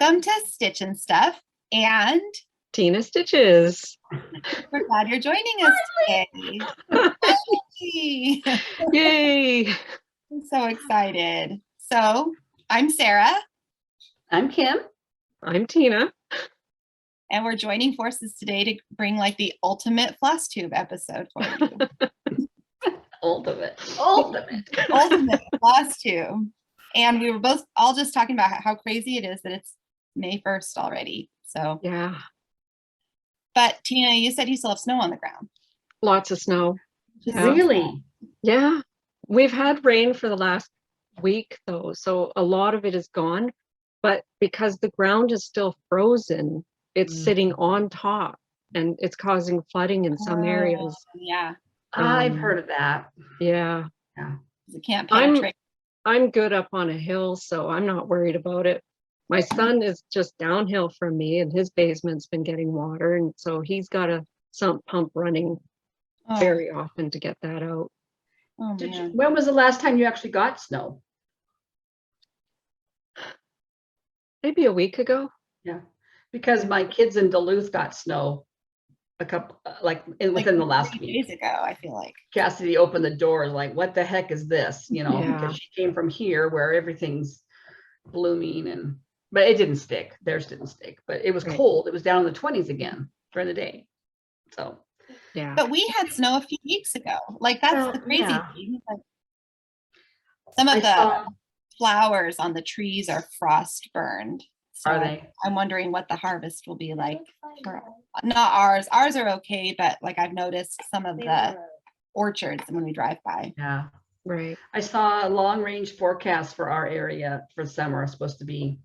Welcome to Stitch and Stuff and Tina Stitches. We're glad you're joining us today. Yay! Yay! I'm so excited. So I'm Sarah. I'm Kim. I'm Tina. And we're joining forces today to bring like the ultimate Flosstube episode for you. Ultimate Flosstube. And we were all just talking about how crazy it is that it's May 1st already. So yeah. But Tina, you said you still have snow on the ground. Lots of snow. Really? Yeah. We've had rain for the last week though, so a lot of it is gone. But because the ground is still frozen, it's sitting on top and it's causing flooding in some areas. Yeah. I've heard of that. Yeah. Yeah. It can't penetrate. I'm good up on a hill, so I'm not worried about it. My son is just downhill from me and his basement's been getting water. And so he's got a sump pump running very often to get that out. Oh, man. When was the last time you actually got snow? Maybe a week ago. Yeah, because my kids in Duluth got snow a couple, within the last 3 week. days ago, I feel like. Cassidy opened the door, like, what the heck is this? You know, Yeah. because she came from here where everything's blooming but it didn't stick. Theirs didn't stick, but it was cold. It was down in the 20s again during the day. So, yeah. But we had snow a few weeks ago. Like, that's the crazy thing. Like, some of the flowers on the trees are frost burned. So are they? I'm wondering what the harvest will be like. Not ours. Ours are okay, but like I've noticed some of the orchards when we drive by. Yeah. Right. I saw a long range forecast for our area for summer. It's supposed to be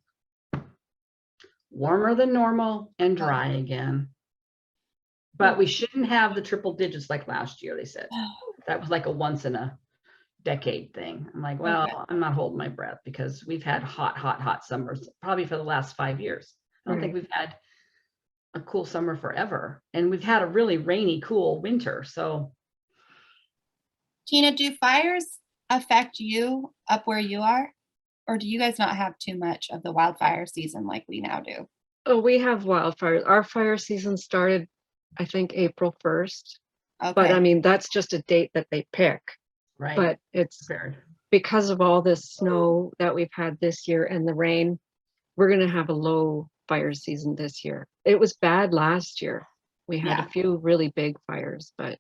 warmer than normal and dry again. But we shouldn't have the triple digits like last year, they said. That was like a once in a decade thing. I'm like, well, I'm not holding my breath because we've had hot summers probably for the last 5 years. I don't think we've had a cool summer forever. And we've had a really rainy, cool winter. So Tina, do fires affect you up where you are? Or do you guys not have too much of the wildfire season like we now do? Oh, we have wildfires. Our fire season started, I think, April 1st. Okay. But I mean, that's just a date that they pick. right. But it's because of all this snow that we've had this year and the rain, we're going to have a low fire season this year. It was bad last year. We had a few really big fires, but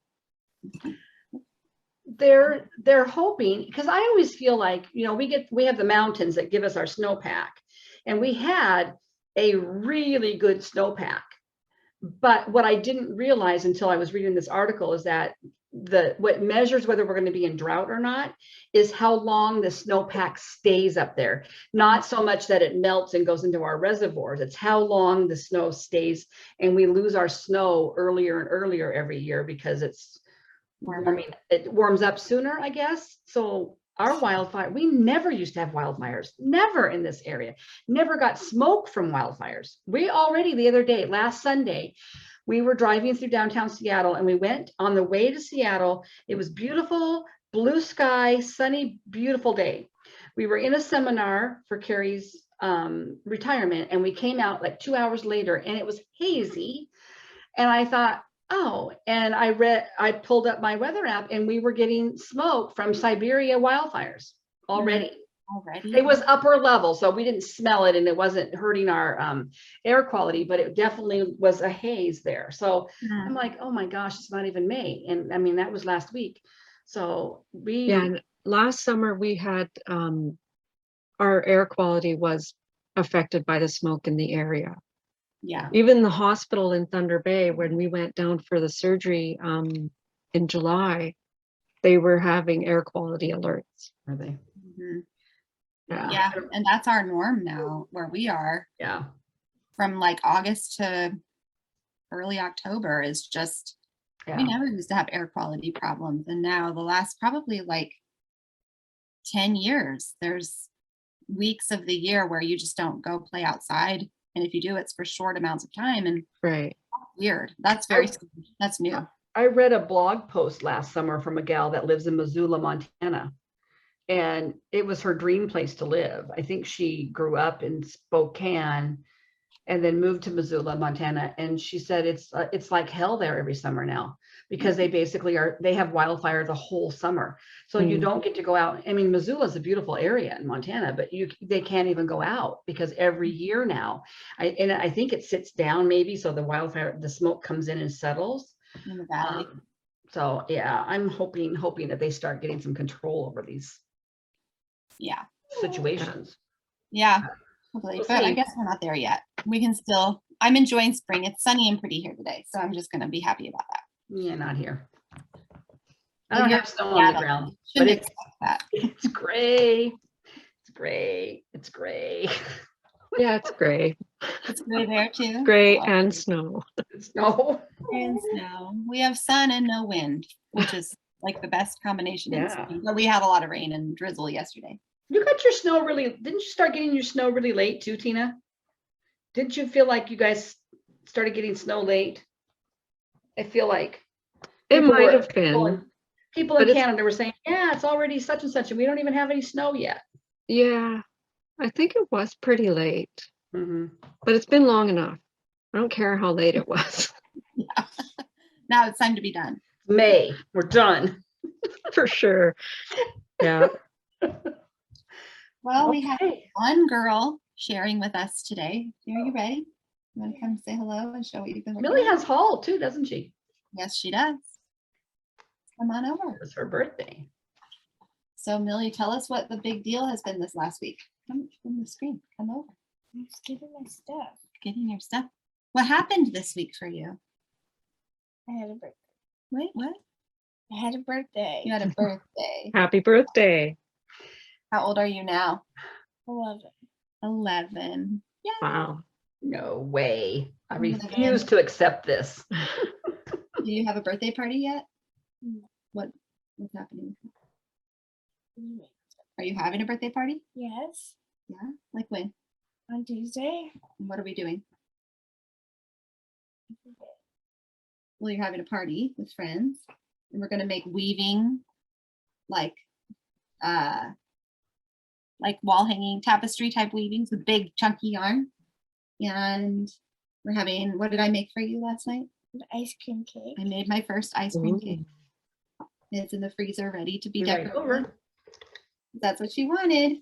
they're hoping, because I always feel like, you know, we have the mountains that give us our snowpack, and we had a really good snowpack. But what I didn't realize until I was reading this article is that what measures whether we're going to be in drought or not is how long the snowpack stays up there. Not so much that it melts and goes into our reservoirs. It's how long the snow stays, and we lose our snow earlier and earlier every year because it warms up sooner, I guess. So our wildfire, we never used to have wildfires, never in this area, never got smoke from wildfires. We already the other day, last Sunday, we were driving through downtown Seattle and we went on the way to Seattle. It was beautiful, blue sky, sunny, beautiful day. We were in a seminar for Carrie's retirement, and we came out like 2 hours later and it was hazy. And I thought, and I pulled up my weather app and we were getting smoke from Siberia wildfires already. It was upper level, so we didn't smell it and it wasn't hurting our air quality, but it definitely was a haze there. So I'm like, oh my gosh, it's not even May. And I mean, that was last week. So and last summer we had our air quality was affected by the smoke in the area. Yeah. Even the hospital in Thunder Bay, when we went down for the surgery in July, they were having air quality alerts. Are they? Mm-hmm. Yeah. And that's our norm now where we are. Yeah. From like August to early October is just, we never used to have air quality problems. And now the last probably like 10 years, there's weeks of the year where you just don't go play outside. And if you do, it's for short amounts of time. And weird. That's that's new. I read a blog post last summer from a gal that lives in Missoula, Montana. and it was her dream place to live. I think she grew up in Spokane and then moved to Missoula, Montana. And she said it's like hell there every summer now, because they basically they have wildfire the whole summer. So you don't get to go out. I mean, Missoula is a beautiful area in Montana, but they can't even go out because every year now, I think it sits down maybe, so the smoke comes in and settles. In the valley. So yeah, I'm hoping that they start getting some control over these situations. Yeah, hopefully. We'll But I see. guess we're not there yet. We can still, I'm enjoying spring. It's sunny and pretty here today. So I'm just going to be happy about that. Yeah, not here. I Well, don't you're have snow on the Seattle. ground, but Shouldn't expect that. it's gray. It's gray. It's gray. Yeah, it's gray. It's gray there too. Gray Oh, and snow. Snow. and snow. We have sun and no wind, which is like the best combination in Yeah. Spain. But we had a lot of rain and drizzle yesterday. You got your snow didn't you start getting your snow really late too, Tina? Didn't you feel like you guys started getting snow late? I feel like It people might were- have been. People But in it's- Canada were saying, yeah, it's already such and such, and we don't even have any snow yet. Yeah, I think it was pretty late, Mhm. but it's been long enough. I don't care how late it was. Yeah. Now it's time to be done. May, we're done. For sure. Yeah. Well, we have Okay. one girl sharing with us today. Are you ready? You want to come say hello and show what you've been working Millie on? has Hall too, doesn't she? Yes, she does. Come on over. It was her birthday. So Millie, tell us what the big deal has been this last week. Come from the screen. Come over. I'm just getting my stuff. Getting your stuff. What happened this week for you? I had a birthday. Wait, what? I had a birthday. You had a birthday. Happy birthday. How old are you now? 11. 11. Yeah. Wow. No way. I Millie. refuse to accept this. Do you have a birthday party yet? No. What's happening? Are you having a birthday party? Yes. Yeah. Like when? On Tuesday. And what are we doing? Well, you're having a party with friends, and we're gonna make weaving, like wall hanging tapestry type weavings with big chunky yarn. And we're having, what did I make for you last night? An ice cream cake. I made my first ice cream Ooh. cake. It's in the freezer ready to be Be right decorated. over. That's what she wanted.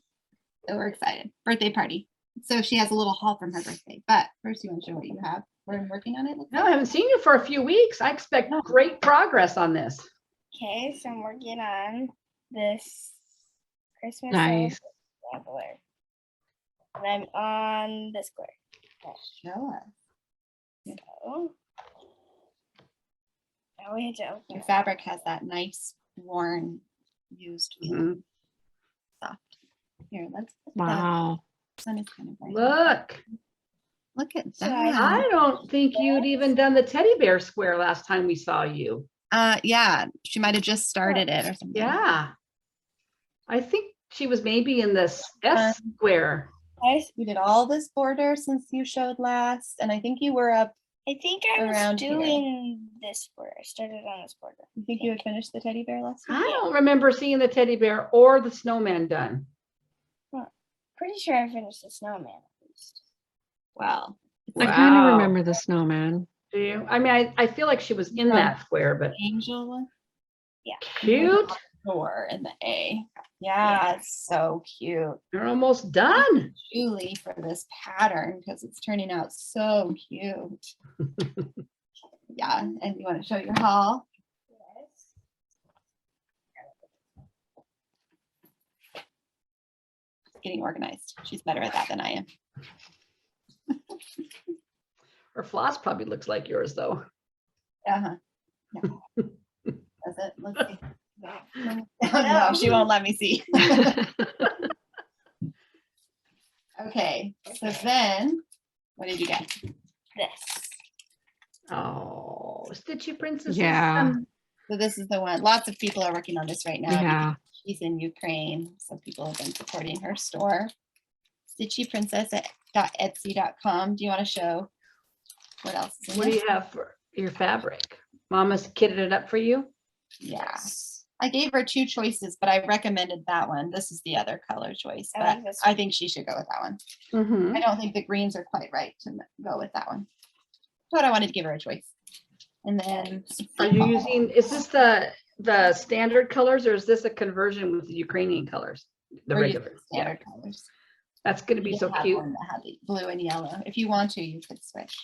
So we're excited. Birthday party. So she has a little haul from her birthday. But first you want to show what you have. We're working on it. No, I haven't seen you for a few weeks. I expect great progress on this. Okay, so I'm working on this Christmas Nice. sampler. And I'm on the square. Show us. So now we have to open The it. fabric has that nice worn used feel. Mhm. Soft. Here, let's put Wow. the sun is kind of bright. Look, Look at So that. I don't think you'd even done the teddy bear square last time we saw you. Yeah, she might have just started it or something. Yeah. I think she was maybe in this S square. You did all this border since you showed last, and I think you were up. I think I was Around here. doing this border. I started on this border. You think you had finished the teddy bear last week? I don't remember seeing the teddy bear or the snowman done. Pretty sure I finished the snowman at least. Well, I kind of Wow. remember the snowman. Do you? I mean, I feel like she was in that square, but angel one. cute. Or in the A. Yeah, it's so cute. You're almost done. Julie for this pattern because it's turning out so cute. Yeah, and you want to show your haul? Yes. Getting organized. She's better at that than I am. Her floss probably looks like yours, though. Uh-huh. Yeah. Does it? Let's see. No, she won't let me see. Okay, so then, what did you get? This. Oh, Stitchy Princess. Yeah. So this is the one. Lots of people are working on this right now. Yeah. She's in Ukraine, so people have been supporting her store. Stitchyprincess.etsy.com. Do you want to show what else is in What do this? you have for your fabric? Mama's kitted it up for you. Yeah. I gave her 2 choices, but I recommended that one. This is the other color choice, I but like this I one. think she should go with that one. Mhm. I don't think the greens are quite right to go with that one. But I wanted to give her a choice. And then Are you using, is this the standard colors or is this a conversion with the Ukrainian colors? The we're using regular. standard colors. That's going to We be did so have cute. one that had the blue and yellow. If you want to, you could switch.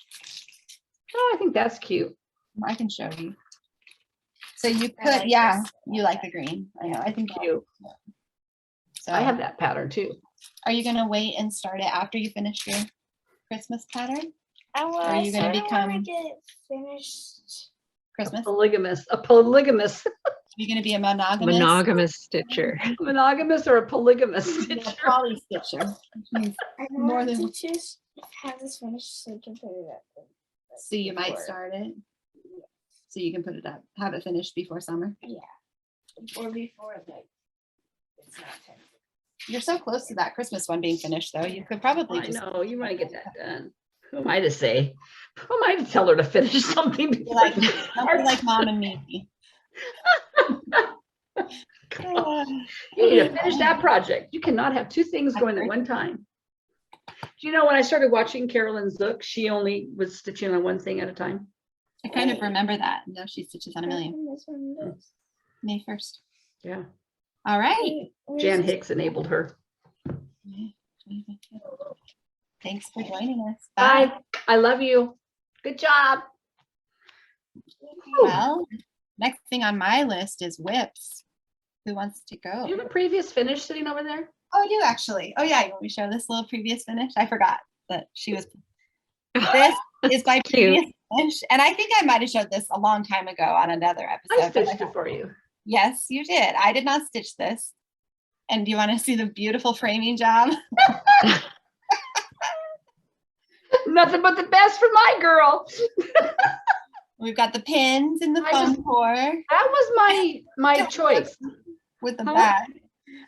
Oh, I think that's cute. I can show you. So you I could, like yeah, this. you like the green. I know. I think Cute. so. I have that pattern too. Are you gonna wait and start it after you finish your Christmas pattern? Are you gonna become- get finished? Christmas? A polygamous, You're gonna be a monogamous? Monogamous stitcher. monogamous or a polygamous Yeah, stitcher. poly stitcher. Means I More want than- to just have this finished so I can put it up. So you might before- start it. So you can put it up, have it finished before summer. or before like it's not time. You're so close to that Christmas one being finished though. You could probably I just. know, you want to get that done. Who am I to say? Who am I to tell her to finish something? Be like, don't be like mom and me. You need to finish that project. You cannot have 2 things going at one time. Do you know when I started watching Carolyn Zook, she only was stitching on one thing at a time? I kind of remember that. No, she stitches on a million. This one does. May 1st. Yeah. All right. Jan Hicks enabled her. Thanks for joining us. Bye. I love you. Good job. Well, next thing on my list is whips. Who wants to go? Do you have a previous finish sitting over there? Oh, I do actually. Oh yeah, you want me to show this little previous finish? I forgot that she was. This is my previous finish, and I think I might have showed this a long time ago on another episode. I but stitched it for you. Yes, you did. I did not stitch this. And do you want to see the beautiful framing job? Nothing but the best for my girl. We've got the pins in the I foam just- core That was my choice. with the Huh? back.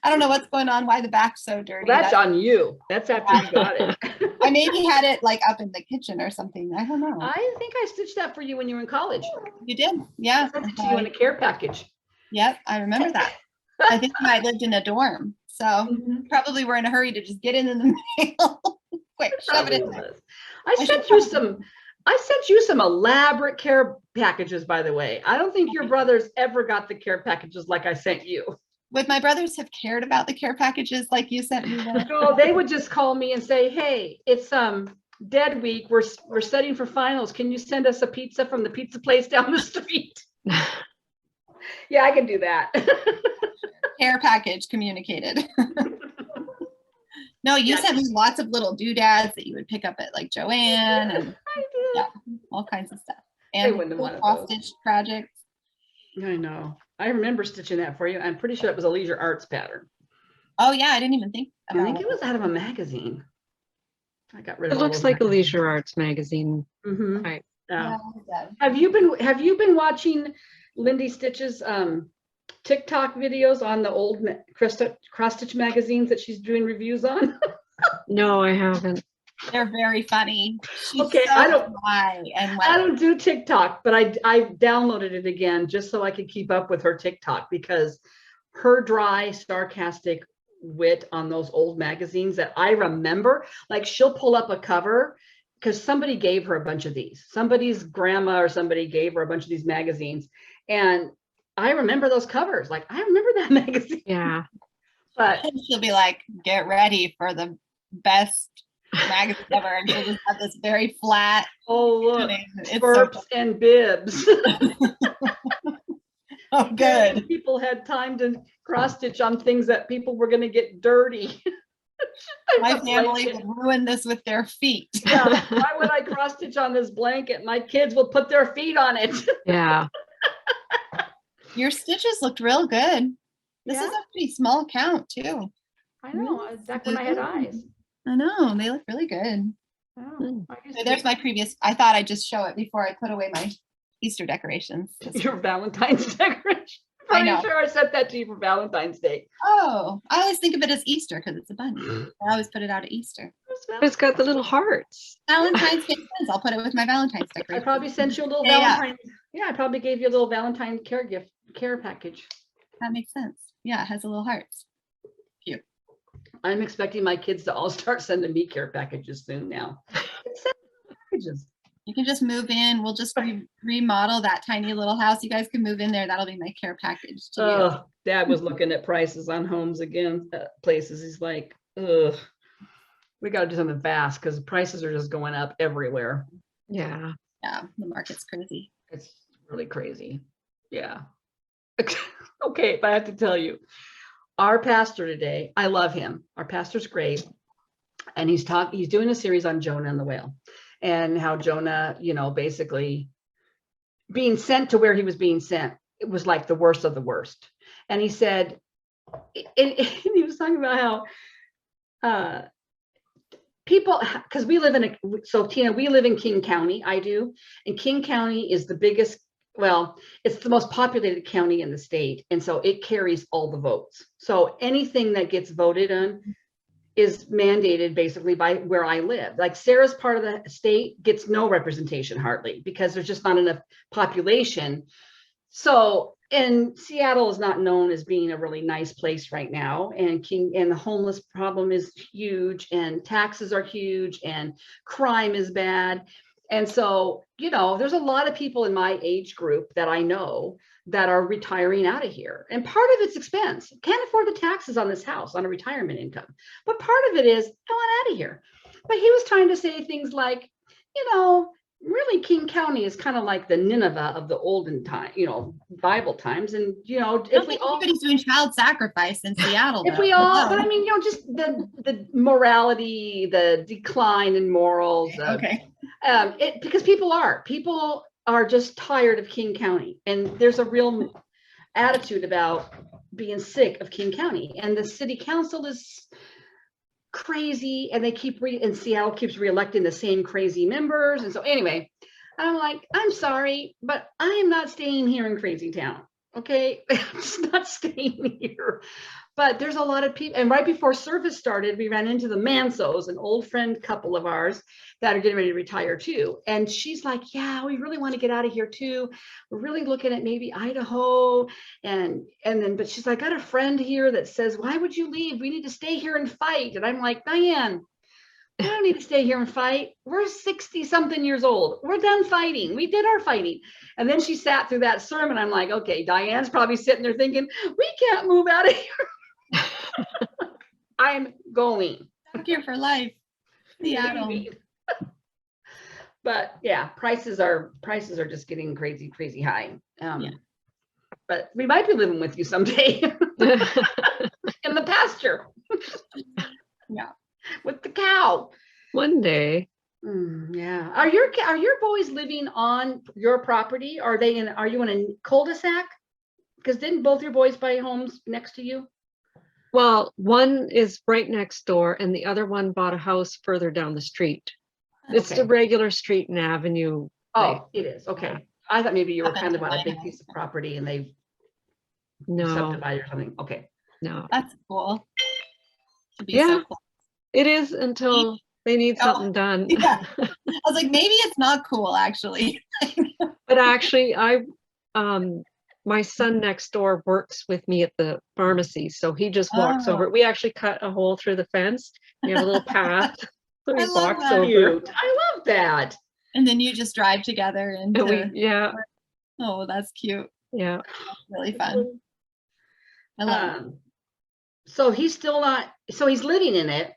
I don't know what's going on, why the back's so dirty. That's on you. That's after you got it. I maybe had it like up in the kitchen or something. I don't know. I think I stitched that for you when you were in college. You did? Yeah. I sent it to you in a care package. Yep, I remember that. I think I lived in a dorm. So probably we're in a hurry to just get it in the mail. Quick, shove it in there. I sent you some elaborate care packages, by the way. I don't think your brothers ever got the care packages like I sent you. Would my brothers have cared about the care packages like you sent me them? No, they would just call me and say, "Hey, it's dead week. We're studying for finals. Can you send us a pizza from the pizza place down the street?" Yeah, I can do that. Care package communicated. No, you sent me lots of little doodads that you would pick up at like Joanne and I did. yeah, all kinds of stuff. They And wouldn't have wanted cross those. stitch projects. I know. I remember stitching that for you. I'm pretty sure it was a leisure arts pattern. Oh yeah, I didn't even think I about think it was out of a magazine. I got rid It of all looks those like a magazines. leisure arts magazine. Mhm. Right. Yeah. Yeah, Have you been watching Lindy Stitch's TikTok videos on the old cross stitch magazines that she's doing reviews on? No, I haven't. they're very funny. She's Okay, so I don't- dry and I like, don't do TikTok, but I downloaded it again just so I could keep up with her TikTok because her dry, sarcastic wit on those old magazines that I remember, like she'll pull up a cover because somebody gave her a bunch of these. Somebody's grandma or somebody gave her a bunch of these magazines. And I remember those covers. Like, I remember that magazine. Yeah. But she'll be like, get ready for the best magazine ever. And she'll just have this very flat. oh, look, It's so burps and bibs. oh, good. People had time to cross stitch on things that people were going to get dirty. My A family blanket. would ruin this with their feet. Yeah, why would I cross stitch on this blanket? My kids will put their feet on it. Yeah. Your stitches looked real good. This is Yeah? a pretty small count too. I know. Back when I had eyes. I know, they look really good. Oh, I used So to- there's my previous, I thought I'd just show it before I put away my Easter decorations. your Valentine's decoration. I I'm know. sure I sent that to you for Valentine's Day. Oh, I always think of it as Easter because it's a bunny. I always put it out at Easter. It's got the little hearts. Valentine's Day friends, I'll put it with my Valentine's I decoration. probably sent you a little Yeah, yeah. Valentine. Yeah, I probably gave you a little Valentine care package. That makes sense. Yeah, it has a little hearts. Cute. I'm expecting my kids to all start sending me care packages soon now. Send packages. You can just move in. We'll just remodel that tiny little house. You guys can move in there. That'll be my care package to you. Oh, Dad was looking at prices on homes again, places. He's like, ugh, we got to do something fast because prices are just going up everywhere. Yeah. Yeah, the market's crazy. It's really crazy. Yeah. Okay, but I have to tell you, our pastor today, I love him. Our pastor's great. And he's doing a series on Jonah and the whale and how Jonah, you know, basically being sent to where he was being sent. It was like the worst of the worst. And he said, and he was talking about how people, because we live in so Tina, we live in King County, I do. And King County is the biggest, well, it's the most populated county in the state. And so it carries all the votes. So anything that gets voted on is mandated basically by where I live. Like Sarah's part of the state gets no representation hardly because there's just not enough population. So, and Seattle is not known as being a really nice place right now. And the homeless problem is huge and taxes are huge and crime is bad. And so, you know, there's a lot of people in my age group that I know that are retiring out of here. And part of it's expense. Can't afford the taxes on this house on a retirement income. But part of it is, I want out of here. But he was trying to say things like, you know, really King County is kind of like the Nineveh of the olden time, you know, Bible times. And, you know, if we all, anybody's doing child sacrifice in Seattle. if we all, but I mean, you know, just the morality, the decline in morals. Okay. Because people are just tired of King County, and there's a real attitude about being sick of King County, and the city council is crazy, and they keep and Seattle keeps reelecting the same crazy members. And so anyway, I'm like, I'm sorry, but I am not staying here in Crazy Town. Okay, I'm just not staying here. But there's a lot of people, and right before service started, we ran into the Mansos, an old friend couple of ours that are getting ready to retire too. And she's like, yeah, we really want to get out of here too. We're really looking at maybe Idaho. And then, but she's like, I got a friend here that says, why would you leave? We need to stay here and fight. And I'm like, Diane, we don't need to stay here and fight. We're 60 something years old. We're done fighting. We did our fighting. And then she sat through that sermon. I'm like, okay, Diane's probably sitting there thinking, we can't move out of here. I'm going. Stuck here for life. Seattle. But yeah, prices are just getting crazy, crazy high. Yeah. But we might be living with you someday in the pasture. Yeah. With the cow. One day. Yeah. Are your boys living on your property? Are you in a cul-de-sac? Because didn't both your boys buy homes next to you? Well, one is right next door and the other one bought a house further down the street. It's Okay. the regular street and avenue. Oh, it is. Okay. Yeah. I thought maybe you were Up kind of into on a big Birdhouse. piece of property and they No, subdivided or something. Okay. no. That's cool. Should be Yeah. so cool. It is until they need Oh, something done. Yeah. I was like, maybe it's not cool actually. But actually, my son next door works with me at the pharmacy, so he just walks over. Oh. We actually cut a hole through the fence. We have a little path, so he I love walks that. over. Cute. I love that. And then you just drive together and Yeah, oh, that's cute. yeah. Really fun. I love it. So he's still not, so he's living in it.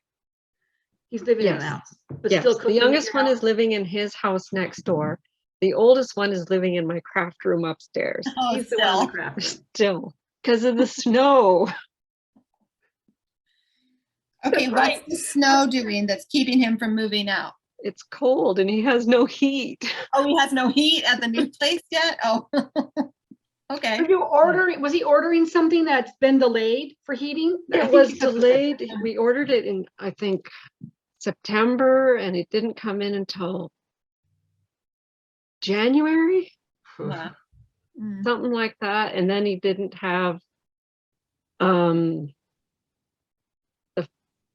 He's living in the Yes. house. But Yes, still the cooking at youngest your one is house? living in his house next door. The oldest one is living in my craft room upstairs. Oh, He's the one in still. the craft. Still, because of the snow. Okay, Right. what's the snow doing that's keeping him from moving out? It's cold and he has no heat. Oh, he has no heat at the new place yet? Oh, okay. Was he ordering something that's been delayed for heating? I It think was he said- delayed. We ordered it in, I think, September, and it didn't come in until January, Yeah. Mm. something like that. And then he didn't have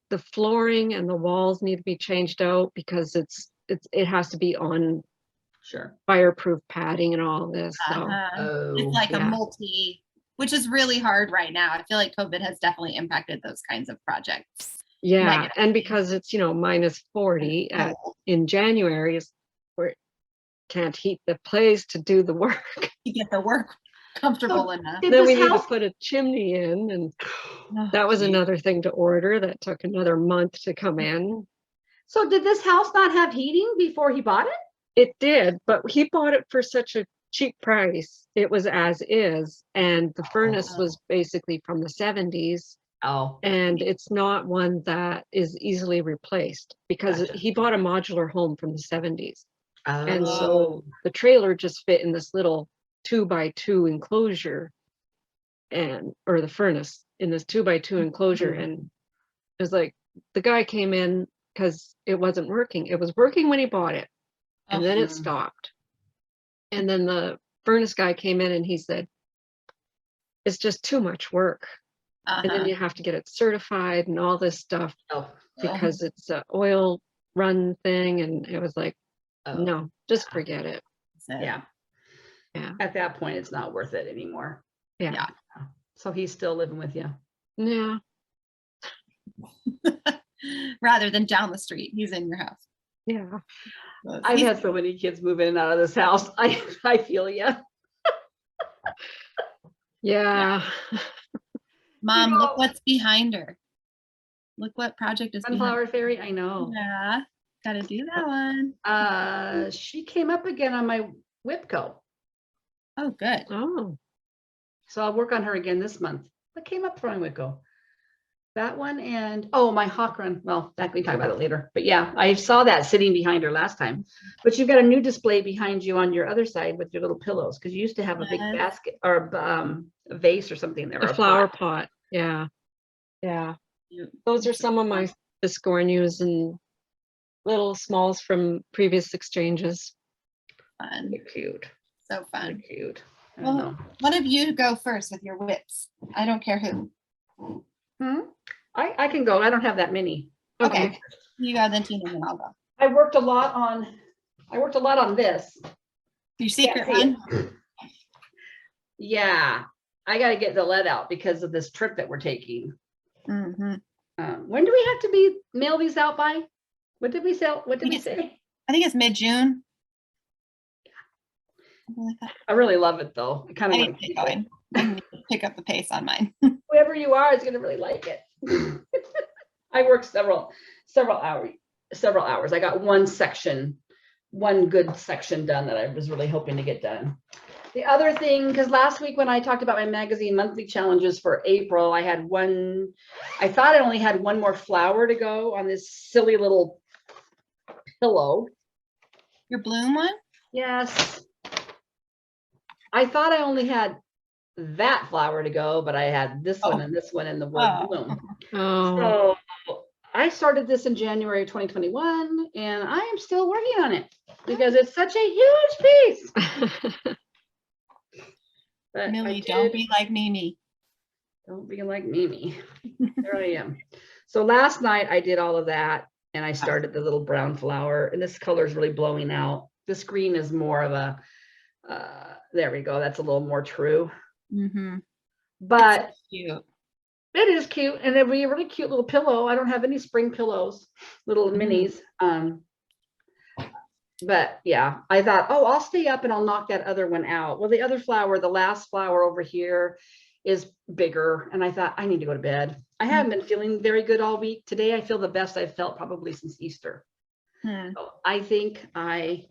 the flooring and the walls need to be changed out because it has to be on Sure. fireproof padding and all this. So Uh-huh. Oh, It's like yeah. a multi, which is really hard right now. I feel like COVID has definitely impacted those kinds of projects. Yeah, negatively. and because it's, you know, minus 40 in January, where can't heat the place to do the work. To get the work comfortable enough. Did Then we this need to house, put a chimney in, and Oh, that was geez. another thing to order that took another month to come in. so did this house not have heating before he bought it? It did, but he bought it for such a cheap price. It was as is, and the furnace was basically from the 70s, Oh, and it's not one that is easily replaced because Gotcha. he bought a modular home from the 70s. And oh, so the trailer just fit in this little 2x2 enclosure, or the furnace in this 2x2 enclosure. And it was like, the guy came in because it wasn't working. It was working when he bought it, and then it stopped. And then the furnace guy came in and he said, it's just too much work. And then you have to get it certified and all this stuff because it's an oil run thing. And it was like, no, just forget it. yeah. At that point, it's not worth it anymore. Yeah. So he's still living with you. Yeah. Rather than down the street, he's in your house. Yeah. I've had so many kids move in and out of this house. I feel you. Yeah. Mom, You know- look what's behind her. Look what project is behind her. Sunflower Fairy, I know. Yeah, gotta do that one. She came up again on my Whipco. Oh, good. Oh. So I'll work on her again this month. What came up from my Whipco? That one and, oh, my hawk run. Well, that we can talk about it later. But yeah, I saw that sitting behind her last time. But you've got a new display behind you on your other side with your little pillows, because you used to have a big Yes. basket or a vase or something there. or A a flower pot. pot. Yeah. Yeah. Cute. Those are some of my biscornues and little smalls from previous exchanges. Fun. They're cute. So They're fun. cute. I Well, know. one of you go first with your whips. I don't care who. I can go. I don't have that many. Okay. You go, then Tina, and then I'll go. I worked a lot on this. Your secret see it. one? Yeah, I got to get the lead out because of this trip that we're taking. Mm-hmm. When do we have to mail these out by? What did we sell? What did we say? I think it's mid-June. Something like that. I really love it though. I kind I of need want to get going. I need to pick up the pace on mine. whoever you are is going to really like it. I worked several hours. I got one good section done that I was really hoping to get done. The other thing, because last week when I talked about my magazine monthly challenges for April, I thought I only had one more flower to go on this silly little pillow. Your bloom one? Yes. I thought I only had that flower to go, but I had this one and this one and the word bloom. Oh. So I started this in January 2021 and I am still working on it because it's such a huge piece. But Millie, don't be like Mimi. Don't be like Mimi. There I am. So last night I did all of that and I started the little brown flower, and this color is really blowing out. This green is more of a, there we go. That's a little more true. Mm-hmm. But Cute. it is cute, and it'd be a really cute little pillow. I don't have any spring pillows, little minis. But yeah, I thought, oh, I'll stay up and I'll knock that other one out. Well, the other flower, the last flower over here is bigger. And I thought, I need to go to bed. I haven't been feeling very good all week. Today, I feel the best I've felt probably since Easter. So I think I've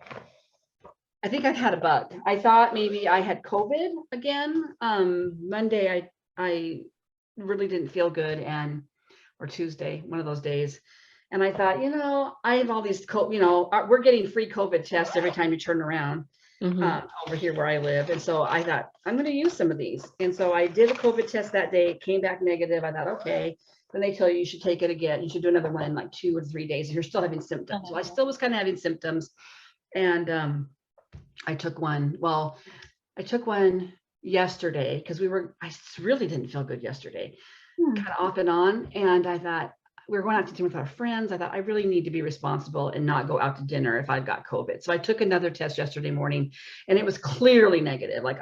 had a bug. I thought maybe I had COVID again. Monday, I really didn't feel good, or Tuesday, one of those days. And I thought, I have all these, we're getting free COVID tests every time you turn around over here where I live. And so I thought, I'm going to use some of these. And so I did a COVID test that day, came back negative. I thought, okay. Then they tell you should take it again. You should do another one in like 2 or 3 days. You're still having symptoms. So I still was kind of having symptoms. And I took one. Well, I took one yesterday because I really didn't feel good yesterday, kind of off and on. And I thought, we were going out to dinner with our friends. I thought I really need to be responsible and not go out to dinner if I've got COVID. So I took another test yesterday morning and it was clearly negative. Like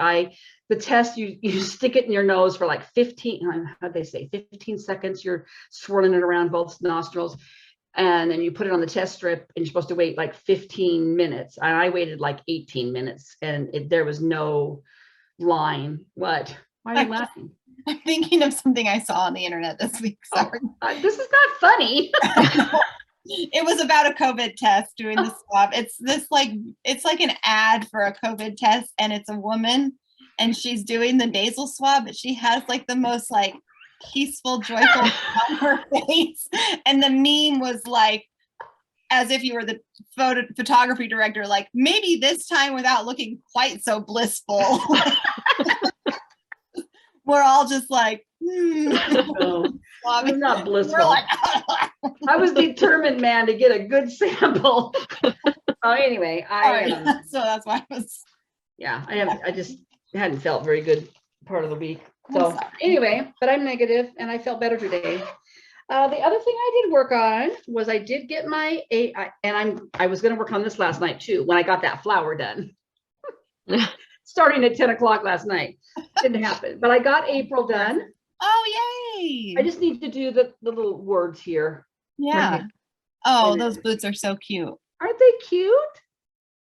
the test, you stick it in your nose for like 15, how'd they say, 15 seconds. You're swirling it around both nostrils. And then you put it on the test strip and you're supposed to wait like 15 minutes. And I waited like 18 minutes and there was no line. What? Why are you laughing? I'm thinking of something I saw on the internet this week. Sorry. This is not funny. It was about a COVID test doing the swab. It's like an ad for a COVID test, and it's a woman and she's doing the nasal swab, but she has like the most like peaceful, joyful on her face. And the meme was like, as if you were the photography director, like maybe this time without looking quite so blissful. We're all just like, No, I'm not blissful. We're like, I was determined, man, to get a good sample. Anyway, so that's why I was. Yeah, I just hadn't felt very good part of the week. I'm So sorry. anyway, but I'm negative and I felt better today. The other thing I did work on was I did get my I was going to work on this last night too when I got that flower done. Starting at 10 o'clock last night. Didn't happen, but I got April done. Oh, yay. I just need to do the little words here. Yeah. Right. Oh, And those boots are so cute. Aren't they cute?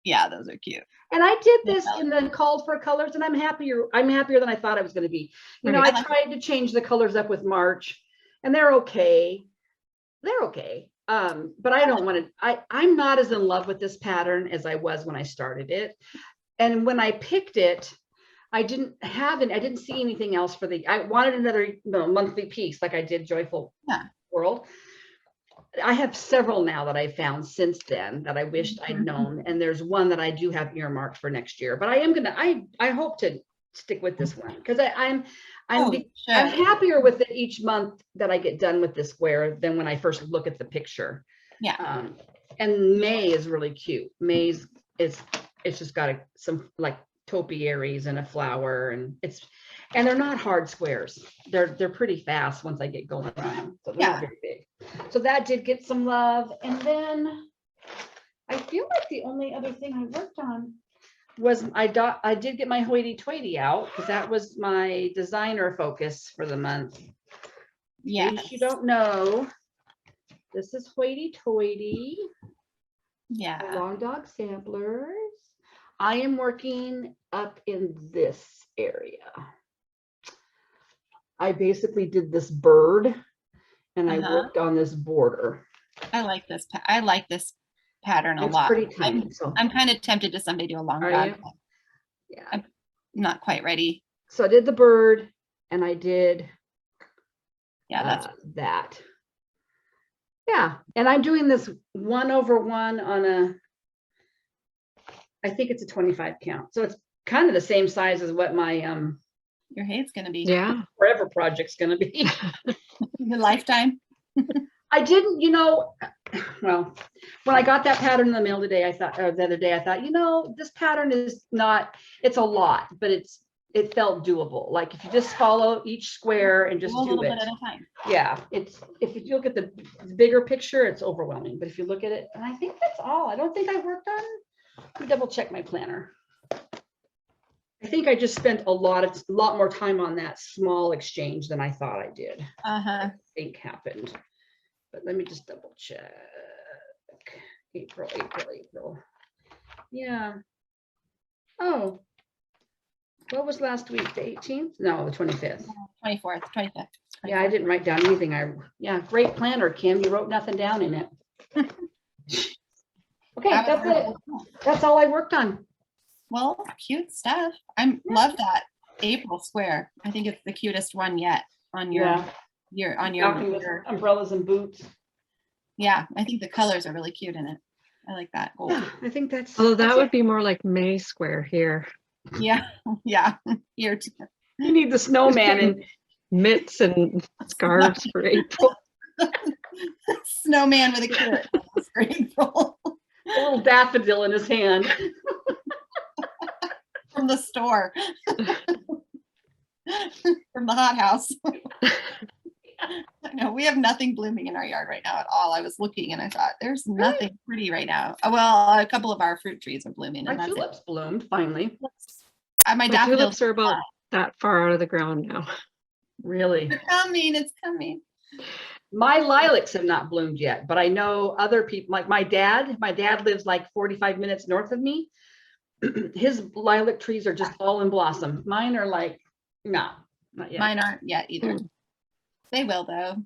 Yeah, those are cute. And I did this in the called for colors and I'm happier than I thought I was going to be. You know, I tried to change the colors up with March and they're okay. They're okay. But I don't want to, I'm not as in love with this pattern as I was when I started it. And when I picked it, I didn't see anything else I wanted another monthly piece like I did Joyful World. I have several now that I found since then that I wished I'd known. And there's one that I do have earmarked for next year, but I hope to stick with this one because I'm happier with it each month that I get done with this square than when I first look at the picture. Yeah. And May is really cute. It's just got some like topiaries and a flower and they're not hard squares. They're pretty fast once I get going on them. So they're not very big. So that did get some love. And then I feel like the only other thing I worked on was I did get my hoity-toity out because that was my designer focus for the month. Yeah. In case you don't know, this is hoity-toity. Yeah. Long dog samplers. I am working up in this area. I basically did this bird and I worked on this border. I like this. I like this pattern a It's lot. pretty tiny. I'm kind of tempted to someday do a long Are dog. you? Yeah. I'm not quite ready. So I did the bird and I did Yeah, that. Yeah. And I'm doing this 1/1 on I think it's a 25 count. So it's kind of the same size as what my your hate's gonna be. Yeah. forever project's gonna be. Your lifetime. I didn't, well, when I got that pattern in the mail today, the other day, I thought, this pattern is not, it's a lot, but it felt doable. Like if you just follow each square and just a little do bit it. at a time. Yeah, if you look at the bigger picture, it's overwhelming. But if you look at it, and I think that's all. I don't think I worked on. Let me double check my planner. I think I just spent a lot more time on that small exchange than I thought I did. I think happened. But let me just double check. April. Yeah. Oh. What was last week? The 18th? No, the 25th. 24th, 25th. Yeah, I didn't write down anything. Great planner, Kim. You wrote nothing down in it. Okay, that's it. That's all I worked on. Well, cute stuff. Love that April square. I think it's the cutest one yet on your umbrellas and boots. Yeah, I think the colors are really cute in it. I like that gold. Yeah, I think that's. Oh, that would be more like May square here. Yeah. Here too. You need the snowman and Mitts and scarves for April. Snowman with a carrot for April. a little daffodil in his hand. From the store. From the hot house. I know we have nothing blooming in our yard right now at all. I was looking and I thought there's nothing pretty right now. Well, a couple of our fruit trees are blooming and My that's tulips bloomed finally. it. My My daffodils tulips are about that far out of the ground now. Really? are coming. It's coming. My lilacs have not bloomed yet, but I know other people, like my dad lives like 45 minutes north of me. His lilac trees are just all in blossom. Mine are like, no, not yet. Mine aren't yet either. Hmm. They will though.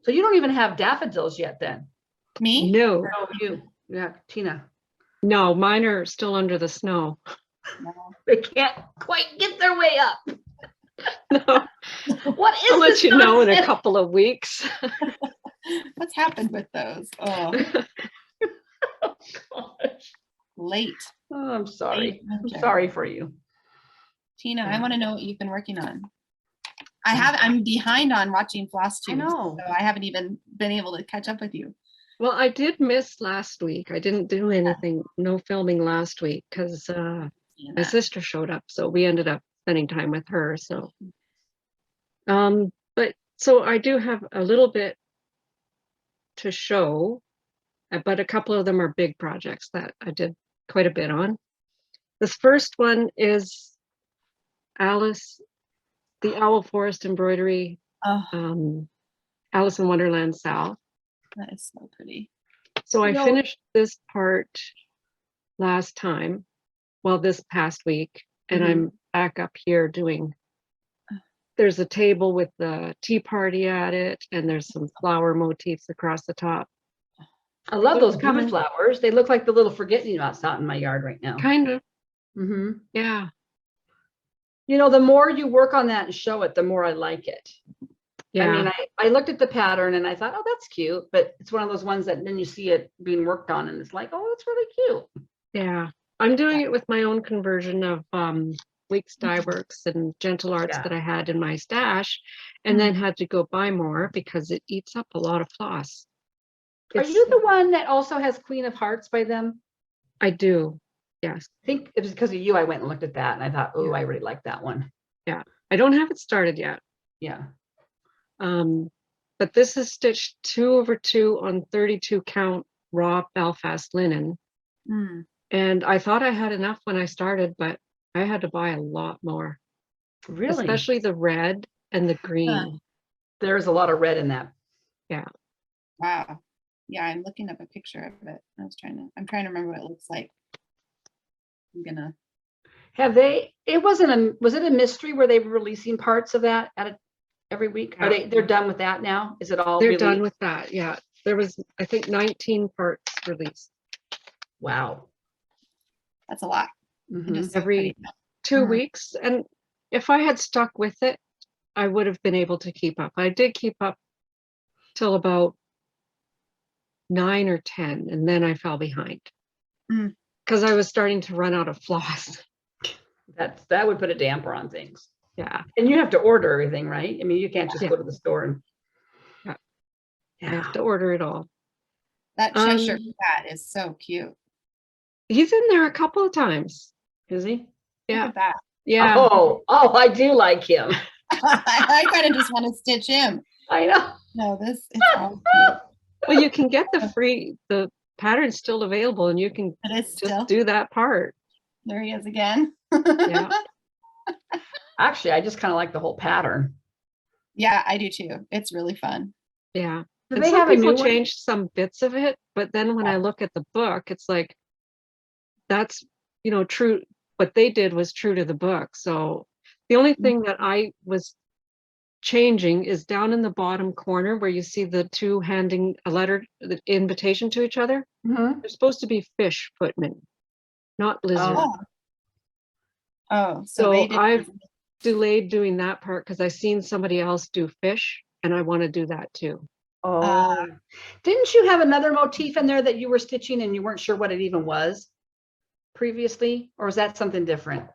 So you don't even have daffodils yet then? Me? No, No, you. Yeah, Tina. no, mine are still under the snow. No. They can't quite get their way up. No, What is I'll let this you know in a nonsense? couple of weeks. What's happened with those? Oh, Gosh. late. Oh, I'm sorry. Late I'm winter. sorry for you. Tina, I Yeah. want to know what you've been working on. I'm behind on watching Flosstube. I know. So I haven't even been able to catch up with you. Well, I did miss last week. I didn't do anything, no filming last week because Seeing my that. sister showed up, so we ended up spending time with her. So, but so I do have a little bit to show, but a couple of them are big projects that I did quite a bit on. This first one is Alice, the Owl Forest embroidery, Oh, Alice in Wonderland South. that is so pretty. So I You know- finished this part last time, well, this past week, and Mhm. I'm back up here doing, there's a table with the tea party at it, and there's some flower motifs across the top. I love What's those coming? blue flowers. They look like the little forget-me-nots out in my yard right now. Kind of, Mm-hmm. yeah. You know, the more you work on that and show it, the more I like it. Yeah, I mean, I looked at the pattern and I thought, oh, that's cute. But it's one of those ones that then you see it being worked on and it's like, oh, that's really cute. yeah. I'm doing it with my own conversion of Weeks Dye Works and Gentle Arts Yeah. that I had in my stash, and then had to go buy more because it eats up a lot of floss. Are It's- you the one that also has Queen of Hearts by them? I do, yes. I think it was because of you. I went and looked at that and I thought, oh, Yeah. I really like that one. I don't have it started yet. Yeah. But this is stitched 2/2 on 32 count raw Belfast linen. Mm. And I thought I had enough when I started, but I had to buy a lot more, Really? especially the red and the green. There's a lot of red in that. Wow. Yeah, I'm looking up a picture of it. I'm trying to remember what it looks like. I'm gonna. Have they, was it a mystery where they were releasing parts of that every week? Are Yeah. they're done with that now? Is it all They're released? done with that. Yeah. There was, I think, 19 parts released Wow. That's a lot. And Mhm. just so every pretty. 2 Mhm. weeks. And if I had stuck with it, I would have been able to keep up. I did keep up till about 9 or 10, and then I fell behind Mm. because I was starting to run out of floss. That would put a damper on things. Yeah, And you have to order everything, right? I mean, you can't just Yeah. go to the store and. Yeah. Yeah. I have to order it all. That Cheshire Um, cat is so cute. He's in there a couple of times. Is he? Look Yeah, at that. yeah. Oh, I do like him. I kind of just want to stitch him. I know. No, it's all cute. Well, you can get the pattern's still available, and you can It is just still. do that part. There he is again. Yeah. Actually, I just kind of like the whole pattern. Yeah, I do too. It's really fun. Yeah. Do And they some have a new people one? changed some bits of it, but then when I look at the book, it's like, that's, true. What they did was true to the book. So the only thing that I was changing is down in the bottom corner where you see the two handing a letter, the invitation to each other. Mhm. They're supposed to be fish footmen, not lizard. Oh. Oh, So they did. I've delayed doing that part because I seen somebody else do fish, and I want to do that too. Oh, didn't you have another motif in there that you were stitching and you weren't sure what it even was previously? Or is that something different?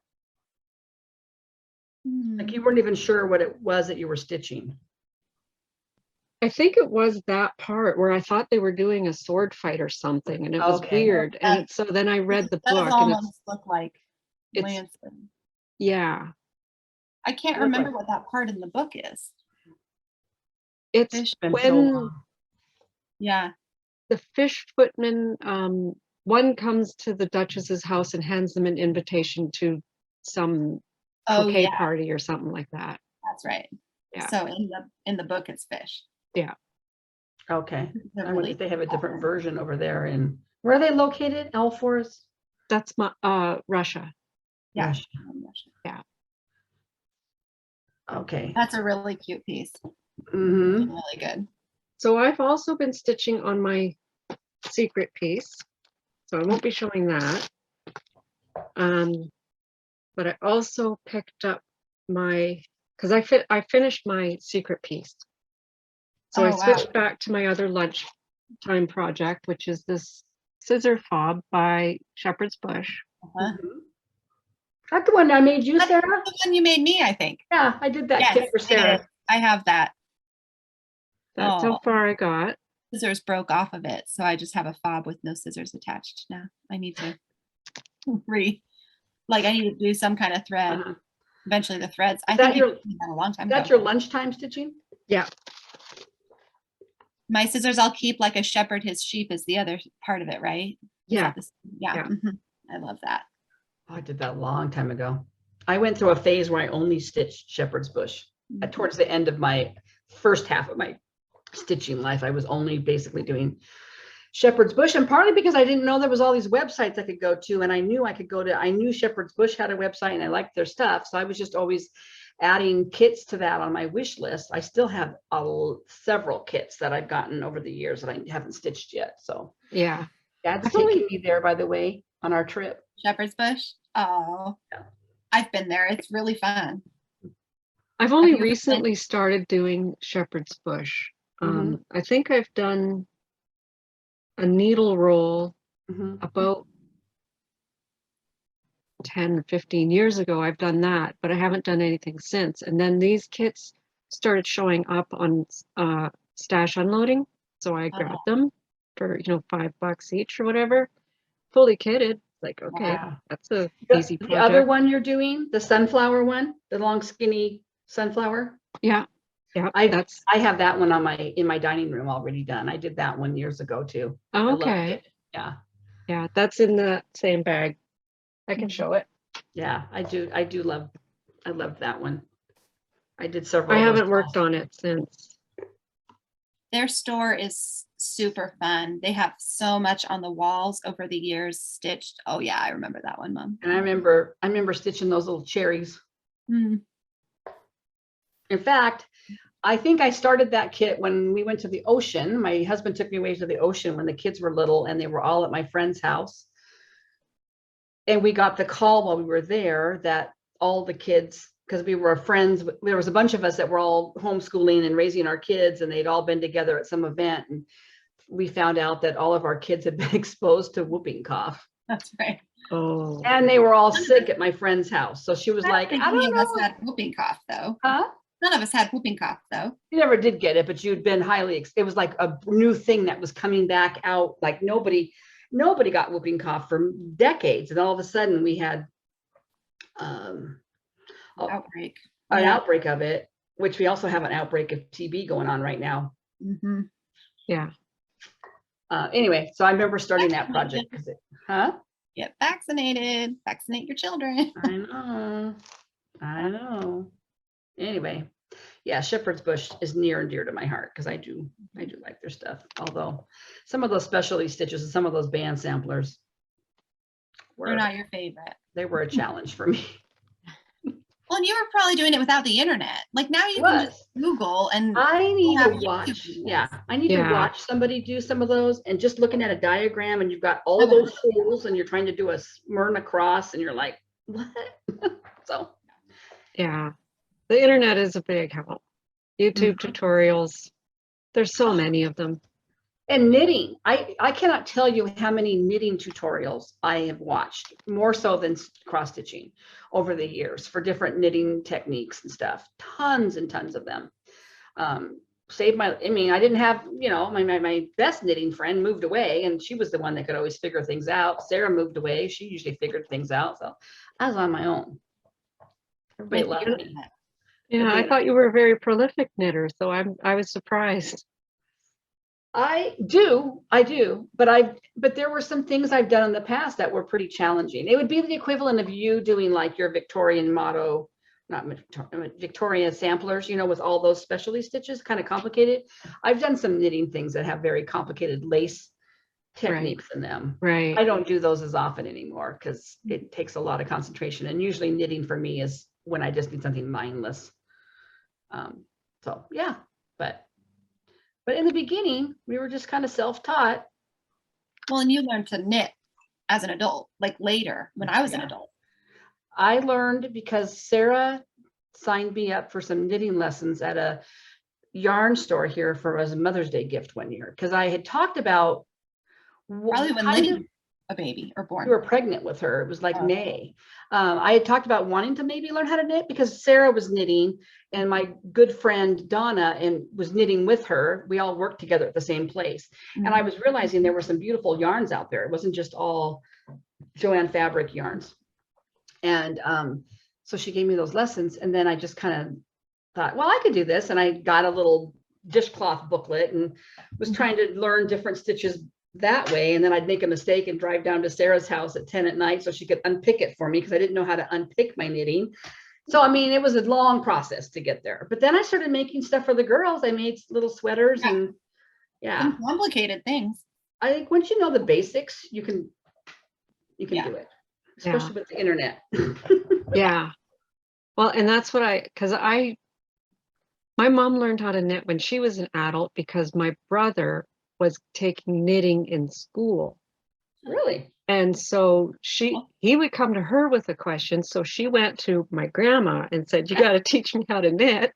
Like you weren't even sure what it was that you were stitching. I think it was that part where I thought they were doing a sword fight or something, and it was Okay. weird. And so then I read the It does book, and it's, almost look like it's- Lansing. yeah, I can't Look remember like- what that part in the book is. It's Fish Been so when long. Yeah. the fish footman, one comes to the Duchess's house and hands them an invitation to some Oh croquet yeah, party or something like that. that's right. Yeah. So in the book it's fish. Okay. They're I wonder really if they have a different version over there. And where are they located? L4's? That's my Russia. Yeah. Russia. Yeah. Okay. That's a really cute piece. Mm-hmm. Really good. So I've also been stitching on my secret piece. So I won't be showing that. But I also picked up my, because I finished my secret piece. So Oh, I wow. switched back to my other lunchtime project, which is this scissor fob by Shepherd's Bush. Uh-huh. That's the one I made you, That's Sarah? the one you made me, I think. Yeah, I did that Yes, kit for I Sarah. did. I have that. That's how far I got. Scissors broke off of it, so I just have a fob with no scissors attached now. I need to I need to do some kind of thread. Uh-huh. Eventually the threads. I that think you your- did that a long time That's ago. your lunchtime stitching? Yeah. My scissors I'll keep like a shepherd his sheep is the other part of it, right? Is Yeah. that yeah. Yeah. Mhm. I love that. Oh, I did that a long time ago. I went through a phase where I only stitched Shepherd's Bush. Towards the end of my first half of my stitching life, I was only basically doing Shepherd's Bush, and partly because I didn't know there was all these websites I could go to, and I knew I knew Shepherd's Bush had a website and I liked their stuff. So I was just always adding kits to that on my wish list. I still have several kits that I've gotten over the years that I haven't stitched yet. So Yeah. Dad's taking me there, by the way, on our trip. Shepherd's Bush. Oh, Yeah. I've been there. It's really fun. I've only you ever been? recently started doing Shepherd's Bush. Mhm. I think I've done a needle roll Mhm. about 10, 15 years ago. I've done that, but I haven't done anything since. And then these kits started showing up on Stash Unloading. So I grabbed them for, $5 each or whatever, fully kitted. Like, okay, Wow. that's a easy The project. other one you're doing, the sunflower one, the long skinny sunflower. Yeah. Yeah. I have that one in my dining room already done. I did that one years ago too. I loved Okay. it. Yeah. Yeah, that's in the same bag. I can show it. Yeah, I love that one. I did several. I of those haven't worked on it since. Their store is super fun. They have so much on the walls over the years stitched. Oh yeah, I remember that one, Mom. And I remember stitching those little cherries. Mm. In fact, I think I started that kit when we went to the ocean. My husband took me away to the ocean when the kids were little and they were all at my friend's house. And we got the call while we were there that all the kids, because we were friends, there was a bunch of us that were all homeschooling and raising our kids, and they'd all been together at some event. And we found out that all of our kids had been exposed to whooping cough. That's right. Oh. And they were all sick at my friend's house. So she was like, I None don't of us know. had whooping cough though. Huh? None of us had whooping cough though. You never did get it, but you'd been it was like a new thing that was coming back out. Like nobody got whooping cough for decades. And all of a sudden we had Outbreak. an outbreak of it, which we also have an outbreak of TB going on right now. Mm-hmm. Yeah. Anyway, so I remember starting that project because Get vaccinated. Vaccinate your children. I know. Anyway, yeah, Shepherd's Bush is near and dear to my heart because I do like their stuff. Although some of those specialty stitches and some of those band samplers They're not your favorite. they were a challenge for me. Well, and you were probably doing it without the internet. Like now you can just Google and I need have to YouTube watch. videos. Yeah, I need to Yeah. watch somebody do some of those, and just looking at a diagram, and you've got all those holes, and you're trying to do a smurn across, and you're like, what? So Yeah. The internet is a big help. YouTube tutorials. There's so many of them. and knitting, I cannot tell you how many knitting tutorials I have watched, more so than cross stitching over the years for different knitting techniques and stuff. Tons and tons of them. I didn't have, my best knitting friend moved away, and she was the one that could always figure things out. Sarah moved away. She usually figured things out. So I was on my own. Everybody left me. Yeah, I thought you were a very prolific knitter, so I was surprised. I do, but there were some things I've done in the past that were pretty challenging. It would be the equivalent of you doing like your Victorian motto, not Victorian samplers, you know, with all those specialty stitches, kind of complicated. I've done some knitting things that have very complicated lace techniques in them. Right. I don't do those as often anymore because it takes a lot of concentration. And usually knitting for me is when I just need something mindless. So yeah, but in the beginning, we were just kind of self-taught. Well, and you learned to knit as an adult, like later when I was an adult. I learned because Sarah signed me up for some knitting lessons at a yarn store here for as a Mother's Day gift one year. Because I had talked about Probably when Millie a baby or born. We were pregnant with her. It was like Oh. May. I had talked about wanting to maybe learn how to knit because Sarah was knitting and my good friend Donna was knitting with her. We all worked together at the same place. Mm-hmm. And I was realizing there were some beautiful yarns out there. It wasn't just all Joanne fabric yarns. And so she gave me those lessons. And then I just kind of thought, well, I could do this. And I got a little dishcloth booklet and was trying to learn different stitches that way. And then I'd make a mistake and drive down to Sarah's house at 10 at night so she could unpick it for me because I didn't know how to unpick my knitting. So, I mean, it was a long process to get there. But then I started making stuff for the girls. I made little sweaters and Some complicated things. I think once you know the basics, you can do it, especially with the internet. Yeah. Well, and that's what my mom learned how to knit when she was an adult because my brother was taking knitting in school. Really? And so he would come to her with a question. So she went to my grandma and said, you got to teach me how to knit.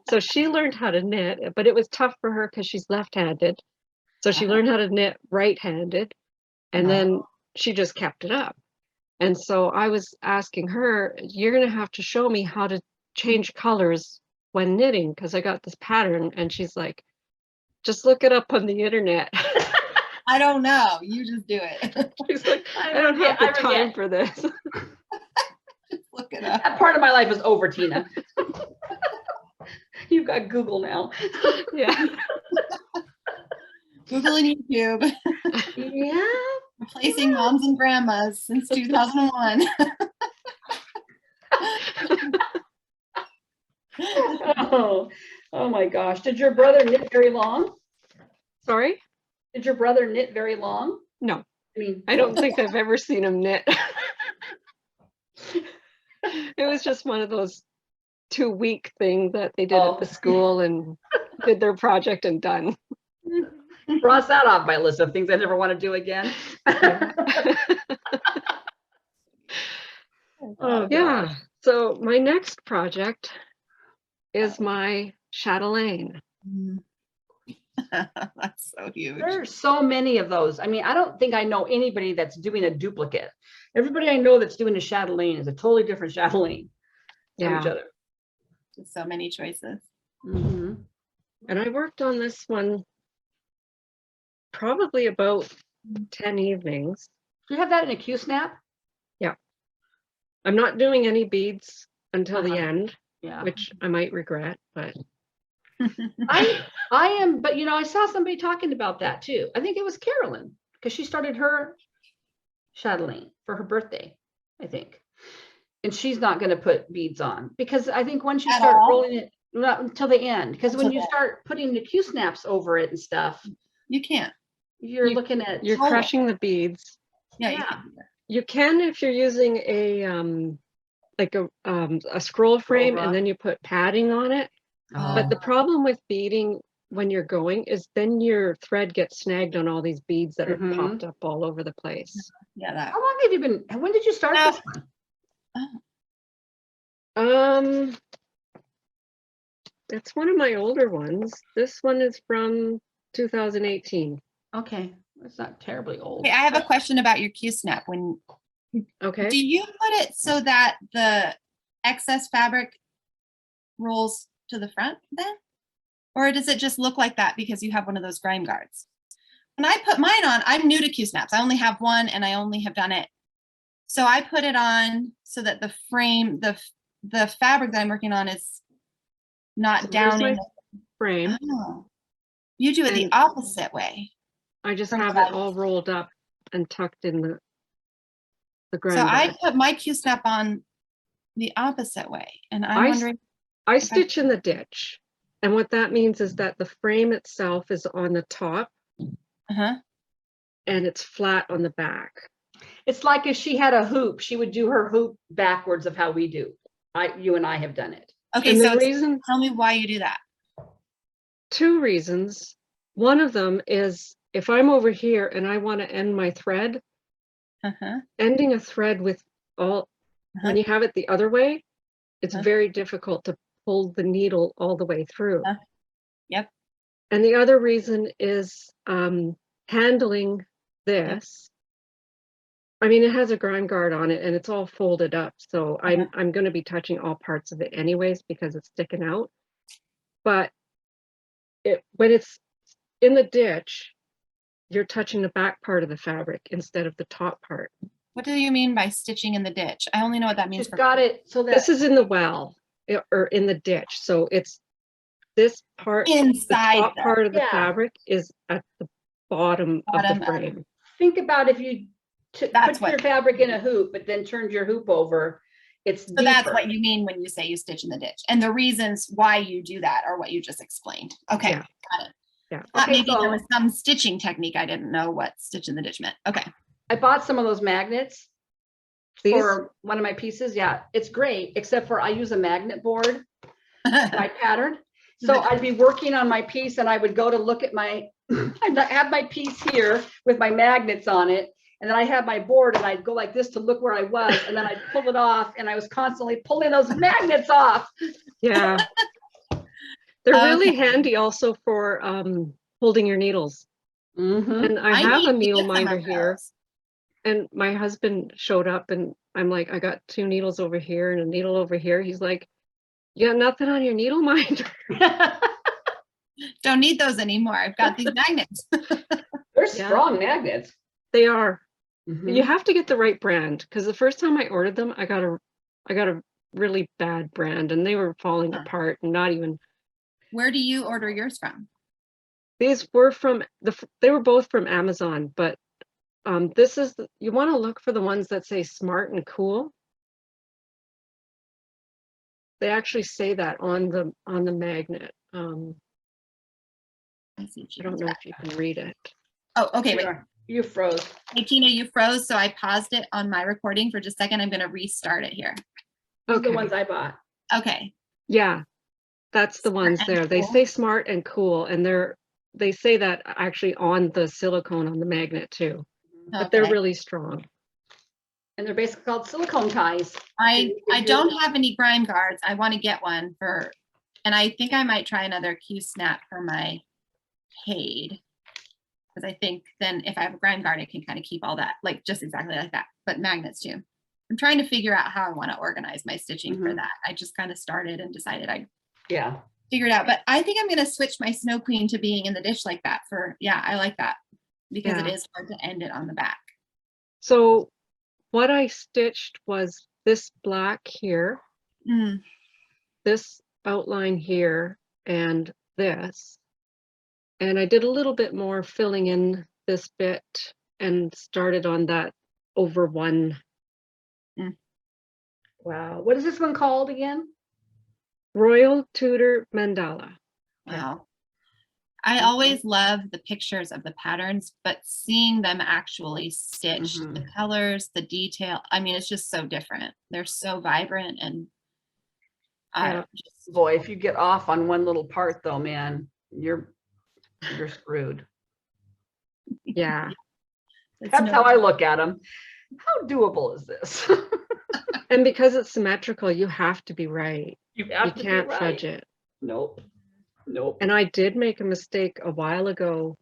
So she learned how to knit, but it was tough for her because she's left-handed. So she learned how to knit right-handed, and then she just kept it up. And so I was asking her, you're going to have to show me how to change colors when knitting because I got this pattern. And she's like, just look it up on the internet. I don't know. You just do it. She's like, I don't have the time for this. Just look it up. That part of my life is over, Tina. You've got Google now. Yeah. Google and YouTube. Yeah. Replacing moms and grandmas since 2001. Oh my gosh. Did your brother knit very long? Sorry? Did your brother knit very long? No. I mean, I don't think I've ever seen him knit. It was just one of those 2-week things that they did at the school and did their project and done. Cross that off my list of things I never want to do again. Oh, yeah. gosh. So my next project is my Chatelaine. That's so huge. There's so many of those. I mean, I don't think I know anybody that's doing a duplicate. Everybody I know that's doing a Chatelaine is a totally different Chatelaine from each other. So many choices. Mm-hmm. And I worked on this one probably about 10 evenings. Do you have that in a Q-snap? Yeah. I'm not doing any beads until the end, Yeah. which I might regret, but I am, but you know, I saw somebody talking about that too. I think it was Carolyn because she started her Chatelaine for her birthday, I think. And she's not going to put beads on because I think once you start rolling it, not until the end, because when you start putting the Q snaps over it and stuff, you can't. You're looking at crushing the beads. Yeah. You can if you're using a like a scroll frame and then you put padding on it. But the problem with beading when you're going is then your thread gets snagged on all these beads that are popped up all over the place. Yeah. That. How long have you been? When did you start this one? It's one of my older ones. This one is from 2018. Okay, it's not terribly old. Okay, I have a question about your Q-snap. Okay. Do you put it so that the excess fabric rolls to the front then? Or does it just look like that because you have one of those grime guards? When I put mine on, I'm new to Q-snaps. I only have one and I only have done it. So I put it on so that the frame, the the fabric that I'm working on is not So down there's in my frame. Oh. You do it the And- opposite way. I just From have what it all rolled up and tucked in the So grand I bag. put my Q-snap on the opposite way, and I'm I wondering. I if stitch in the ditch. And what that means is that the frame itself is on the top Uh-huh. and it's flat on the back. It's like if she had a hoop, she would do her hoop backwards of how we do. You and I have done it. Okay, And so the reason, tell me why you do that. 2 reasons. One of them is if I'm over here and I want to end my thread, Uh-huh. ending a thread with all, when you have it the other way, it's very difficult to pull the needle all the way through. Yep. And the other reason is handling this. I mean, it has a grind guard on it and it's all folded up. So I'm going to be touching all parts of it anyways because it's sticking out. But when it's in the ditch, you're touching the back part of the fabric instead of the top part. What do you mean by stitching in the ditch? I only know what that means. She's got it so that This is in the well or in the ditch. So it's this part, inside the top part of the yeah. fabric is at the bottom of Bottom the of- frame. think about if you That's put your fabric in a hoop, but then turned your hoop over, it's So that's deeper. what you mean when you say you stitch in the ditch. And the reasons why you do that are what you just explained. Okay, Yeah. got it. Yeah. Thought Okay, maybe so- there was some stitching technique. I didn't know what stitch in the ditch meant. Okay. I bought some of those magnets These? for one of my pieces. Yeah, it's great, except for I use a magnet board, my pattern. So I'd be working on my piece and I would go to look at my, I'd have my piece here with my magnets on it. And then I had my board and I'd go like this to look where I was. And then I'd pull it off and I was constantly pulling those magnets off. Yeah. They're really Okay. handy also for holding your needles. Mhm. And I have need a to needle get some minder of here. those. And my husband showed up and I'm like, I got 2 needles over here and a needle over here. He's like, you got nothing on your needle minder? Don't need those anymore. I've got these magnets. They're Yeah. strong magnets. They are. Mhm. You have to get the right brand because the first time I ordered them, I got a really bad brand and they were falling Huh. apart and not even. Where do you order yours from? These were from they were both from Amazon, but this is you want to look for the ones that say smart and cool. They actually say that on the magnet. I see. I don't know if you can read it. Oh, okay. Wait. Here, you froze. Hey, Tina, you froze. So I paused it on my recording for just a second. I'm going to restart it here. These are the Okay. ones I bought. Okay. Yeah, that's the ones and there. They cool. say smart and cool, and they say that actually on the silicone on the magnet too. But they're Okay. really strong. And they're basically called silicone ties. I If don't you're- have any grind guards. I want to get one for, and I think I might try another Q-snap for my paid. Because I think then if I have a grind guard, I can kind of keep all that, like just exactly like that, but magnets too. I'm trying to figure out how I want to organize my stitching for Mhm. that. I just kind of started and decided I'd Yeah. figure it out. But I think I'm going to switch my Snow Queen to being in the dish like that for, yeah, I like that. Because it Yeah. is hard to end it on the back. So what I stitched was this black here, Mm. this outline here, and this. And I did a little bit more filling in this bit and started on that over one. Wow. What is this one called again? Royal Tudor Mandala. Wow. I always love the pictures of the patterns, but seeing them actually stitched, the colors, the detail, I mean, it's just so different. They're so vibrant and Yeah. just, Boy, if you get off on one little part though, man, you're screwed. Yeah. it's That's no- how I look at them. How doable is this? And because it's symmetrical, you have to be right. You You have to be can't right. fudge it. Nope. Nope. And I did make a mistake a while ago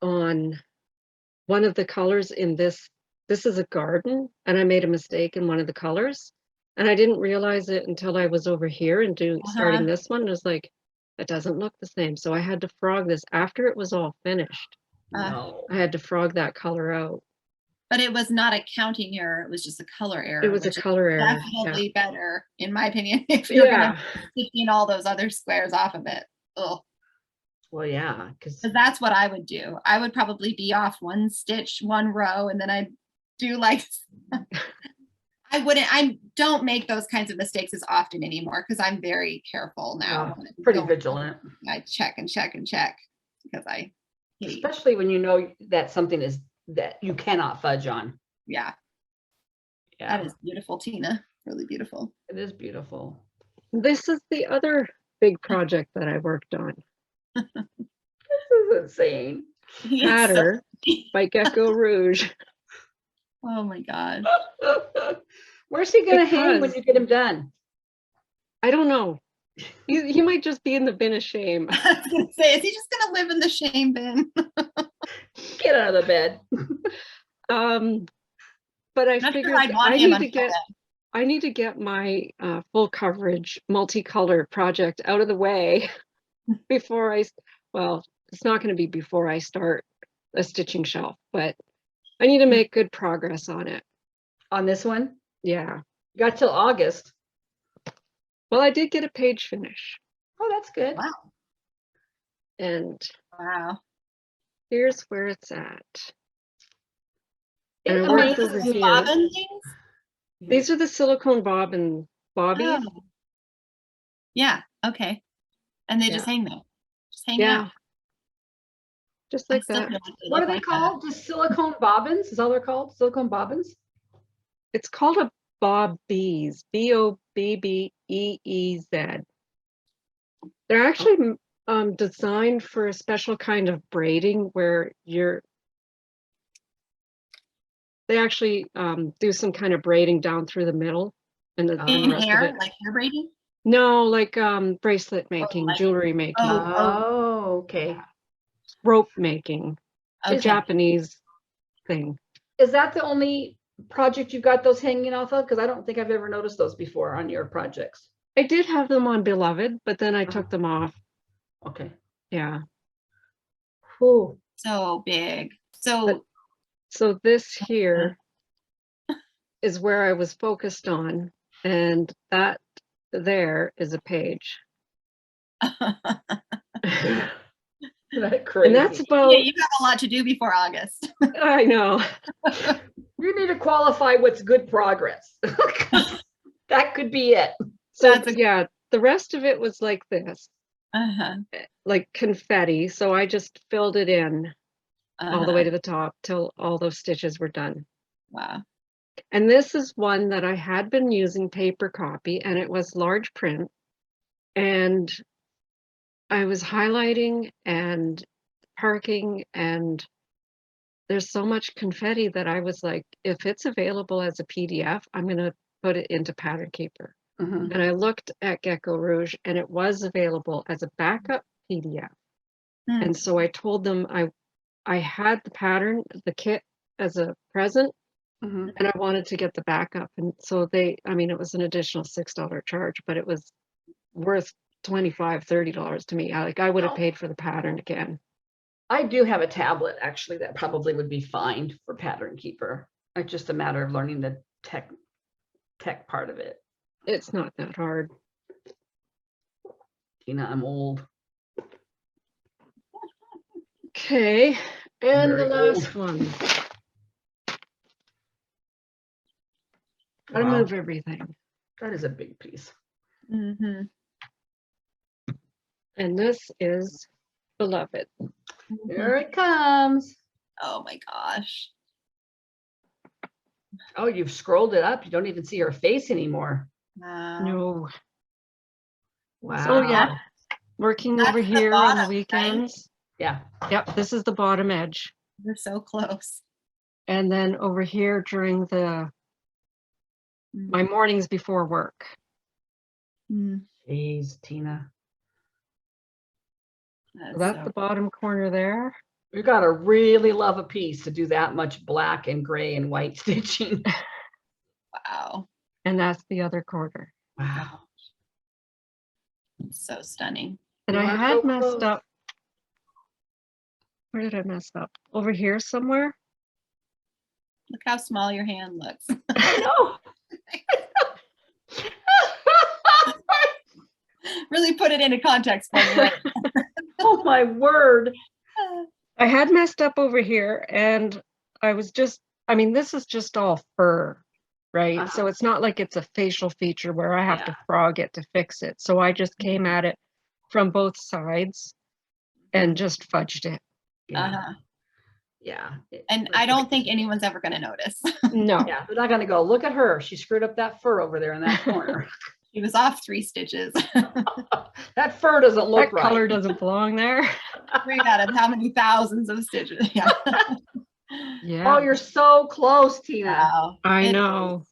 on one of the colors in this. This is a garden, and I made a mistake in one of the colors. And I didn't realize it until I was over here and starting this one. It was like, it doesn't look the same. So I had to frog this after it was all finished. No. I had to frog that color out. But it was not a counting error. It was just a color error. It was a which is color error. Yeah. definitely better, in my opinion, if you're gonna taking all those other squares off of it. Ugh. Well, yeah, because Because that's what I would do. I would probably be off one stitch, one row, and then I'd do like I don't make those kinds of mistakes as often anymore because I'm very careful now. when I'm pretty going- vigilant, I check and check and check because I hate. especially when you know that something is that you cannot fudge on. Yeah, Yeah, that is beautiful, Tina. Really beautiful. it is beautiful. This is the other big project that I worked on. This is insane. He is so- Hatter by Gecko Rouge. oh my god. Where's he gonna hang when Because- you get him done? I don't know. He might just be in the bin of shame. I was gonna say, is he just gonna live in the shame bin? Get out of the bed. But I Not sure figured I'd want I him need to until get I need to get my full coverage multicolor project out of the way before well, it's not going to be before I start a stitching shelf, but I need to make good progress on it. On this one, Yeah. you got till August. Well, I did get a page finish, Oh, that's good. Wow. and Wow. here's where it's at. It And I Oh, worked this over is here. bobbin things? These are the silicone bobbies. Oh. Yeah, okay. And they Yeah. just hang there. Just hang Yeah. out. Just I like still that. feel like they What look are they like called? Just silicone bobbins? Is all they're called? Silicone bobbins? It's called a bobbies. Bobbeez. They're actually designed for a special kind of braiding where they actually do some kind of braiding down through the middle and the in rest of hair, it. like hair braiding. No, like bracelet making, like- jewelry making, Oh, okay. rope making, a Okay. Japanese thing. Is that the only project you've got those hanging off of? Because I don't think I've ever noticed those before on your projects. I did have them on Beloved, but then I took them off. Okay. Yeah. Cool. So big. So So this here is where I was focused on, and that there is a page. That crazy. And that's yeah, about, you have a lot to do before August. I know. You need to qualify what's good progress. That could be it. So That's yeah, the rest of it was like this, Uh-huh. like confetti. So I just filled it in all the way to the top till all those stitches were done. Wow. And this is one that I had been using paper copy, and it was large print. And I was highlighting and parking, and there's so much confetti that I was like, if it's available as a PDF, I'm going to put it into Pattern Keeper. Mhm. And I looked at Gecko Rouge, and it was available as a backup PDF. Hmm. And so I told them I had the pattern, the kit as a present, Mhm. and I wanted to get the backup. And so I mean, it was an additional $6 charge, but it was worth $25, $30 to me. I would have Oh. paid for the pattern again. I do have a tablet actually that probably would be fine for Pattern Keeper. It's just a matter of learning the tech part of it. It's not that hard. Tina, I'm old. Okay, and the Very last one. Gotta Wow. move everything. That is a big piece. Mm-hmm. And this is Beloved. Here it comes. Oh my gosh. Oh, you've scrolled it up. You don't even see her face anymore. Wow. No, Wow. so yeah, working That's over the here on the bottom, right? weekends. Yeah. Yep, this is the bottom edge. We're so close. And then over here during my mornings before work. Mm, Jeez, Tina. So that's the bottom corner there. You gotta really love a piece to do that much black and gray and white stitching. wow. And that's the other corner. Wow. So stunning. And You I are had so messed close. up. Where did I mess up? Over here somewhere. Look how small your hand looks. I know. Really put it into context for me, right? Oh my word. I had messed up over here and I was just, I mean, this is just all fur, right? So it's not like it's a facial feature where I have to frog it to fix it. So I just came at it from both sides and just fudged it. Yeah. Yeah. And I don't think anyone's ever going to notice. No. Yeah, they're not gonna go, look at her. She screwed up that fur over there in that corner. She was off 3 stitches. That fur doesn't look That right. color doesn't belong there. 3 out of how many thousands of stitches? Yeah. Yeah. Oh, you're so close, Tina. Wow. I It know. is.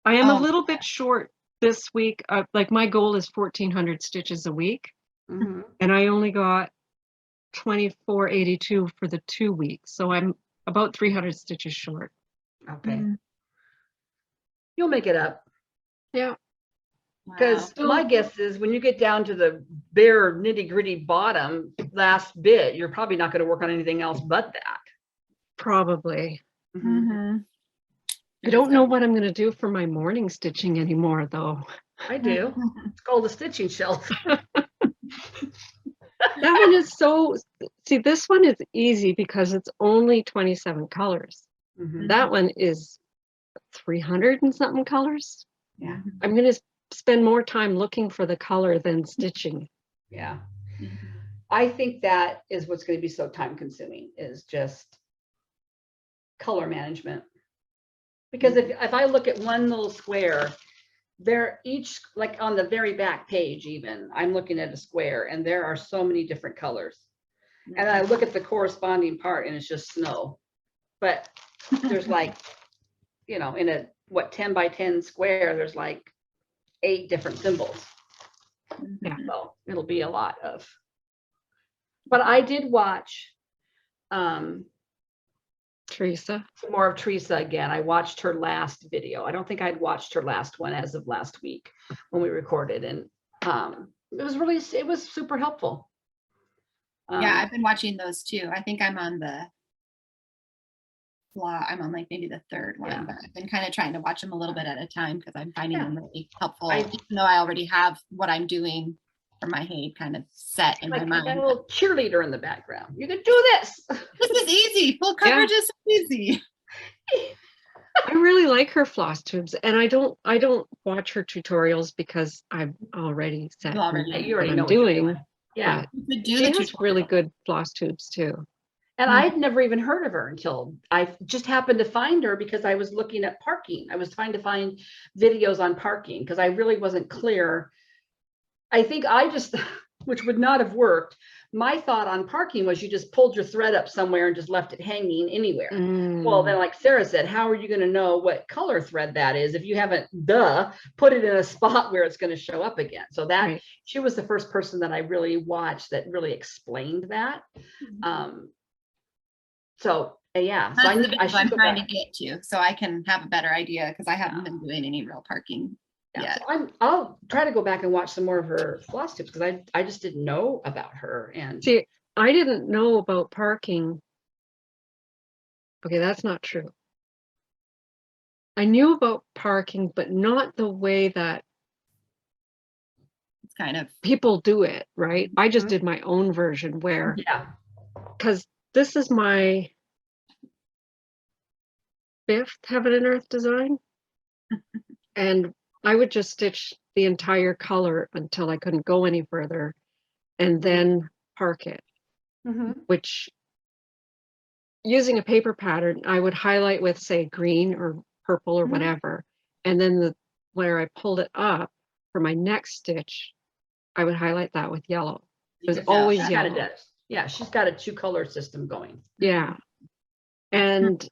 I am a Oh, little bit short this week. Like my goal is 1,400 stitches a week, Mhm. and I only got 2482 for the 2 weeks. So I'm about 300 stitches short. Okay. Mm. You'll make it up. Yeah. Because Wow. my guess is when you get down to the bare nitty gritty bottom last bit, you're probably not going to work on anything else but that. Probably. Mhm. I don't know what I'm going to do for my morning stitching anymore, though. I do. It's called the stitching shelf. That one is so, see, this one is easy because it's only 27 colors. Mhm. That one is 300 and something colors. Yeah. I'm going to spend more time looking for the color than stitching. Yeah. Mhm. I think that is what's going to be so time consuming is just color management. Because if I look at one little square, they're each like on the very back page, even I'm looking at a square and there are so many different colors. And I look at the corresponding part and it's just snow. But there's like, you know, in a 10 by 10 square, there's like 8 different symbols. Yeah. So it'll be a lot of. But I did watch Teresa. some more of Teresa again. I watched her last video. I don't think I'd watched her last one as of last week when we recorded, and it was super helpful. Yeah, I've been watching those too. I think I'm on like maybe the 3rd one, Yeah. but I've been kind of trying to watch them a little bit at a time because I'm finding Yeah. them really helpful. I- Even though I already have what I'm doing for my Haid kind of set in Like my I got a mind. little cheerleader in the background. You can do this. This is easy. Full coverage is so easy. I really like her floss tubes, and I don't watch her tutorials because I'm already set You already- in You what already I'm know what you're doing. doing. Yeah. But You could do she the has really tutorial. good floss tubes too. And I'd never even heard of her until I just happened to find her because I was looking at parking. I was trying to find videos on parking because I really wasn't clear. I think I just, which would not have worked. My thought on parking was you just pulled your thread up somewhere and just left it hanging anywhere. Well, then like Sarah said, how are you going to know what color thread that is if you haven't put it in a spot where it's going to show up again? So that Right. she was the first person that I really watched that really explained that. So yeah, so That's the I bit should I'm go trying back. to get to so I can have a better idea because I haven't been doing any real parking Yeah, yet. so I'll try to go back and watch some more of her floss tips because I just didn't know about her. And See, I didn't know about parking. Okay, that's not true. I knew about parking, but not the way that It's kind of people do it, right? I just Mhm. did my own version where, yeah, because this is my 5th Heaven and Earth design. And I would just stitch the entire color until I couldn't go any further and then park it, which using a paper pattern, I would highlight with say green or purple or Mhm. whatever. And then where I pulled it up for my next stitch, I would highlight that with yellow. It was Yeah, always she kind yellow. of does. Yeah, she's got a 2-color system going. Yeah. And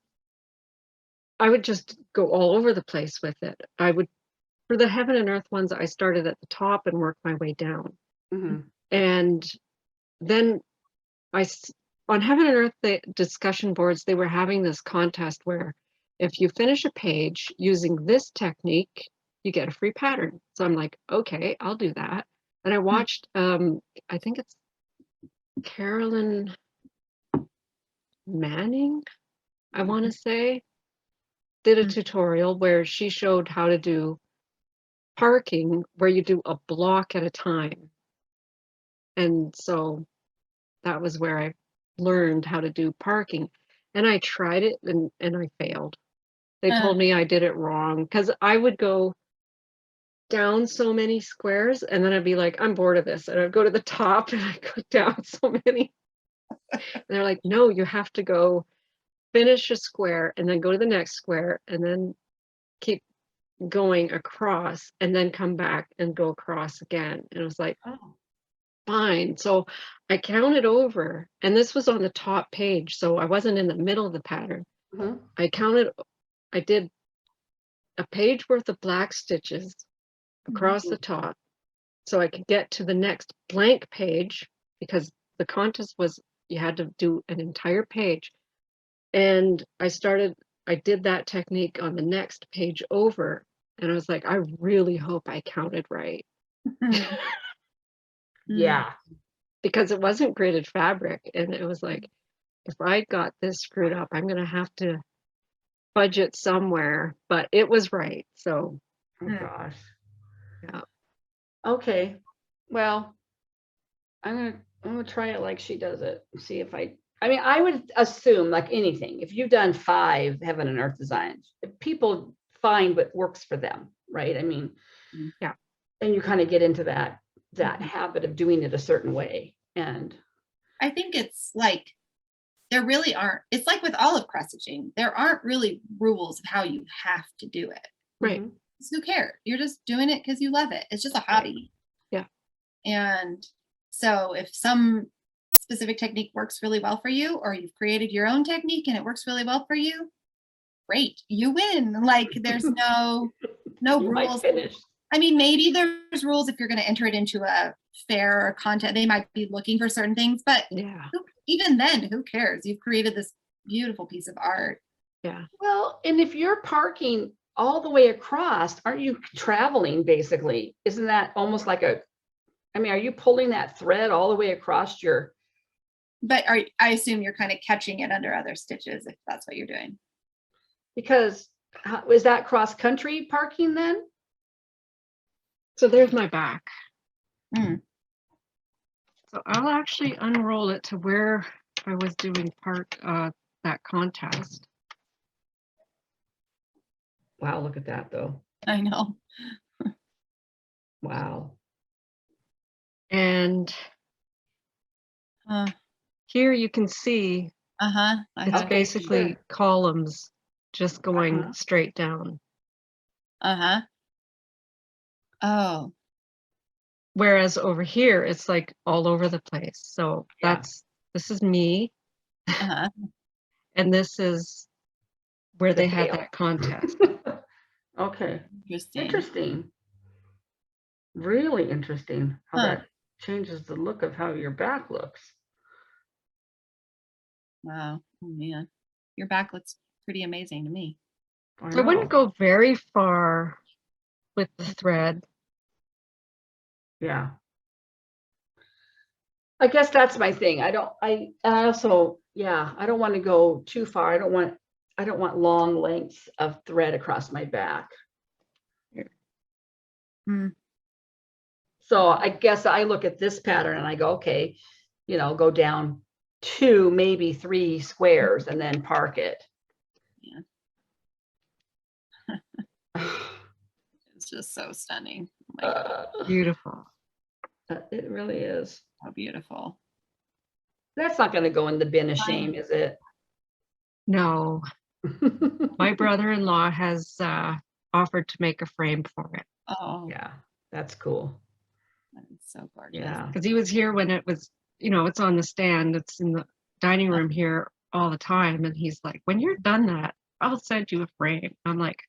I would just go all over the place with it. For the Heaven and Earth ones, I started at the top and worked my way down. And then on Heaven and Earth, the discussion boards, they were having this contest where if you finish a page using this technique, you get a free pattern. So I'm like, okay, I'll do that. And I watched, I think it's Carolyn Manning, I want to say. did a tutorial where she showed how to do parking where you do a block at a time. And so that was where I learned how to do parking. And I tried it and I failed. They told me I did it wrong because I would go down so many squares and then I'd be like, I'm bored of this. And I'd go to the top and I'd go down so many. And they're like, no, you have to go finish a square and then go to the next square and then keep going across and then come back and go across again. And it was like, Oh. fine. So I counted over, and this was on the top page, so I wasn't in the middle of the pattern. Mhm. I did a page worth of black stitches across the top so I could get to the next blank page, because the contest was you had to do an entire page. And I did that technique on the next page over, and I was like, I really hope I counted right. Yeah. Because it wasn't gridded fabric, and it was like, if I got this screwed up, I'm gonna have to budget somewhere, but it was right. So Oh gosh. yeah. Okay. Well, I'm gonna try it like she does it. See if I mean, I would assume, like anything, if you've done 5 heaven and earth designs, people find what works for them, right? I mean, Yeah. and you kind of get into that habit of doing it a certain way. And I think it's like there really aren't, it's like with olive cross stitching, there aren't really rules of how you have to do it. Right. Mhm. Who cares? You're just doing it because you love it. It's just a hobby. Yeah. And so if some specific technique works really well for you, or you've created your own technique and it works really well for you, great, you win. Like there's no You might rules. finish. I mean, maybe there's rules if you're going to enter it into a fair or contest. They might be looking for certain things, but Yeah. even then, who cares? You've created this beautiful piece of art. Yeah. Well, and if you're parking all the way across, aren't you traveling basically? Isn't that almost like I mean, are you pulling that thread all the way across your? But I assume you're kind of catching it under other stitches if that's what you're doing. Because is that cross country parking then? So there's my back. Mm. So I'll actually unroll it to where I was doing that contest. Wow, look at that though. I know. Wow. And here you can see it's Okay, basically sure. columns just going straight down. Oh. Whereas over here, it's like all over the place. So this is me. And this is where they had that contest. Okay. Interesting. Interesting. Really interesting how that changes the look of how your back looks. Wow. Oh man. Your back looks pretty amazing to me. I wouldn't go very far with the thread. Yeah. I guess that's my thing. I don't want to go too far. I don't want long lengths of thread across my back. So I guess I look at this pattern and I go, okay, go down 2, maybe 3 squares and then park it. Yeah. It's just so stunning. Oh beautiful. It really is. So beautiful. That's not going to go in the bin of shame, is it? No. My brother-in-law has offered to make a frame for it. Oh yeah, that's cool. That's so gorgeous. Yeah, because he was here when it was, it's on the stand. It's in the dining room here all the time, and he's like, "When you're done that, I'll send you a frame." I'm like,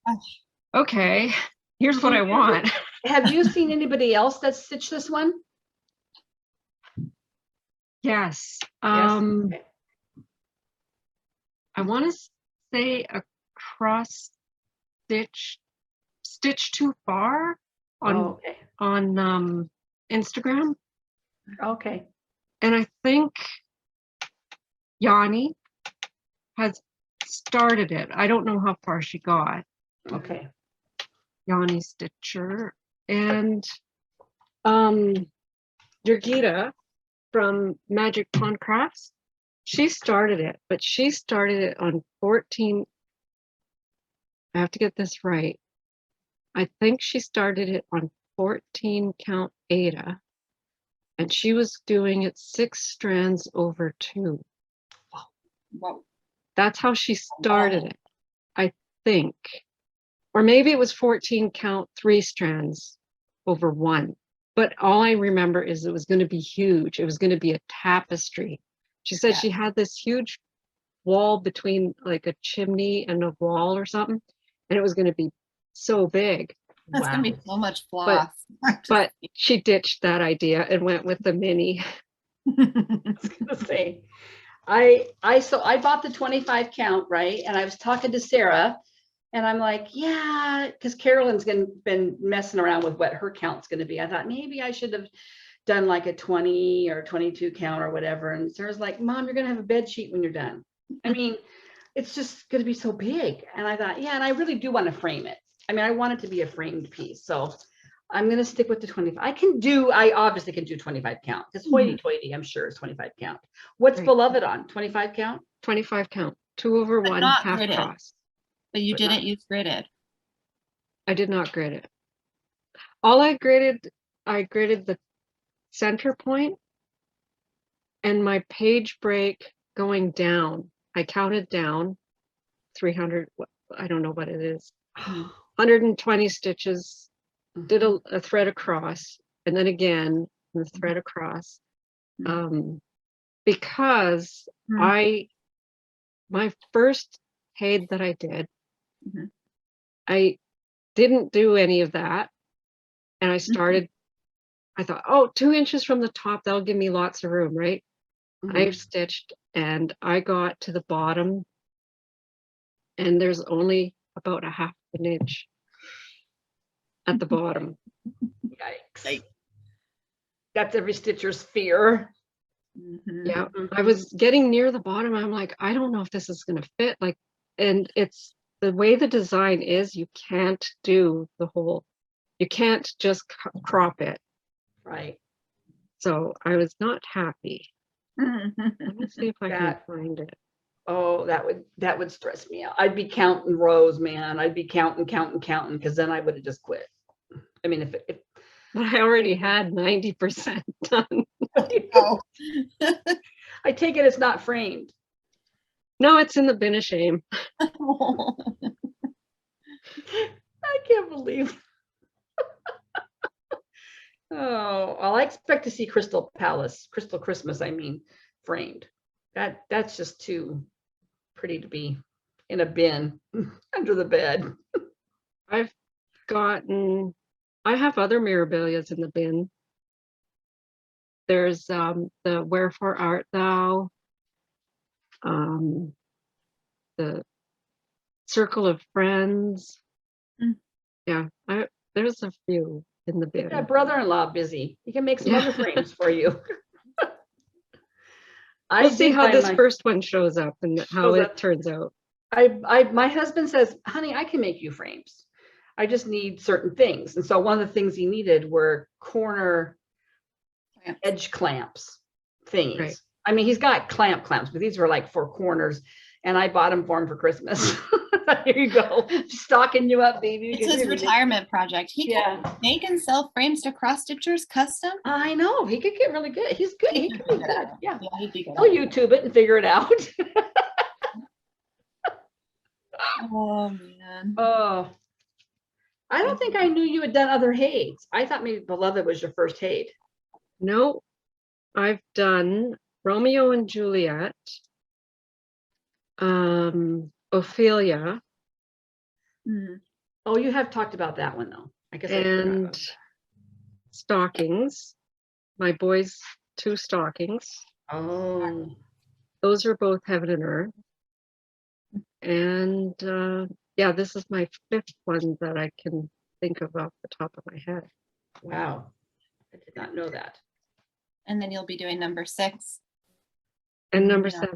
"Okay, here's what I want." Have you seen anybody else that stitched this one? Yes. Okay. I want to say a cross stitch too far on Instagram. Okay. And I think Yanni has started it. I don't know how far she got. Okay. Yanni Stitcher and Jurgita from Magic Pond Crafts. She started it, but she started it on 14. I have to get this right. I think she started it on 14 count Ada, and she was doing it 6 strands over 2. Whoa. That's how she started it, I think. Or maybe it was 14 count 3 strands over 1. But all I remember is it was going to be huge. It was going to be a tapestry. She said she had this huge wall between like a chimney and a wall or something, and it was going to be so big. That's gonna be so much floss. But she ditched that idea and went with the mini. I was gonna say, I bought the 25 count, right? And I was talking to Sarah, and I'm like, yeah, because Carolyn's been messing around with what her count's going to be. I thought maybe I should have done like a 20 or 22 count or whatever. And Sarah's like, Mom, you're going to have a bed sheet when you're done. I mean, it's just going to be so big. And I thought, yeah, and I really do want to frame it. I mean, I want it to be a framed piece. So I'm going to stick with the 25. I obviously can do 25 count because hoity-toity, I'm sure, is 25 count. What's Right. Beloved on? 25 count? 25 count, 2 over 1, not half gridded. cross. But you But didn't not- use gridded. I did not grid it. All I gridded the center point and my page break going down. I counted down 300, I don't know what it is, 120 stitches, did a thread across, and then again, the thread across. Because my first paid that I did, I didn't do any of that. And I started, I thought, oh, 2 inches from the top, that'll give me lots of room, right? I stitched and I got to the bottom and there's only about a half an inch at the bottom. Yikes. That's every stitcher's fear. Yeah, I was getting near the bottom. I'm like, I don't know if this is going to fit. Like, and it's the way the design is, you can't do the whole, you can't just crop it. Right. So I was not happy. Let me see if I can find it. Oh, that would stress me out. I'd be counting rows, man. I'd be counting, because then I would have just quit. I mean, if But I already had 90% done. Oh. I take it it's not framed. No, it's in the bin of shame. I can't believe. Oh, well, I expect to see Crystal Christmas, I mean, framed. That's just too pretty to be in a bin under the bed. I have other Mirabilias in the bin. There's the Wherefore Art Thou, the Circle of Friends. Yeah, there's a few in the bin. Get that brother-in-law busy. He can make some other frames for you. We'll see how this first one shows up and how it turns out. My husband says, honey, I can make you frames. I just need certain things. And so one of the things he needed were corner edge clamps thingies. Right. I mean, he's got clamps, but these were like 4 corners. And I bought them for him for Christmas. Here you go. Stocking you up, baby. It's his retirement project. He can make and sell frames to cross stitchers custom. I know. He could get really good. He's good. He could be good. Yeah. He'd be good. He'll YouTube it and figure it out. Oh, man. Oh. I don't think I knew you had done other Hades. I thought maybe Beloved was your first Hade. No, I've done Romeo and Juliet, Ophelia. Oh, you have talked about that one though. I guess. And Stockings, my boys' 2 stockings. Oh, those are both Heaven and Earth. And yeah, this is my 5th one that I can think of off the top of my head. Wow, I did not know that. And then you'll be doing number 6 and number 7.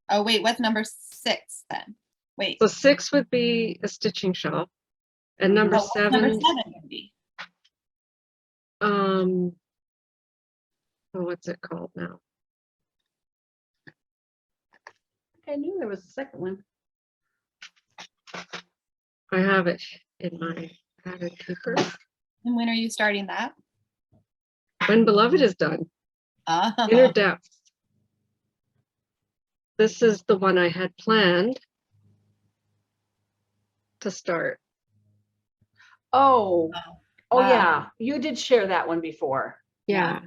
Oh, wait, what's number 6 then? Wait. So 6 would be a stitching shelf. And number Oh, what's 7, number 7 gonna be? oh, what's it called now? I knew there was a second one. I have it in my pattern paper. And when are you starting that? When Beloved is done. Inner Oh, Depth. This is the one I had planned to start. Oh, oh wow. yeah, you did share that one before. Yeah.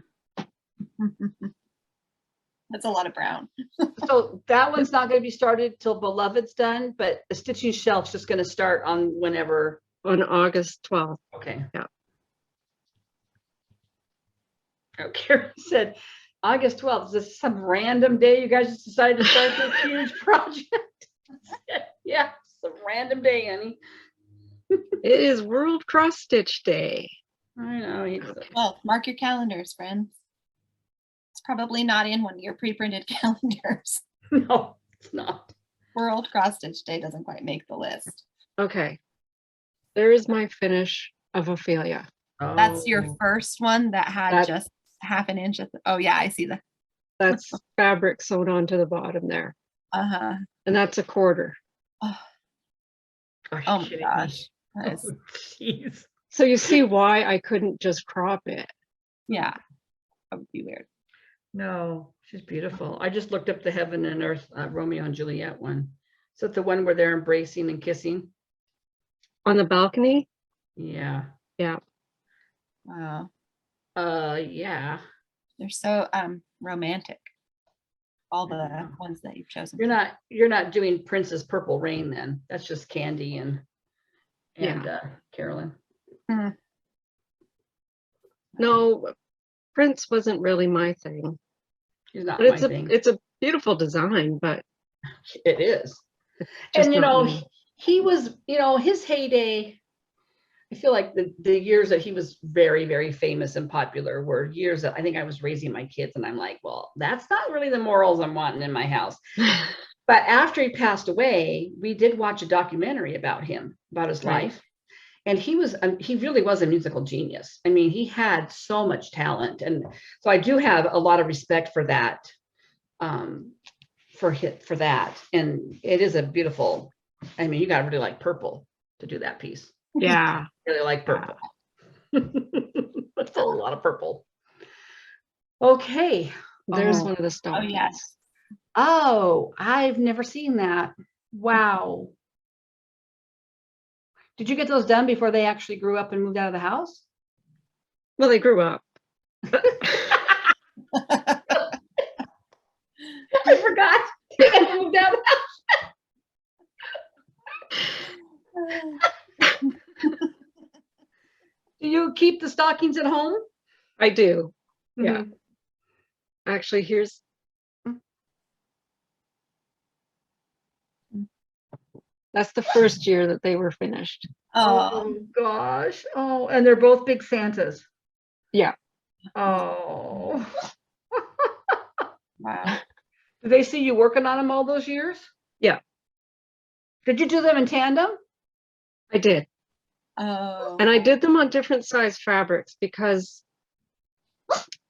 That's a lot of brown. So that one's not going to be started till Beloved's done, but the stitching shelf's just going to start on whenever. On August 12th. Okay. Yeah. Oh, Karen said, August 12th, is this some random day you guys just decided to start this huge project? Yeah, some random day, honey. It is World Cross Stitch Day. I know. Well, mark your calendars, friends. It's probably not in one of your pre-printed calendars. No, it's not. World Cross Stitch Day doesn't quite make the list. Okay. There is my finish of Ophelia. That's your Oh. first one that had That- just half an inch. Oh yeah, I see that. That's fabric sewn onto the bottom there. Uh-huh. And that's a quarter. Oh, Are you oh my kidding me? gosh. That is- Oh, jeez. So you see why I couldn't just crop it. yeah, that would be weird. No, she's beautiful. I just looked up the Heaven and Earth Romeo and Juliet one. Is that the one where they're embracing and kissing? On the balcony? Yeah. Yeah. Wow. Yeah. They're so romantic. All the ones that you've chosen. You're not doing Princess Purple Rain then. That's just Candy and Carolyn. No, Prince wasn't really my thing. She's not But my thing. it's a beautiful design, but It is. just And not me. he was, his heyday, I feel like the years that he was very, very famous and popular were years that I think I was raising my kids and I'm like, well, that's not really the morals I'm wanting in my house. But after he passed away, we did watch a documentary about him, about his Right. life. And he really was a musical genius. I mean, he had so much talent. And so I do have a lot of respect for that, for that. And it is a beautiful, I mean, you got to really like purple to do that piece. Yeah. Really like purple. That's a lot of purple. Okay. There's Oh. one of the Oh stockings. yes. Oh, I've never seen that. Wow. Did you get those done before they actually grew up and moved out of the house? Well, they grew up. I forgot. They had moved out of the house. Do you keep the stockings at home? I do. Yeah. Mhm. Actually, here's that's the first year that they were finished. Oh, Gosh. Oh, and they're both big Santas. Yeah. Oh. wow. Did they see you working on them all those years? Yeah. Did you do them in tandem? I did. Oh. And I did them on different size fabrics because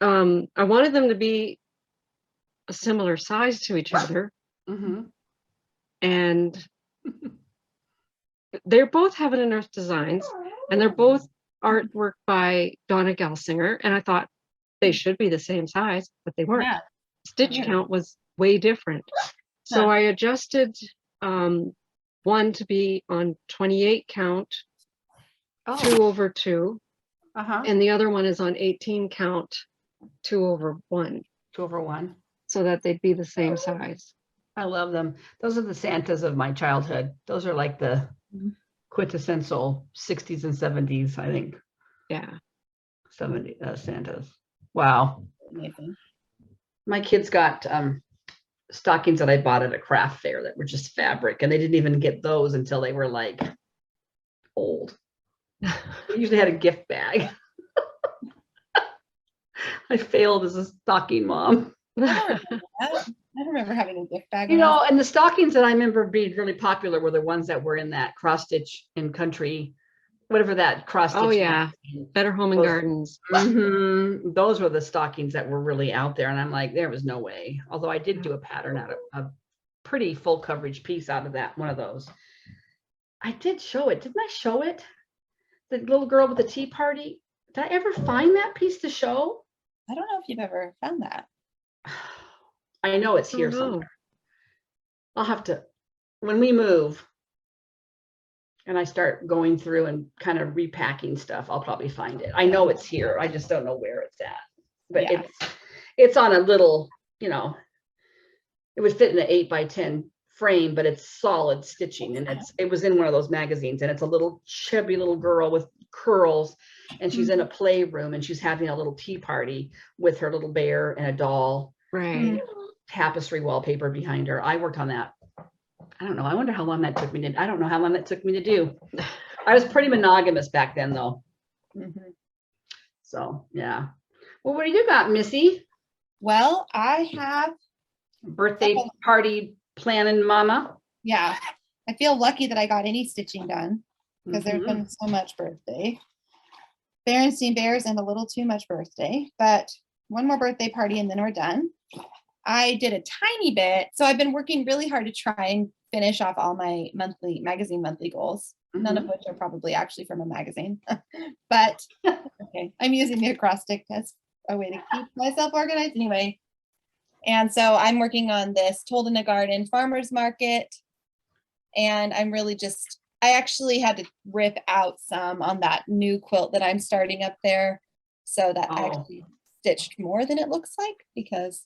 I wanted them to be a similar size to each other. Mm-hmm. And they're both Heaven and Earth designs, and they're both artwork by Donna Gelsinger. And I thought they should be the same size, but they weren't. Yeah. Stitch Yeah. count was way different. So Huh. I adjusted one to be on 28 count, Oh. 2/2, Uh-huh. and the other one is on 18 count, 2/1, 2/1. so that they'd be the same size. I love them. Those are the Santas of my childhood. Those are like the quintessential 60s and 70s, I think. Yeah. 70 Santas. Wow. Amazing. My kids got stockings that I bought at a craft fair that were just fabric, and they didn't even get those until they were like old. They usually had a gift bag. I failed as a stocking mom. I don't remember that. I don't remember having a gift bag. You when I was- know, and the stockings that I remember being really popular were the ones that were in that cross stitch in country, whatever that cross stitch. Oh yeah, Better Home and Those- Gardens. Those were the stockings that were really out there, and I'm like, there was no way. Although I did do a pattern out of a pretty full coverage piece out of that one of those. I did show it. Didn't I show it? The little girl with the tea party. Did I ever find that piece to show? I don't know if you've ever found that. I know it's here Oh, no. somewhere. I'll have to, when we move and I start going through and kind of repacking stuff, I'll probably find it. I know it's here. I just don't know where it's at. But Yeah. it's on a little, you know, it would fit in an 8x10 frame, but it's solid stitching, and it was in one of those magazines, and it's a little chubby little girl with curls, and she's in a playroom, and she's having a little tea party with her little bear and a doll. Right. Tapestry wallpaper behind her. I worked on that. I don't know. I wonder how long that took me to. I don't know how long that took me to do. I was pretty monogamous back then, though. Mhm. So yeah. Well, what do you got, Missy? Well, I have, Birthday party planning, mama. yeah, I feel lucky that I got any stitching done because there's Mhm. been so much birthday. Berenstein Bears and a little too much birthday, but one more birthday party and then we're done. I did a tiny bit. So I've been working really hard to try and finish off all my magazine monthly goals, none of which are probably actually from a magazine. But okay, I'm using the acrostic as a way to keep myself organized anyway. And so I'm working on this Told in a Garden farmers market. And I'm really just, I actually had to rip out some on that new quilt that I'm starting up there. So that I Oh. actually stitched more than it looks like because,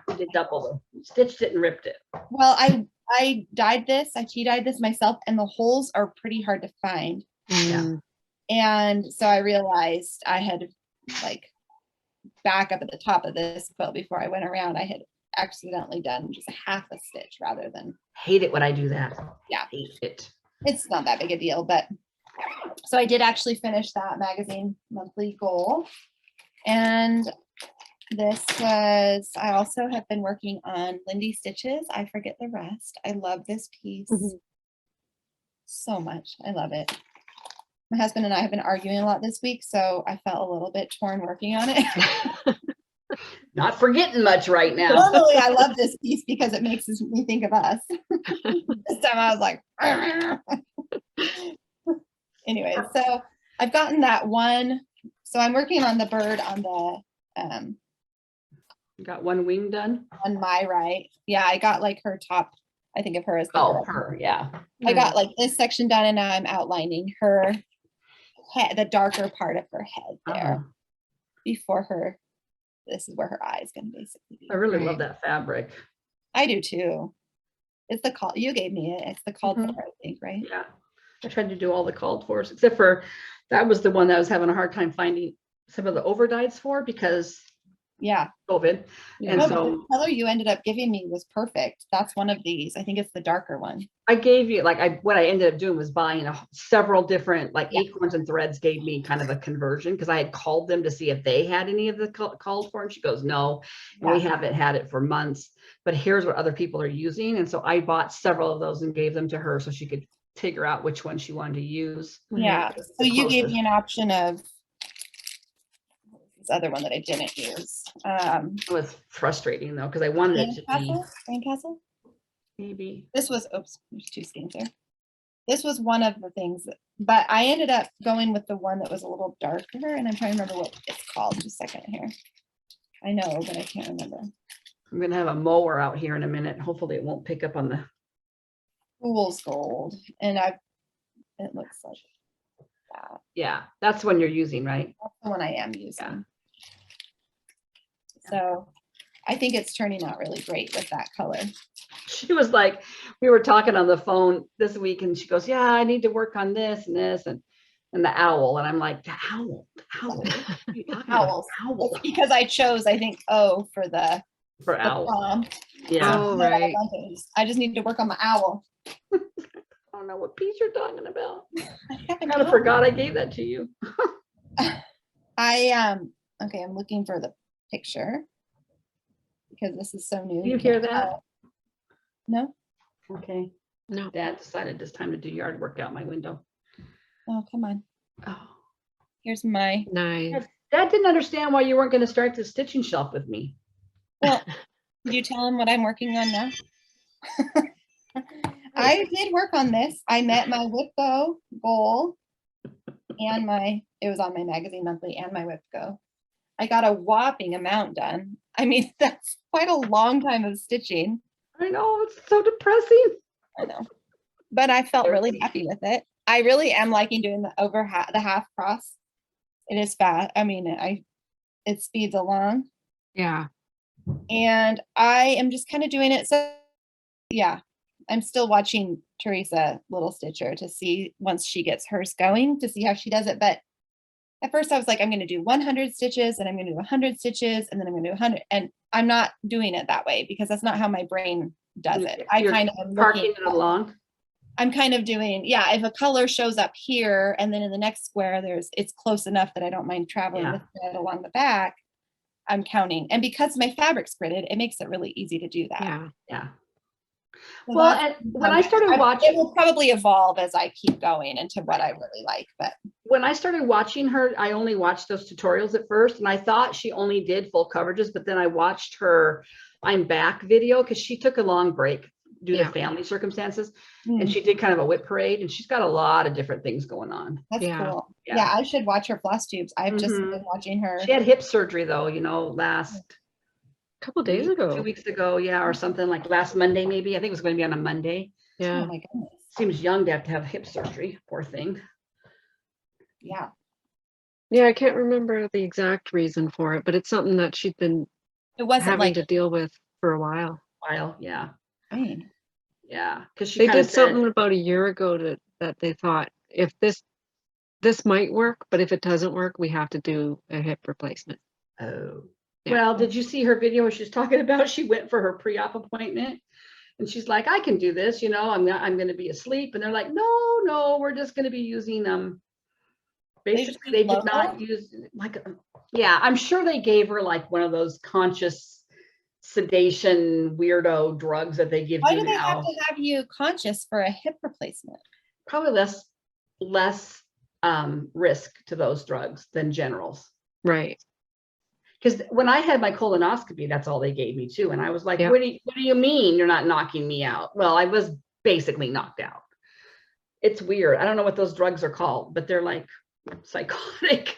You did double though. Stitched it and ripped it. well, I dyed this, I tea dyed this myself, and the holes are pretty hard to find. Mm. And so I realized I had like back up at the top of this quilt before I went around, I had accidentally done just half a stitch rather than, Hate it when I do that. Yeah. Hate it. it's not that big a deal, but so I did actually finish that magazine monthly goal. And this was, I also have been working on Lindy Stitches. I forget the rest. I love this piece so much. I love it. My husband and I have been arguing a lot this week, so I felt a little bit torn working on it. Not forgetting much right now. Normally, I love this piece because it makes me think of us. This time I was like, anyway, so I've gotten that one. So I'm working on the bird on the Got one wing done. on my right. Yeah, I got like her top. I think of her as the Oh, girl. her, yeah. I got like this section done, and now I'm outlining her head, the darker part of her head there Uh-huh. before her. This is where her eye is going to basically be. I really Right. love that fabric. I do too. It's the call you gave me it. It's the called Mhm. for, I think, right? Yeah. I tried to do all the called fors, except for that was the one that I was having a hard time finding some of the overdyes for because Yeah. COVID. Yeah. And No, but so the color you ended up giving me was perfect. That's one of these. I think it's the darker one. I gave you what I ended up doing was buying several different Yeah. Acorns and Threads gave me kind of a conversion because I had called them to see if they had any of the called for, and she goes no, and we haven't had it for months, but here's what other people are using. And so I bought several of those and gave them to her so she could figure out which one she wanted to use. Yeah. The So you gave closest. me an option of this other one that I didn't use. It was frustrating though because I wanted it to be Sandcastle? maybe This was, oops, there's two skeins there. This was one of the things, but I ended up going with the one that was a little darker, and I'm trying to remember what it's called. Just a second here. I know, but I can't remember. I'm gonna have a mower out here in a minute. Hopefully it won't pick up on the Fool's Gold, and it looks like that. yeah, that's when you're using, right? That's the one I am using. So I think it's turning out really great with that color. She was like, we were talking on the phone this week and she goes, yeah, I need to work on this and this and the owl. And I'm like, the owl. What are you talking about? Owls. Owl. It's because I chose, I think, O for the For owl. prompt. Yeah. Oh, So I right. I just need to work on my owl. I don't know what piece you're talking about. I I kind of forgot I gave that to you. okay, I'm looking for the picture. because this is so new. Do you hear can't that? tell. No? Okay. No. Dad decided it's time to do yard work out my window. Oh, come on. Oh. Here's my, Nice. Dad didn't understand why you weren't going to start the stitching shelf with me. well, did you tell him what I'm working on now? I did work on this. I met my whip go goal and it was on my magazine monthly and my whip go. I got a whopping amount done. I mean, that's quite a long time of stitching. I know, it's so depressing. I know, but I felt really happy with it. I really am liking doing the half cross. It is fast. I mean, it speeds along. Yeah. And I am just kind of doing it. So yeah, I'm still watching Teresa Little Stitcher to see once she gets hers going to see how she does it. But at first I was like, I'm going to do 100 stitches and I'm going to do 100 stitches and then I'm going to do 100. And I'm not doing it that way because that's not how my brain does it. I You're kind of am parking it along. I'm kind of doing, yeah, if a color shows up here and then in the next square, it's close enough that I don't mind traveling with it along the back, I'm counting. And because my fabric's gridded, it makes it really easy to do that. Yeah. Yeah. So Well, and when I started watching, it will probably evolve as I keep going into what I really like. But when I started watching her, I only watched those tutorials at first, and I thought she only did full coverages. But then I watched her "I'm Back" video because she took a long break due to family circumstances, and she did kind of a whip parade, and she's got a lot of different things going on. That's Yeah. cool. Yeah, I should watch her floss tubes. I've just been watching her. She had hip surgery though, last Couple days ago. 2 weeks ago, or something, like last Monday maybe. I think it was going to be on a Monday. Yeah. Oh my goodness. Seems young to have hip surgery. Poor thing. Yeah. Yeah, I can't remember the exact reason for it, but it's something that she'd been It wasn't having like to deal with for a while. Yeah. pain. Yeah. Because she They kinda did something about a year ago that they thought, if this might work, but if it doesn't work, we have to do a hip replacement. Oh. Yeah. Well, did you see her video where she's talking about she went for her pre-op appointment and she's like, I can do this, I'm going to be asleep. And they're like, no, we're just going to be using basically they did not use I'm sure they gave her like one of those conscious sedation weirdo drugs that they give Why you do they now. have to have you conscious for a hip replacement? Probably less risk to those drugs than generals. Right. Because when I had my colonoscopy, that's all they gave me too. And I was like, Yeah. what do you mean you're not knocking me out? Well, I was basically knocked out. It's weird. I don't know what those drugs are called, but they're like psychotic.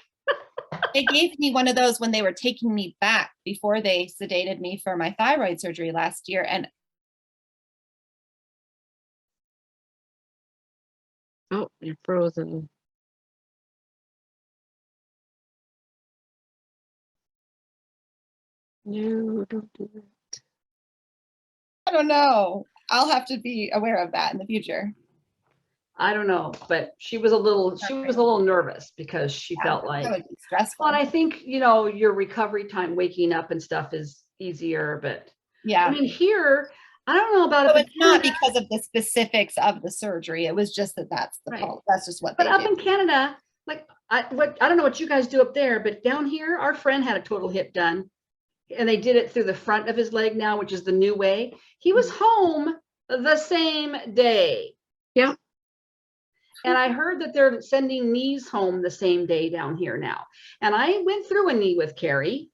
They gave me one of those when they were taking me back before they sedated me for my thyroid surgery last year. And Oh, you're frozen. No, don't do it. I don't know. I'll have to be aware of that in the future. I don't know, but she was a little nervous because she felt like, that would be stressful. well, and I think, your recovery time, waking up and stuff is easier, but Yeah. I mean, here, I don't know about So it. it's not because of the specifics of the surgery. It was just that's that's just what But they up do. in Canada, like I don't know what you guys do up there, but down here, our friend had a total hip done, and they did it through the front of his leg now, which is the new way. He was home the same day. Yeah. And I heard that they're sending knees home the same day down here now. And I went through a knee with Carrie,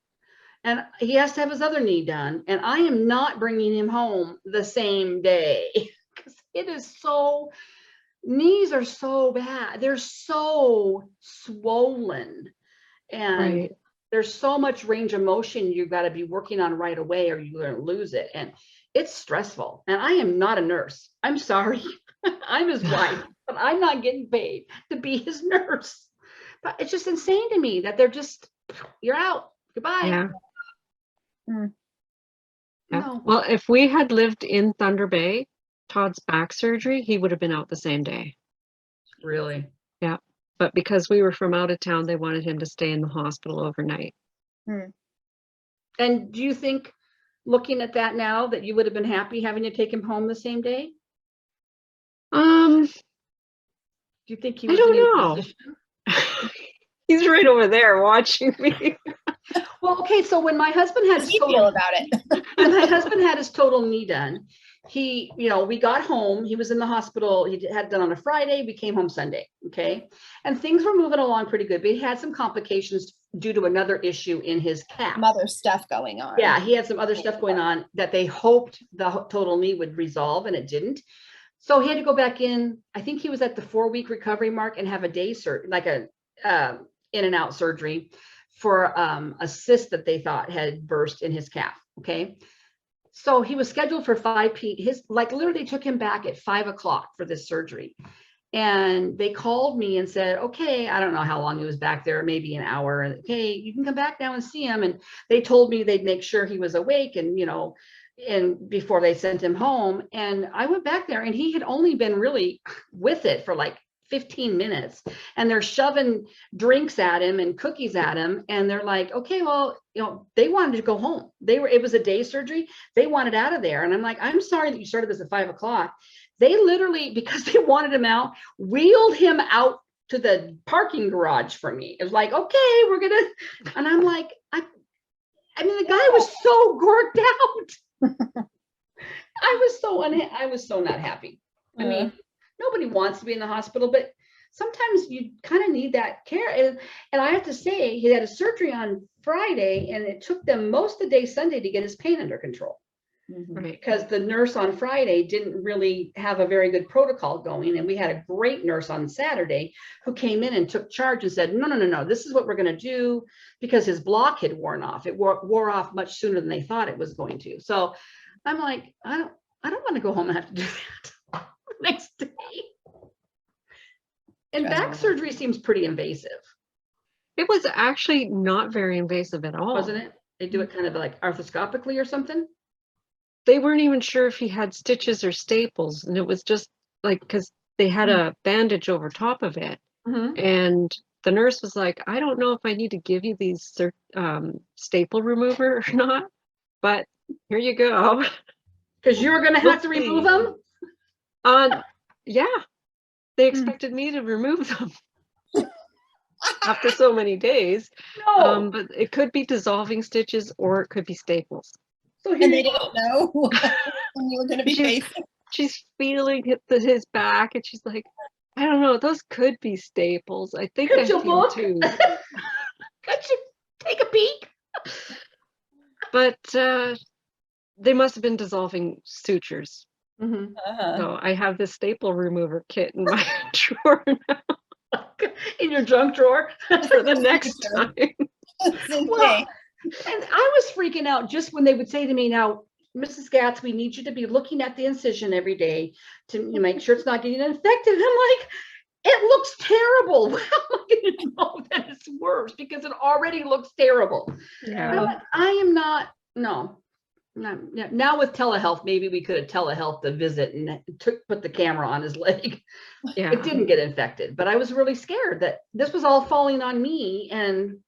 and he has to have his other knee done. And I am not bringing him home the same day because knees are so bad. They're so swollen, and there's so much range of motion you've got to be working on right away or you're going to lose it. And it's stressful. And I am not a nurse. I'm sorry. I'm his wife, but I'm not getting paid to be his nurse. But it's just insane to me that they're just, you're out. Goodbye. Yeah. Mm. Yeah. No. Well, if we had lived in Thunder Bay, Todd's back surgery, he would have been out the same day. Really? Yeah. But because we were from out of town, they wanted him to stay in the hospital overnight. And do you think, looking at that now, that you would have been happy having to take him home the same day? Do you think he was I don't in a know. position? He's right over there watching me. Well, Well, okay, so when my husband had How his do you feel total, about it? when my husband had his total knee done, he, you know, we got home, he was in the hospital, he had it done on a Friday, we came home Sunday, okay? And things were moving along pretty good, but he had some complications due to another issue in his calf. Some other stuff going on. Yeah, he had some other stuff going on that they hoped the total knee would resolve, and it didn't. So he had to go back in. I think he was at the 4-week recovery mark and have a day like a in and out surgery for a cyst that they thought had burst in his calf. Okay. So he was scheduled for 5 p.m. His, like, literally took him back at 5 o'clock for this surgery. And they called me and said, okay, I don't know how long he was back there, maybe an hour. And okay, you can come back now and see him. And they told me they'd make sure he was awake and, you know, and before they sent him home. And I went back there and he had only been really with it for like 15 minutes, and they're shoving drinks at him and cookies at him. And they're like, okay, well, you know, they wanted to go home. It was a day surgery. They wanted out of there. And I'm like, I'm sorry that you started this at 5 o'clock. They literally, because they wanted him out, wheeled him out to the parking garage for me. It was like, okay, we're gonna, and I'm like, I mean, the guy was so gorked out. I was so not happy. I mean, nobody wants to be in the hospital, but sometimes you kind of need that care. And I have to say, he had a surgery on Friday, and it took them most of the day Sunday to get his pain under control. Right. Because the nurse on Friday didn't really have a very good protocol going. And we had a great nurse on Saturday who came in and took charge and said, no, this is what we're going to do, because his block had worn off. It wore off much sooner than they thought it was going to. So I'm like, I don't want to go home and have to do that next day. And back surgery seems pretty invasive. It was actually not very invasive at all. Wasn't it? They do it kind of like arthroscopically or something. They weren't even sure if he had stitches or staples. And it was just like, because they had a bandage over top of it. And the nurse was like, I don't know if I need to give you these staple remover or not, but here you go. Because you were going to have to remove them? Yeah. They expected me to remove them after so many days. No. But it could be dissolving stitches or it could be staples. So And they didn't know when you were going to be facing. She's feeling his back, and she's like, I don't know, those could be staples. I think Could I you feel look? too. Could you take a peek? But they must have been dissolving sutures. Uh-huh. So I have this staple remover kit in my drawer now. In your junk drawer For the next time. Well, and I was freaking out just when they would say to me, now, Mrs. Gatz, we need you to be looking at the incision every day to make sure it's not getting infected. And I'm like, it looks terrible. How am I going to know that it's worse? Because it already looks terrible. Yeah. I am not, no. Now with telehealth, maybe we could have telehealth the visit and put the camera on his leg. Yeah. It didn't get infected, but I was really scared that this was all falling on me, and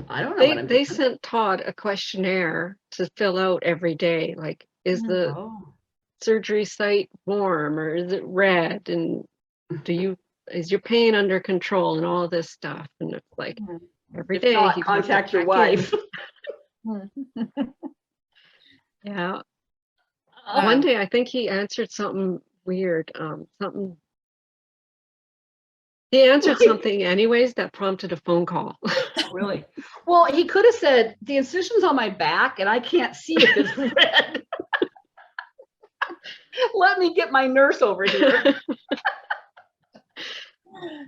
I don't know. They sent Todd a questionnaire to fill out every day. Like, is the surgery site warm or is it red? And is your pain under control and all this stuff? And it's like every day you contact your wife. Yeah. One day I think he answered something weird. He answered something anyways that prompted a phone call. Really? Well, he could have said, the incision's on my back and I can't see if it's red. Let me get my nurse over here.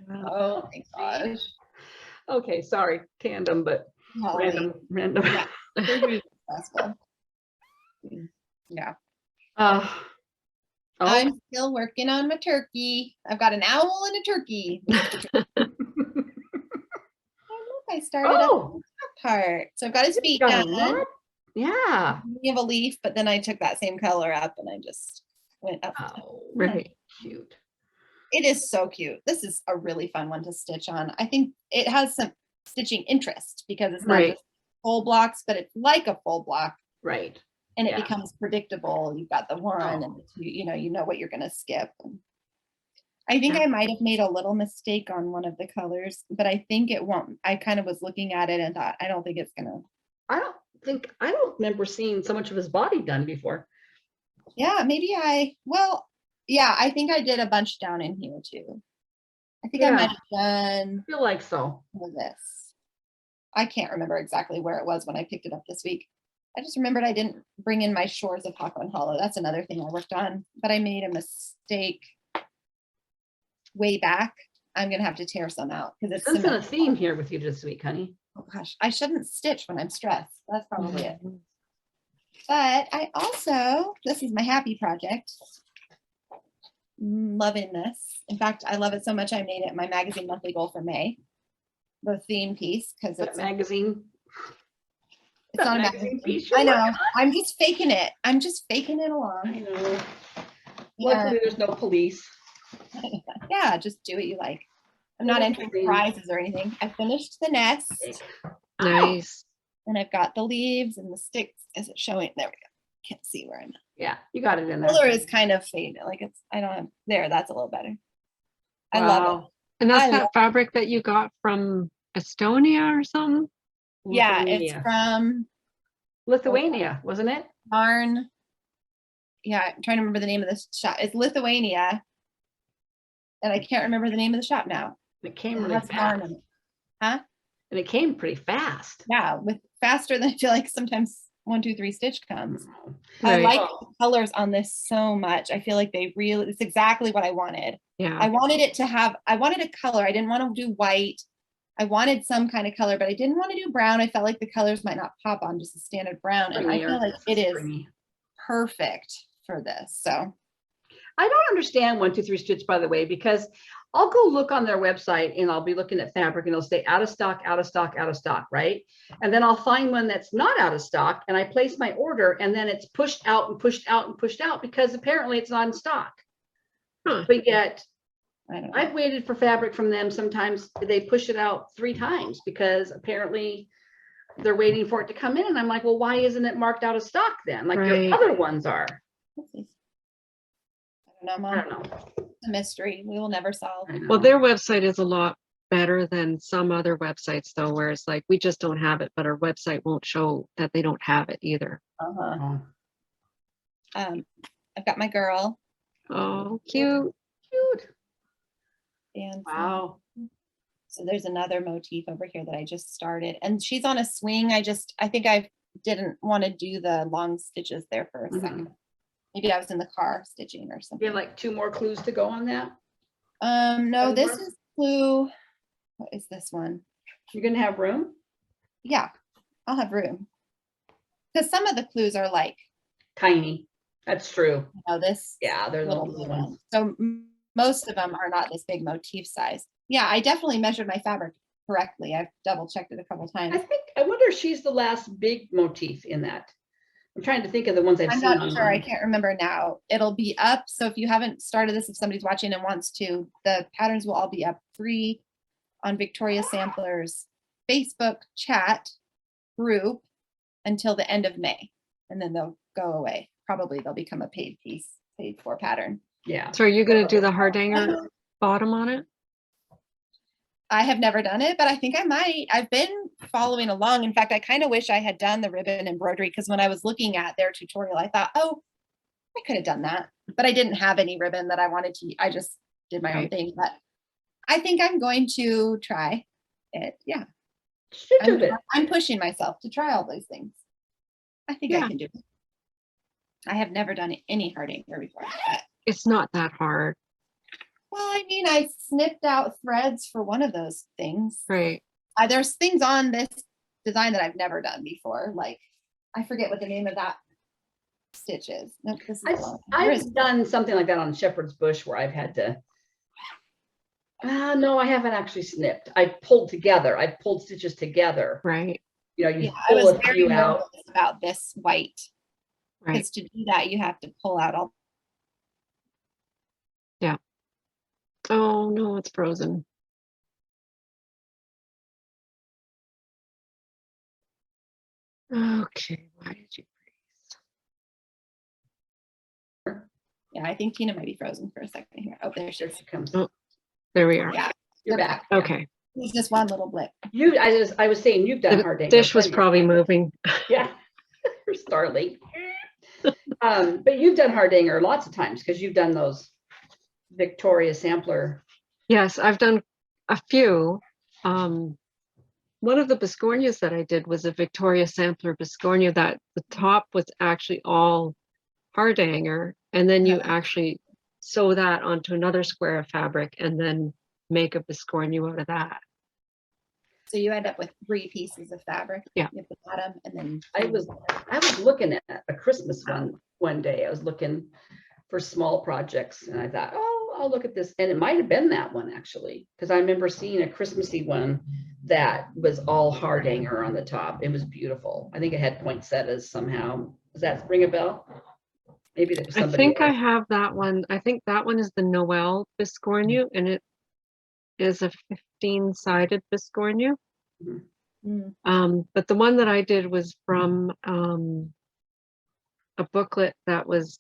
Oh my gosh. Okay, sorry, tandem, but random. Yeah. Stressful. Yeah. I'm still working on my turkey. I've got an owl and a turkey. I started up the top part. So I've got his feet done. Yeah. We have a leaf, but then I took that same color up and I just went up. Right. Cute. It is so cute. This is a really fun one to stitch on. I think it has some stitching interest because it's not just full blocks, but it's like a full block. Right. And it becomes predictable. You've got the one and the two, you know what you're going to skip. And I think I might have made a little mistake on one of the colors, but I think it won't. I kind of was looking at it and thought, I don't think it's going to I don't remember seeing so much of his body done before. Yeah, maybe yeah, I think I did a bunch down in here too. I think I Yeah. might have done I feel like so. some of this. I can't remember exactly where it was when I picked it up this week. I just remembered I didn't bring in my Shores of Hawthorne Hollow. That's another thing I worked on, but I made a mistake way back. I'm gonna have to tear some out because it's Sensing a symmetrical. theme here with you this week, honey. Oh gosh, I shouldn't stitch when I'm stressed. That's probably it. Mhm. But I also, this is my happy project. Loving this. In fact, I love it so much I made it my magazine monthly goal for May. The theme piece, because That it's magazine. not a magazine magazine. piece you're I know. working I'm just faking it. I'm just faking it I along. know. Luckily, there's no police. Yeah, just do what you like. I'm No not entering police. prizes or anything. I finished the nest Nice. and I've got the leaves and the sticks. Is it showing? There we go. Can't see where I'm at. Yeah, you got it in there. Color is kind of faded. Like it's, I don't have, there, that's a little better. I love it. Wow. And that's I that love- fabric that you got from Estonia or something? Yeah, it's Lithuania. from Lithuania, wasn't it? Yarn. Yeah, I'm trying to remember the name of this shop. It's Lithuania. And I can't remember the name of the shop now. It came It really has yarn fast. in it. Huh? And it came pretty fast. Yeah, with faster than I feel like sometimes 1, 2, 3 stitch comes. I Right. like the colors on this so much. I feel like they really, it's exactly what I wanted. Yeah. I wanted it to have, I wanted a color. I didn't want to do white. I wanted some kind of color, but I didn't want to do brown. I felt like the colors might not pop on just a standard brown. And I Springier. feel like This it is springy. perfect for this. So I don't understand 1, 2, 3 stitch, by the way, because I'll go look on their website and I'll be looking at fabric and it'll say out of stock, out of stock, out of stock, right? And then I'll find one that's not out of stock and I place my order and then it's pushed out and pushed out and pushed out because apparently it's not in stock. Huh. But yet I don't know. I've waited for fabric from them. Sometimes they push it out 3 times because apparently they're waiting for it to come in. And I'm like, well, why isn't it marked out of stock then? Like Right. your other ones are. I don't know, I Mom. don't know. It's a mystery we will never solve. I know. Well, their website is a lot better than some other websites though, where it's like, we just don't have it, but our website won't show that they don't have it either. Uh-huh. Oh, I've got my girl. Oh, cute. cute. And Wow. so there's another motif over here that I just started. And she's on a swing. I think I didn't want to do the long stitches there for a Mhm. second. Maybe I was in the car stitching or You something. have like 2 more clues to go on that. No, One this more? is clue. What is this one? You're gonna have room. Yeah, I'll have room. Because some of the clues are like, Tiny. That's true. you know, this Yeah, they're the little little one. ones. So most of them are not this big motif size. Yeah, I definitely measured my fabric correctly. I've double checked it a couple times. I wonder if she's the last big motif in that. I'm trying to think of the ones I've I'm seen not online. sure. I can't remember now. It'll be up. So if you haven't started this, if somebody's watching and wants to, the patterns will all be up free on Victoria Sampler's Facebook chat group until the end of May. And then they'll go away. Probably they'll become a paid piece, paid for pattern. Yeah. So are you going to do the hardanger bottom on it? I have never done it, but I think I might. I've been following along. In fact, I kind of wish I had done the ribbon embroidery because when I was looking at their tutorial, I thought, oh, I could have done that. But I didn't have any ribbon that I wanted to. I just did my own Right. thing. But I think I'm going to try it. Yeah. Should do it. I'm pushing myself to try all those things. I think I Yeah. can do it. I have never done any hardanger before. But, It's not that hard. well, I mean, I snipped out threads for one of those things. Right. There's things on this design that I've never done before. Like, I forget what the name of that stitch is. Nope, this is the wrong one. Where is I've done something like that on shepherd's bush where I've had to. No, I haven't actually snipped. I pulled together. I pulled stitches together. Right. You know, you yeah, I was pull a very few out. nervous about this white. Right. Because to do that, you have to pull out all. Oh no, it's frozen. Okay, why did you freeze? Yeah, I think Tina might be frozen for a second here. Oh, there she There is. she comes. Oh, there we are. Yeah, You're we're back. Okay. was just one little blip. I was saying you've done The hard dish was probably moving. Yeah. Or Starling. But you've done hard hanger lots of times because you've done those Victoria sampler. Yes, I've done a few. One of the Biscornias that I did was a Victoria sampler Biscornia that the top was actually all hard hanger, and then you actually sew that onto another square of fabric and then make a Biscornia out of that. So you end up with 3 pieces of fabric. Yeah. You have the bottom and then I was looking at a Christmas one day. I was looking for small projects and I thought, oh, I'll look at this. And it might have been that one actually, because I remember seeing a Christmassy one that was all hard hanger on the top. It was beautiful. I think it had poinsettias somehow. Does that ring a bell? Maybe that was I somebody think I else. have that one. I think that one is the Noel Biscornia, and it is a 15-sided Biscornia. But the one that I did was from a booklet that was,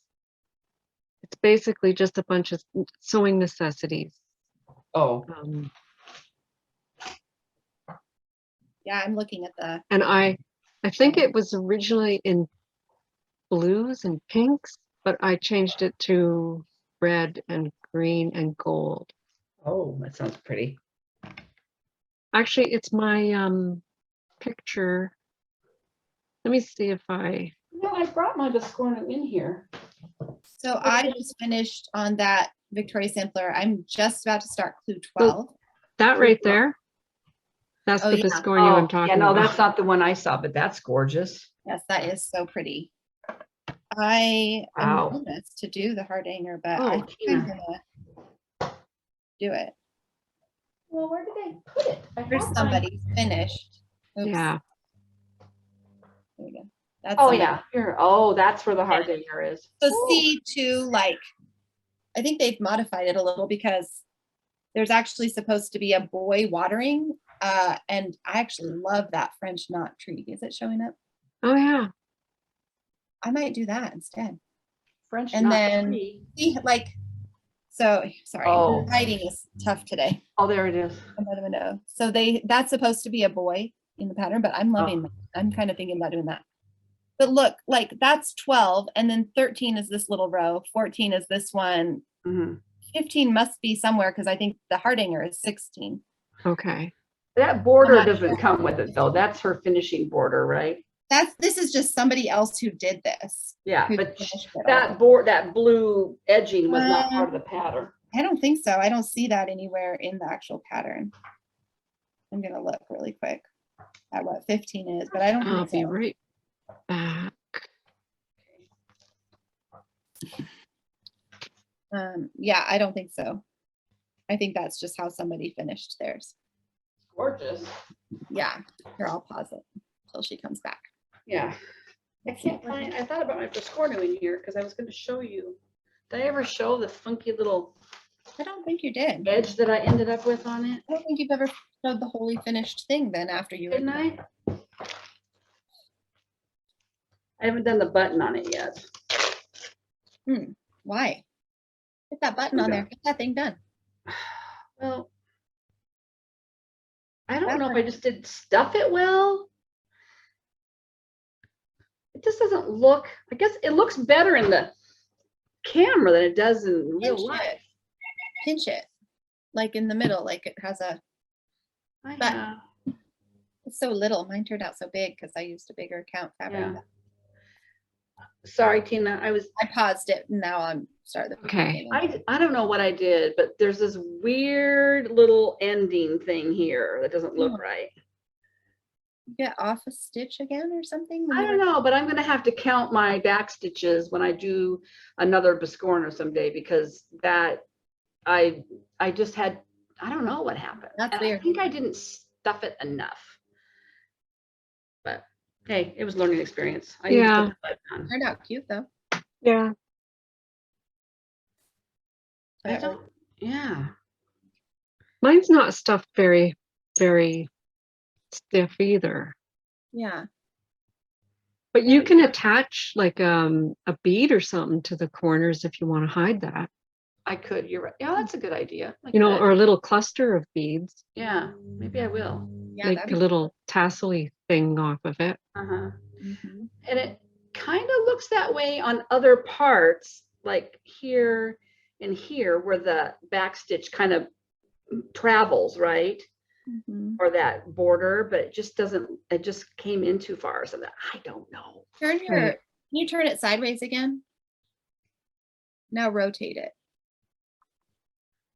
it's basically just a bunch of sewing necessities. Oh, yeah, I'm looking at the And I think it was originally in blues and pinks, but I changed it to red and green and gold. oh, that sounds pretty. Actually, it's my picture. Let me see if I. No, I brought my Biscornia in here. So I just finished on that Victoria sampler. I'm just about to start clue 12. That right there. That's Oh, the yeah. Biscornia I'm talking yeah, no, about. that's not the one I saw, but that's gorgeous. Yes, that is so pretty. I Wow. am nervous to do the hard hanger, but Oh, I think I'm gonna do it. Well, where did I put it? There's somebody finished. Oops. Yeah. There we go. That's Oh somebody. yeah, here. Oh, that's where the hard hanger is. So C2, like, I think they've modified it a little because there's actually supposed to be a boy watering. And I actually love that French knot tree. Is it showing up? Oh yeah. I might do that instead. French And knot then tree. see, like, so sorry, Oh. writing is tough today. Oh, there it is. So that's supposed to be a boy in the pattern, but I'm loving I'm kind of thinking about doing that. But look, like that's 12, and then 13 is this little row, 14 is this one, 15 must be somewhere because I think the hard hanger is 16. Okay. That border doesn't come with it though. That's her finishing border, right? This is just somebody else who did this. Yeah, who but finished it that all. that blue edging was not part of the pattern. I don't think so. I don't see that anywhere in the actual pattern. I'm gonna look really quick at what 15 is, but I don't I'll think be so. right back. Yeah, I don't think so. I think that's just how somebody finished theirs. Gorgeous. Yeah, here, I'll pause it until she comes back. Yeah. I can't find, I thought about my Biscornia in here because I was going to show you. Did I ever show the funky little I don't think you did. edge that I ended up with on it? I don't think you've ever showed the wholly finished thing then after you Didn't I? I haven't done the button on it yet. Why? Get that button on there. Get that thing done. Well, I don't know if I just didn't stuff it well. It just doesn't look, I guess it looks better in the camera than it does in real life. Pinch it. Like in the middle, like it has a, but it's so little. Mine turned out so big because I used a bigger count fabric. Yeah. Sorry, Tina, I paused it and now I'm starting. Okay. I don't know what I did, but there's this weird little ending thing here that doesn't look right. Get off a stitch again or something? I don't know, but I'm going to have to count my back stitches when I do another Biscornia someday because that I just had, I don't know what happened. That's And weird. I think I didn't stuff it enough. But hey, it was a learning experience. I need to put the button on. Turned out cute though. Yeah. I don't, yeah. Mine's not stuffed very, very stiff either. Yeah. But you can attach like a bead or something to the corners if you want to hide that. I could, you're right. Yeah, that's a good idea. I You know, could. or a little cluster of beads, Yeah, maybe I will. Yeah, make that'd a be little tassel-y thing off of it. Uh-huh. Mhm. And it kind of looks that way on other parts, like here and here, where the back stitch kind of travels, right? Mhm. Or that border, but it just doesn't, it just came in too far. So that I don't know. Turn your, Right. can you turn it sideways again? Now rotate it.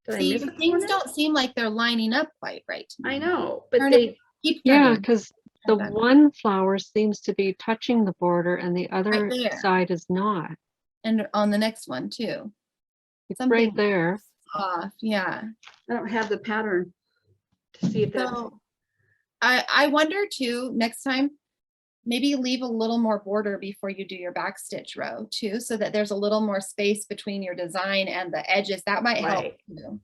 Did I See, miss the a things corner? don't seem like they're lining up quite right to me. I know, but Turn they, it, keep Yeah, turning. because the Turn back. one flower seems to be touching the border and the other there. side is not. And on the next one too. It's Something right there. off, yeah. I don't have the pattern to see if that's, So I wonder too, next time, maybe leave a little more border before you do your back stitch row too, so that there's a little more space between your design and the edges. That might help Right. too.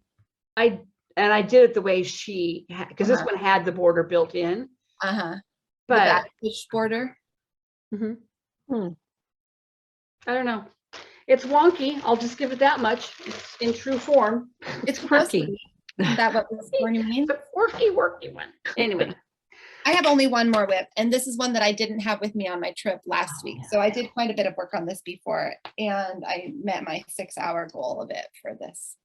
I did it the way she had, because this Uh-huh. one had the border built in, The but back stitch border. Mhm. Hmm. I don't know. It's wonky. I'll just give it that much. It's in true form. It's quirky. Quirky. Isn't that what this corny means? It's a worky one. Anyway, I have only one more whip, and this is one that I didn't have with me on my trip last week. So I did quite a bit of work on this before, and I met my 6-hour goal of it for this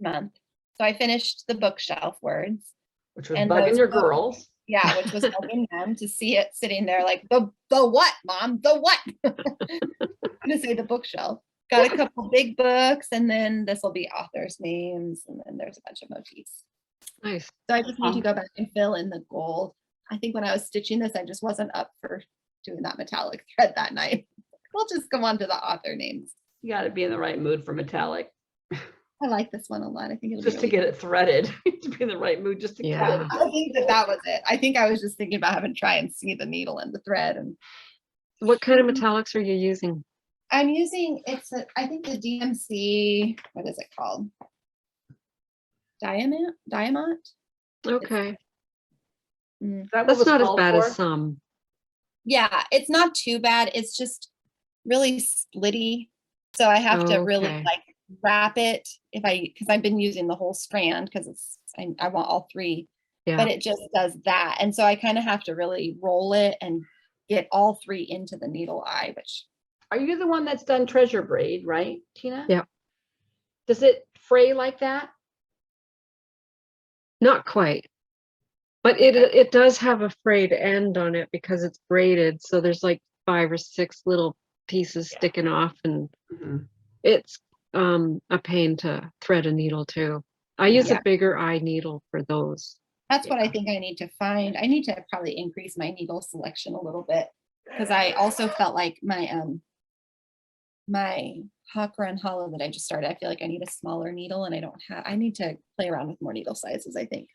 month. So I finished the bookshelf words. which was And bugging those your books- girls. Yeah, which was bugging them to see it sitting there like, the what, Mom? The what? I'm gonna say the bookshelf. Got a couple big books, and then this will be authors' names, and then there's a bunch of motifs. Nice. So I just need to go back and fill in the gold. I think when I was stitching this, I just wasn't up for doing that metallic thread that night. We'll just go on to the author names. You got to be in the right mood for metallic, I like this one a lot. I think it'll just be to really get it threaded. To be in the right mood, just to Yeah. get it. I think that was it. I think I was just thinking about having to try and see the needle and the thread. And What kind of metallics are you using? I'm using, I think the DMC, what is it called? Diamant? Okay. Is that what That's was not as called bad for? as some. Yeah, it's not too bad. It's just really splitty. So I have to really Okay. like wrap it because I've been using the whole strand because I want all three, Yeah. but it just does that. And so I kind of have to really roll it and get all three into the needle eye, which Are you the one that's done treasure braid, right, Tina? Yeah. Does it fray like that? Not quite. But it does have a frayed end on it because it's braided. So there's like 5 or 6 little pieces Yeah. sticking off, and Mhm. it's a pain to thread a needle too. I use Yeah. a bigger eye needle for those. that's what I think I need to find. I need to probably increase my needle selection a little bit because I also felt like my Hawk Run Hollow that I just started, I feel like I need a smaller needle and I need to play around with more needle sizes. I think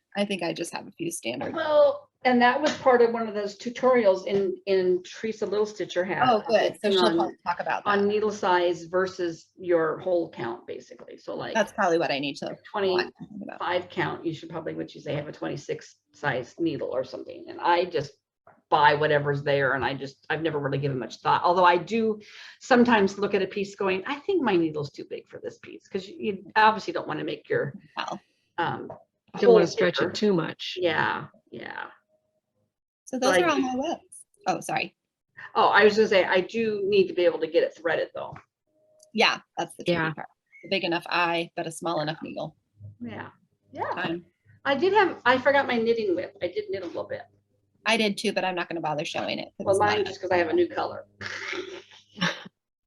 I just have a few standard. Well, and that was part of one of those tutorials in Teresa Little Stitcher had. Oh, good. So she'll on, probably talk about that. on needle size versus your whole count, basically. So like That's probably what I need to 25 watch. count, you should probably, what you say, have a 26 size needle or something. And I just buy whatever's there, and I've never really given much thought. Although I do sometimes look at a piece going, I think my needle's too big for this piece, because you obviously don't want to make your Wow. Don't want hole to stretch bigger. it too much. Yeah. So those I are all do- my whips. Oh, sorry. Oh, I was gonna say, I do need to be able to get it threaded though. Yeah, that's the tricky Yeah. part. A big enough eye, but a small enough needle. Yeah. Time. I forgot my knitting whip. I did knit a little bit. I did too, but I'm not going to bother showing it. 'cause Well, it's not mine just because I have a new color.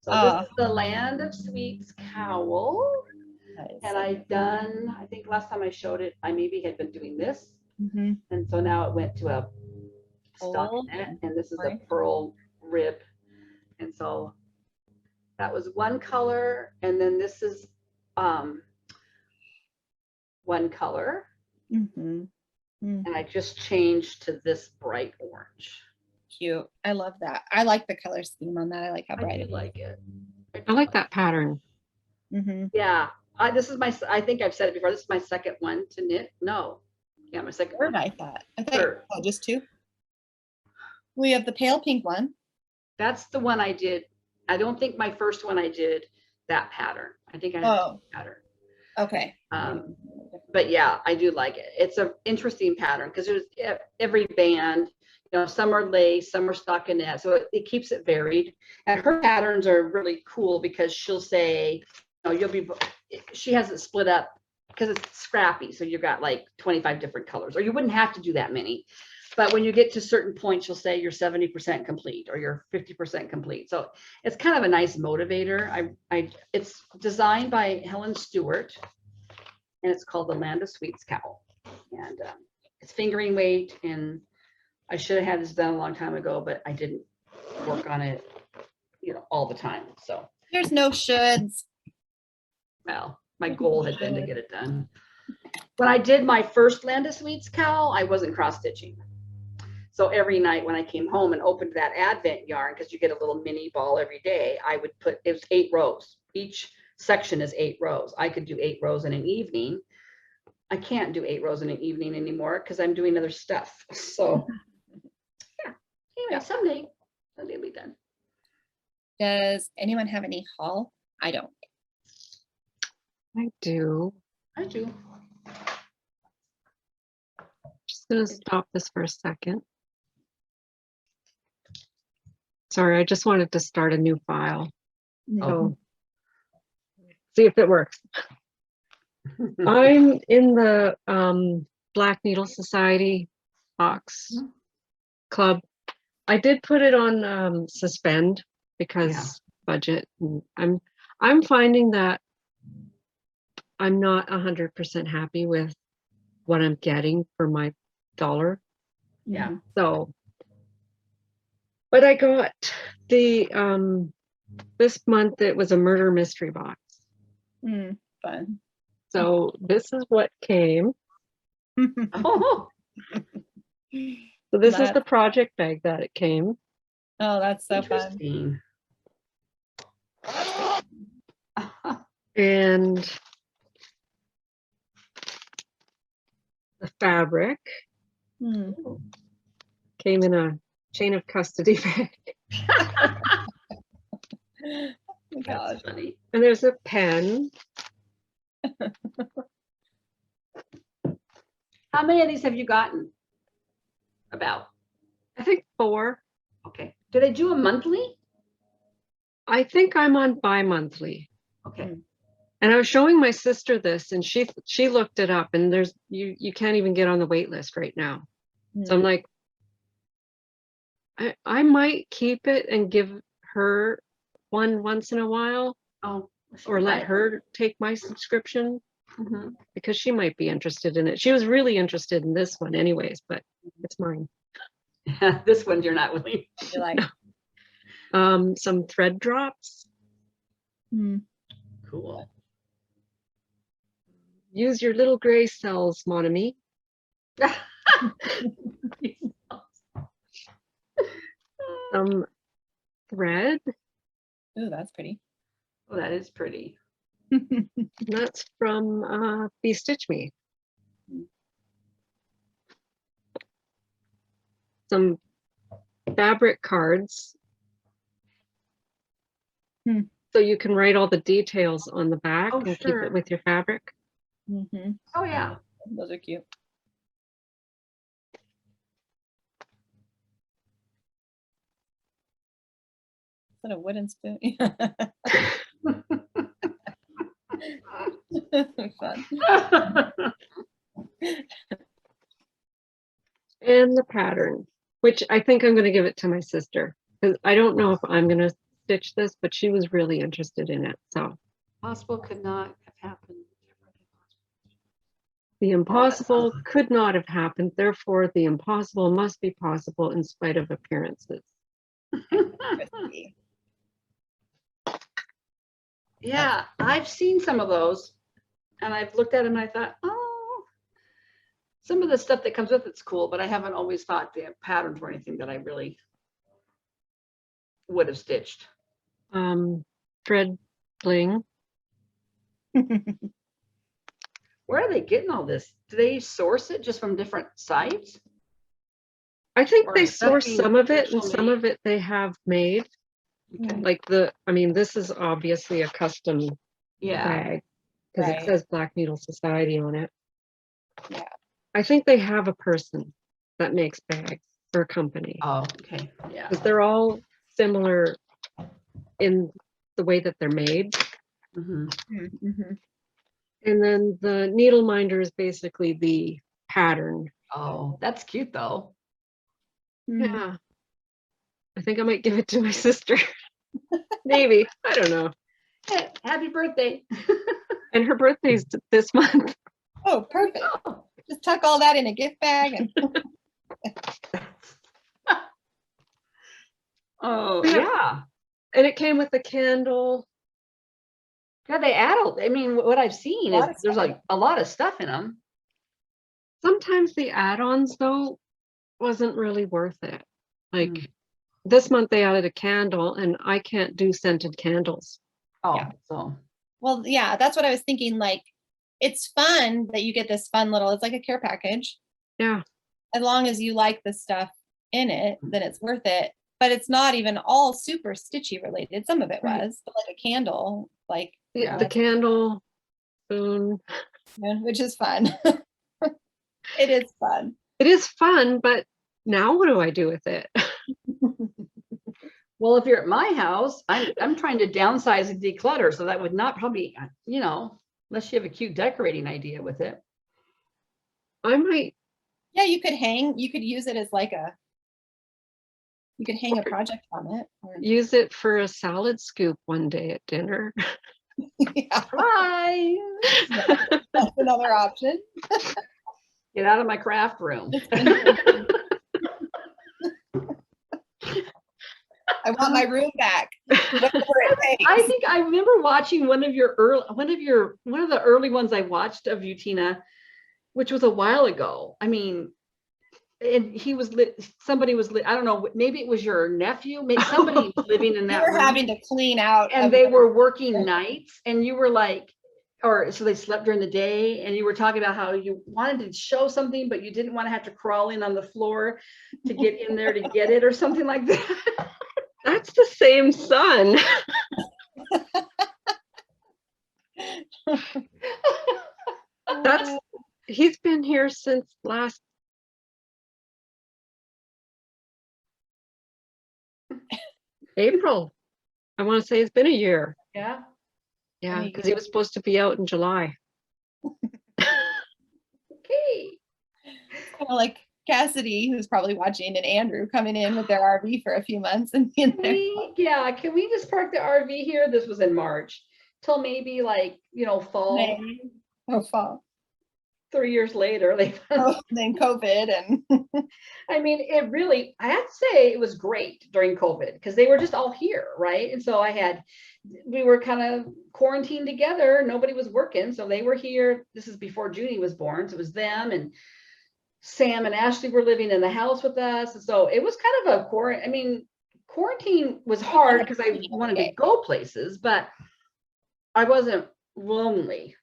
So Oh. this is the Land of Sweets cowl. nice. And I think last time I showed it, I maybe had been doing this. Mhm. And so now it went to a Oh, stockinette, and this is a right. pearl rib. And so that was one color. And then this is one color. Mhm. Mm, And I just changed to this bright orange. cute. I love that. I like the color scheme on that. I like how I bright do it is. like it. I like that pattern. Mhm. Yeah, this is I think I've said it before. This is my second one to knit. No, yeah, my second Third, one. I thought. Third. Oh, just two. We have the pale pink one. That's the one I did. I don't think my first one I did that pattern. I think I had Oh. a pattern. Okay. But yeah, I do like it. It's an interesting pattern because there's every band, you know, some are lace, some are stockinette. So it keeps it varied. And her patterns are really cool because she'll say, you know, she has it split up because it's scrappy. So you've got like 25 different colors, or you wouldn't have to do that many. But when you get to certain points, you'll say you're 70% complete or you're 50% complete. So it's kind of a nice motivator. It's designed by Helen Stewart, and it's called the Land of Sweets cowl. And it's fingering weight, and I should have had this done a long time ago, but I didn't work on it, you know, all the time. So There's no shoulds. well, my goal had been to get it done. When I did my first Land of Sweets cowl, I wasn't cross stitching. So every night when I came home and opened that Advent yarn, because you get a little mini ball every day, I would put, it was 8 rows. Each section is 8 rows. I could do 8 rows in an evening. I can't do 8 rows in an evening anymore because I'm doing other stuff. So yeah. Anyway, someday it'll be done. Does anyone have any haul? I don't. I do. I do. Just gonna stop this for a second. Sorry, I just wanted to start a new file. So see if it works. I'm in the Black Needle Society box club. I did put it on suspend because budget. And I'm finding that I'm not 100% happy with what I'm getting for my dollar. Yeah. So, but I got the this month it was a murder mystery box. Fun. So this is what came. Oh, So this is the project bag that it came. Oh, that's so fun. interesting. And the fabric came in a chain of custody bag. That's funny. And there's a pen. How many of these have you gotten? About? I think 4. Okay. Do they do a monthly? I think I'm on bi-monthly. Okay. And I was showing my sister this, and she looked it up, and there's you can't even get on the wait list right now. So I'm like, I might keep it and give her one once in a while, or let her take my subscription, because she might be interested in it. She was really interested in this one anyways, but it's mine. This one you're not willing. You like some thread drops. Cool. Use your little gray cells, mon ami. Some thread. Oh, that's pretty. Oh, that is pretty. That's from Be Stitch Me. Some fabric cards. So you can write all the details on the back and keep it with your fabric. Oh, yeah. Those are cute. Is that a wooden spoon? Fun. And the pattern, which I think I'm going to give it to my sister, because I don't know if I'm going to stitch this, but she was really interested in it. So Possible could not have happened. the impossible could not have happened. Therefore, the impossible must be possible in spite of appearances. Yeah, I've seen some of those, and I've looked at them and I thought, oh, some of the stuff that comes with it's cool, but I haven't always thought the patterns were anything that I really would have stitched. Thread bling. Where are they getting all this? Do they source it just from different sites? I think Or they is that source being some of it, and special some made? of it they have made. Okay. Like I mean, this is obviously a custom Yeah. bag. because Right. it says Black Needle Society on it. Yeah. I think they have a person that makes bags for a company, Oh, okay, yeah. because they're all similar in the way that they're made. Mhm. Mhm. And then the needle minder is basically the pattern. Oh, that's cute though. Mm. Yeah. I think I might give it to my sister. Maybe. I don't know. Hey, happy birthday. And her birthday's this month. Oh, perfect. Oh, Just tuck all that in a gift bag and oh Yeah. yeah. And it came with a candle. Yeah, they add, I mean, what I've seen A is lot of there's stuff. like a lot of stuff in them. Sometimes the add-ons though wasn't really worth it. Like Mm. this month they added a candle and I can't do scented candles. Oh, Yeah. so well, yeah, that's what I was thinking. Like, it's fun that you get this fun little, it's like a care package. Yeah. As long as you like the stuff in it, then it's worth it. But it's not even all super stitchy related. Some of it Right. was, but like a candle, like, Yeah. The candle, spoon. which is fun. It is fun. It is fun, but now what do I do with it? well, if you're at my house, I'm trying to downsize and declutter, so that would not probably, you know, unless you have a cute decorating idea with it. I might Yeah, you could use it as like you could hang a project on it. Or, use it for a salad scoop one day at dinner. yeah, Bye. that's another option. Get out of my craft room. I want my room back. Whatever it takes. I think I remember watching one of the early ones I watched of you, Tina, which was a while ago. I mean, and he was somebody was I don't know, maybe it was your nephew, maybe somebody was living in You that were room, having to clean out. and they were working nights, and you were like, or so they slept during the day, and you were talking about how you wanted to show something, but you didn't want to have to crawl in on the floor to get in there to get it or something like that. That's the same son. He's been here since last April. I want to say it's been a year. Yeah. Yeah, because he was supposed to be out in July. Okay. Kind of like Cassidy, who's probably watching, and Andrew coming in with their RV for a few months and being there. Can we just park the RV here? This was in March till maybe like, you know, fall. May. Oh, fall. 3 years later, Then COVID and I mean, it really, I have to say it was great during COVID because they were just all here, right? And so we were kind of quarantined together. Nobody was working, so they were here. This is before Junie was born, so it was them, and Sam and Ashley were living in the house with us. And so it was kind of a quarantine. I mean, quarantine was hard because I wanted to go places, but I wasn't lonely.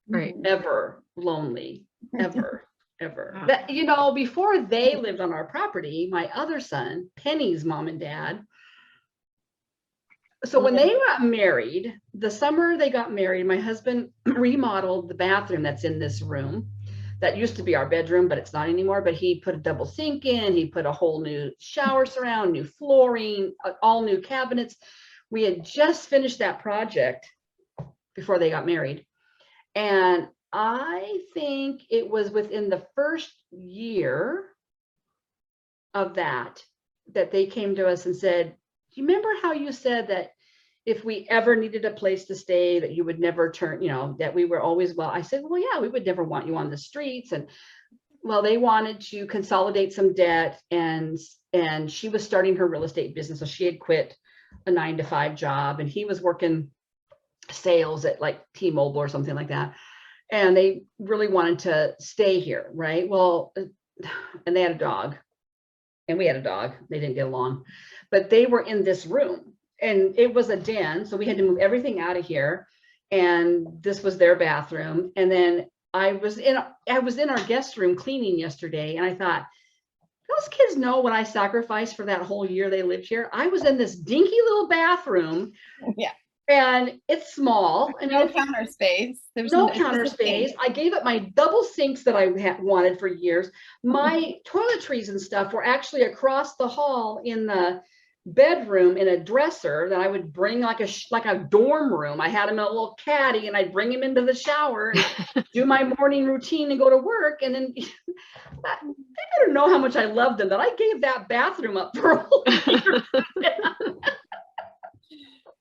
Right. Ever lonely, ever. Wow. That, you know, before they lived on our property, my other son, Penny's mom and dad. So when they got married, the summer they got married, my husband remodeled the bathroom that's in this room. That used to be our bedroom, but it's not anymore. But he put a double sink in, he put a whole new shower surround, new flooring, all new cabinets. We had just finished that project before they got married. And I think it was within the first year of that they came to us and said, do you remember how you said that if we ever needed a place to stay, that you would never turn, you know, that we were always, well, I said, well, yeah, we would never want you on the streets. And well, they wanted to consolidate some debt, and she was starting her real estate business. So she had quit a 9-to-5 job, and he was working sales at like T-Mobile or something like that. And they really wanted to stay here, right? Well, and they had a dog, and we had a dog. They didn't get along, but they were in this room, and it was a den. So we had to move everything out of here. And this was their bathroom. And then I was in our guest room cleaning yesterday, and I thought, those kids know what I sacrificed for that whole year they lived here. I was in this dinky little bathroom. Yeah. And it's small. I mean, No counter space. There's no it's counter just a sink. space. I gave up my double sinks that I wanted for years. My toiletries and stuff were actually across the hall in the bedroom in a dresser that I would bring like a dorm room. I had him in a little caddy and I'd bring him into the shower and do my morning routine and go to work. And then they better know how much I loved them that I gave that bathroom up for a whole year.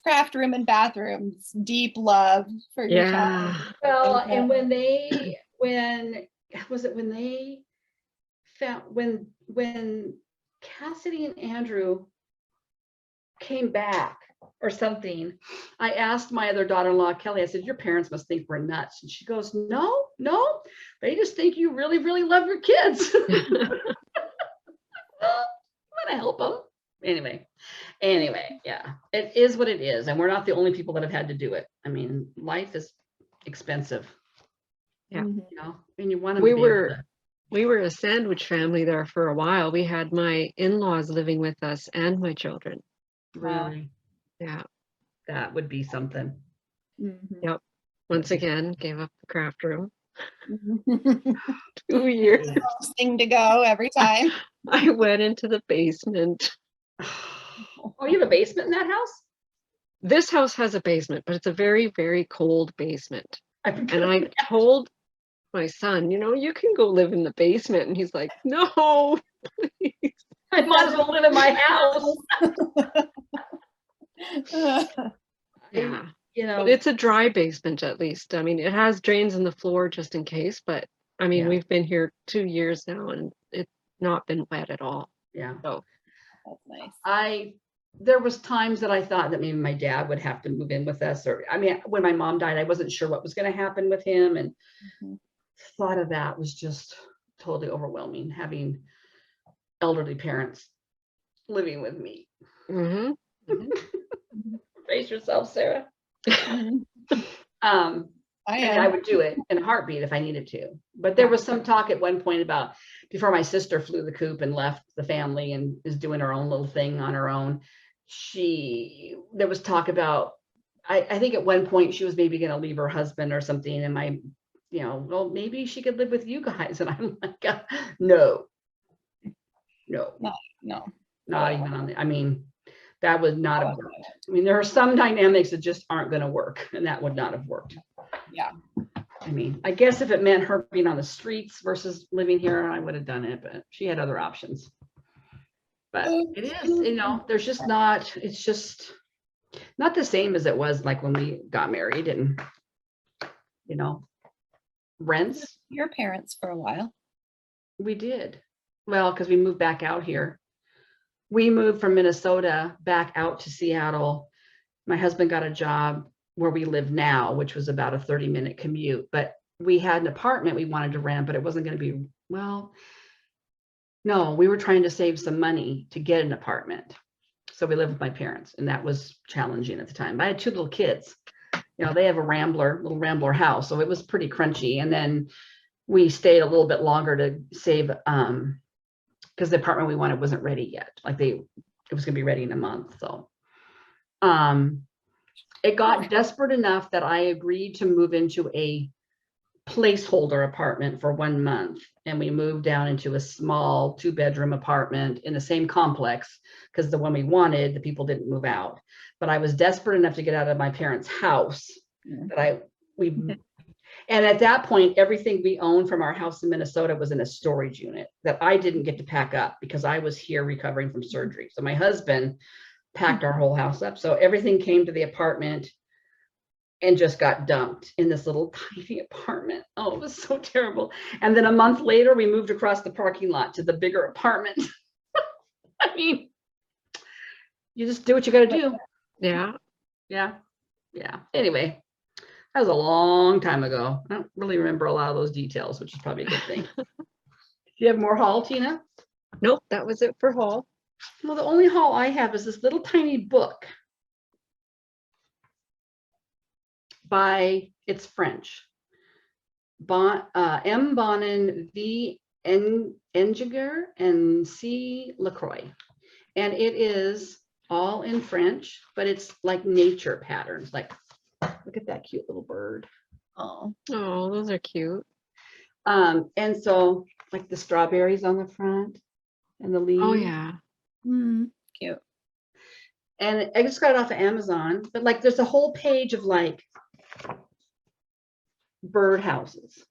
Craft room and bathrooms, deep love for your child. Well, Okay. and when Cassidy and Andrew came back or something, I asked my other daughter-in-law, Kelly, I said, your parents must think we're nuts. And she goes, no, they just think you really, really love your kids. I'm gonna help them. Anyway, yeah, it is what it is. And we're not the only people that have had to do it. I mean, life is expensive. Yeah. Mhm. You know, and you want to We were a sandwich family there for a while. We had my in-laws living with us and my children. really, Yeah. that would be something. Mhm. Yep. Once again, gave up the craft room. Mhm. 2 years. Yeah. First thing to go every time. I went into the basement. Oh, you have a basement in that house? This house has a basement, but it's a very, very cold basement. And And I told my son, you can go live in the basement. And he's like, no, please. I might as well live in my house. Yeah. You know, But it's a dry basement at least. I mean, it has drains in the floor just in case, but I mean, Yeah. we've been here 2 years now and it's not been wet at all. yeah. So That's nice. There was times that I thought that maybe my dad would have to move in with us, or I mean, when my mom died, I wasn't sure what was going to happen with him, and Mhm. thought of that was just totally overwhelming, having elderly parents living with me. mhm. Brace yourself, Sarah. Mhm. I And I am. would do it in a heartbeat if I needed to. But there was some talk at one point about before my sister flew the coop and left the family and is doing her own little thing on her own. There was talk about, I think at one point she was maybe going to leave her husband or something. And well, maybe she could live with you guys. And I'm like, no, No. not even on the, I mean, that would not have worked. I mean, there are some dynamics that just aren't going to work, and that would not have worked. Yeah. I mean, I guess if it meant her being on the streets versus living here, I would have done it, but she had other options. But it is, there's just not, it's just not the same as it was like when we got married and, rents. Your parents for a while. We did. Well, because we moved back out here. We moved from Minnesota back out to Seattle. My husband got a job where we live now, which was about a 30-minute commute, but we had an apartment we wanted to rent, but it wasn't going to be, well, no, we were trying to save some money to get an apartment. So we lived with my parents, and that was challenging at the time. I had 2 little kids. They have a little Rambler house, so it was pretty crunchy. And then we stayed a little bit longer to save, because the apartment we wanted wasn't ready yet. Like it was going to be ready in a month. So, it got desperate enough that I agreed to move into a placeholder apartment for 1 month. And we moved down into a small 2-bedroom apartment in the same complex, because the one we wanted, the people didn't move out. But I was desperate enough to get out of my parents' house that and at that point, everything we owned from our house in Minnesota was in a storage unit that I didn't get to pack up because I was here recovering from surgery. So my husband packed our whole house up. So everything came to the apartment and just got dumped in this little tiny apartment. Oh, it was so terrible. And then a month later, we moved across the parking lot to the bigger apartment. I mean, you just do what you got to do. Yeah. Yeah. Anyway, that was a long time ago. I don't really remember a lot of those details, which is probably a good thing. Do you have more haul, Tina? Nope, that was it for haul. Well, the only haul I have is this little tiny book it's French. M. Bonin, V. Engiger, and C. Lacroix. And it is all in French, but it's like nature patterns. Like, look at that cute little bird. Oh, Oh, those are cute. And so like the strawberries on the front and the leaves. Oh yeah. cute. And I just got it off of Amazon, but like there's a whole page of like birdhouses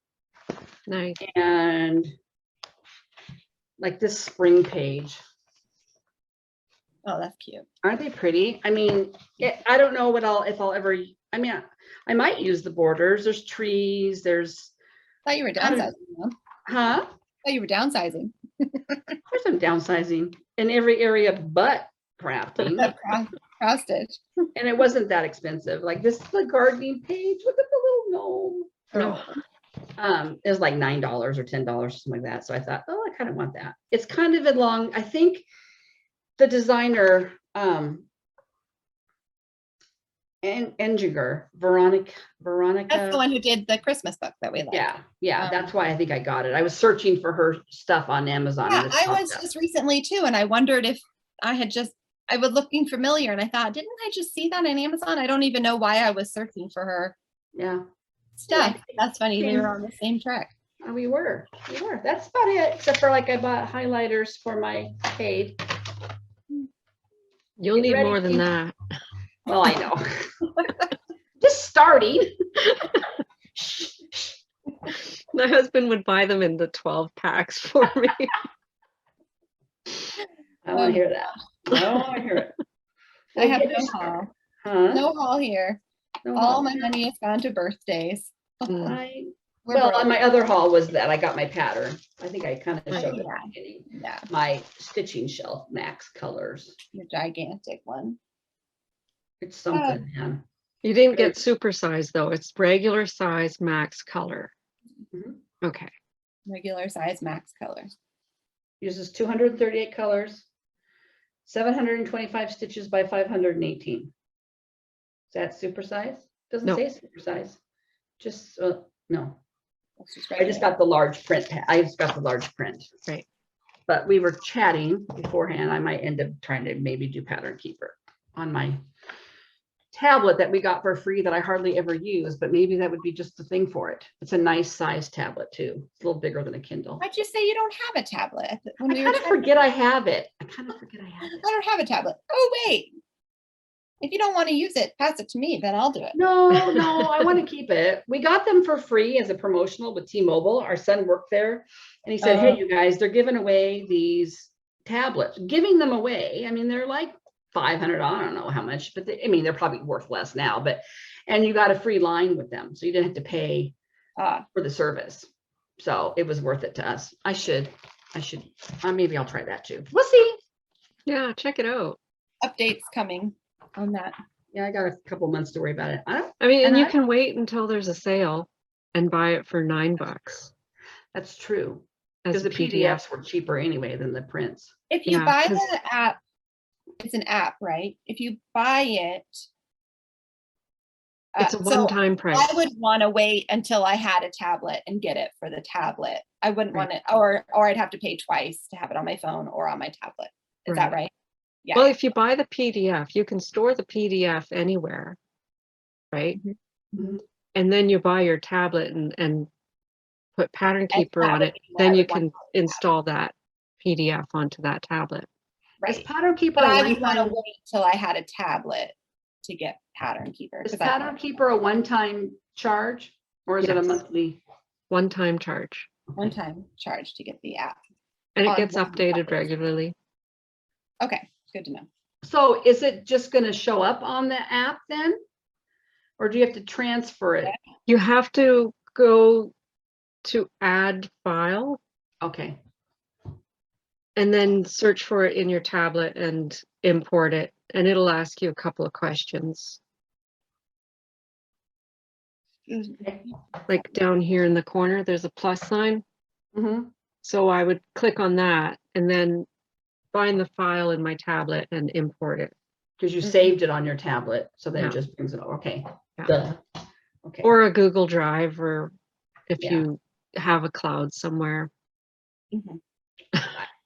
Nice. and like this spring page. Oh, that's cute. Aren't they pretty? I mean, I don't know if I'll ever, I mean, I might use the borders. There's trees, there's, Thought you were I don't- downsizing. Huh? huh? Thought you were downsizing. Of course I'm downsizing in every area but crafting. That cross stitch. And it wasn't that expensive. Like this is the gardening page. Look at the little gnome. Oh. It was like $9 or $10 or something like that. So I thought, oh, I kind of want that. It's kind of along, I think the designer, Enginger, Veronica. That's the one who did the Christmas book that we like. Yeah. That's why I think I got it. I was searching for her stuff on Amazon. Yeah, and this I popped was up. just recently too, and I wondered if I was looking familiar, and I thought, didn't I just see that on Amazon? I don't even know why I was searching for her Yeah. stuff. That's funny. We Same. were on the same track. We were. That's about it. Except for like I bought highlighters for my shade. You'll Get need ready, more than Keith. that. Well, I know. Just starting. My husband would buy them in the 12 packs for me. I want to hear that. I want to hear it. I have Well, no haul. Huh? No haul here. No All haul. my money has gone to birthdays. We're Well, broke. and my other haul was that I got my pattern. I think I kind of Right, showed it yeah. at the beginning. Yeah, My stitching shelf, Max Colors. the gigantic one. It's something, man. You didn't get supersized though. It's regular size max color. Mhm. Okay. Regular size max color. Uses 238 colors, 725 stitches by 518. Is that supersize? Doesn't No. say supersize. Just, no. That's just I just regular. got the large print. I just got the large print. Right. But we were chatting beforehand. I might end up trying to maybe do Pattern Keeper on my tablet that we got for free that I hardly ever use, but maybe that would be just the thing for it. It's a nice size tablet too. It's a little bigger than a Kindle. Why'd you say you don't have a tablet? When I we were kind of chatting- forget I have it. I kind of forget I have it. I don't have a tablet. Oh, wait. If you don't want to use it, pass it to me, then I'll do it. No, I want to keep it. We got them for free as a promotional with T-Mobile. Our son worked there and he said, hey, you guys, they're giving away these tablets, giving them away. I mean, they're like $500. I don't know how much, but they're probably worth less now, and you got a free line with them. So you didn't have to pay for the service. So it was worth it to us. I should, maybe I'll try that too. We'll see. Yeah, check it out. Updates coming on that. Yeah, I got a couple months to worry about it. I mean, and And you I- can wait until there's a sale and buy it for $9 That's true. as Because a the PDF. PDFs were cheaper anyway than the prints. If you Yeah, buy 'cause- the app, it's an app, right? If you buy it, It's a so one-time price. I would want to wait until I had a tablet and get it for the tablet. I wouldn't Right. want it, or I'd have to pay twice to have it on my phone or on my tablet. Is that right? Yeah. Well, if you buy the PDF, you can store the PDF anywhere, right? Mhm. And then you buy your tablet and put Pattern Keeper on tablet it. is what Then I you would want can install that PDF onto that tablet. Is Right. Pattern Keeper But a I would want to one-time? wait till I had a tablet to get Pattern Keeper. Is 'cause I- Pattern Keeper a one-time charge or is it a Yes. monthly? One-time charge. one-time charge to get the app. And it On gets one updated device. regularly. Okay, good to know. So is it just going to show up on the app then? Or do you have to transfer it? You have to go to add file Okay. and then search for it in your tablet and import it. And it'll ask you a couple of questions. Like down here in the corner, there's a plus sign. Mhm. So I would click on that and then find the file in my tablet and import it. Because you saved it on your tablet. So then Yeah. it just brings it over. Okay. Yeah. Duh. Okay. Or a Google Drive, or if Yeah. you have a cloud somewhere. Mhm.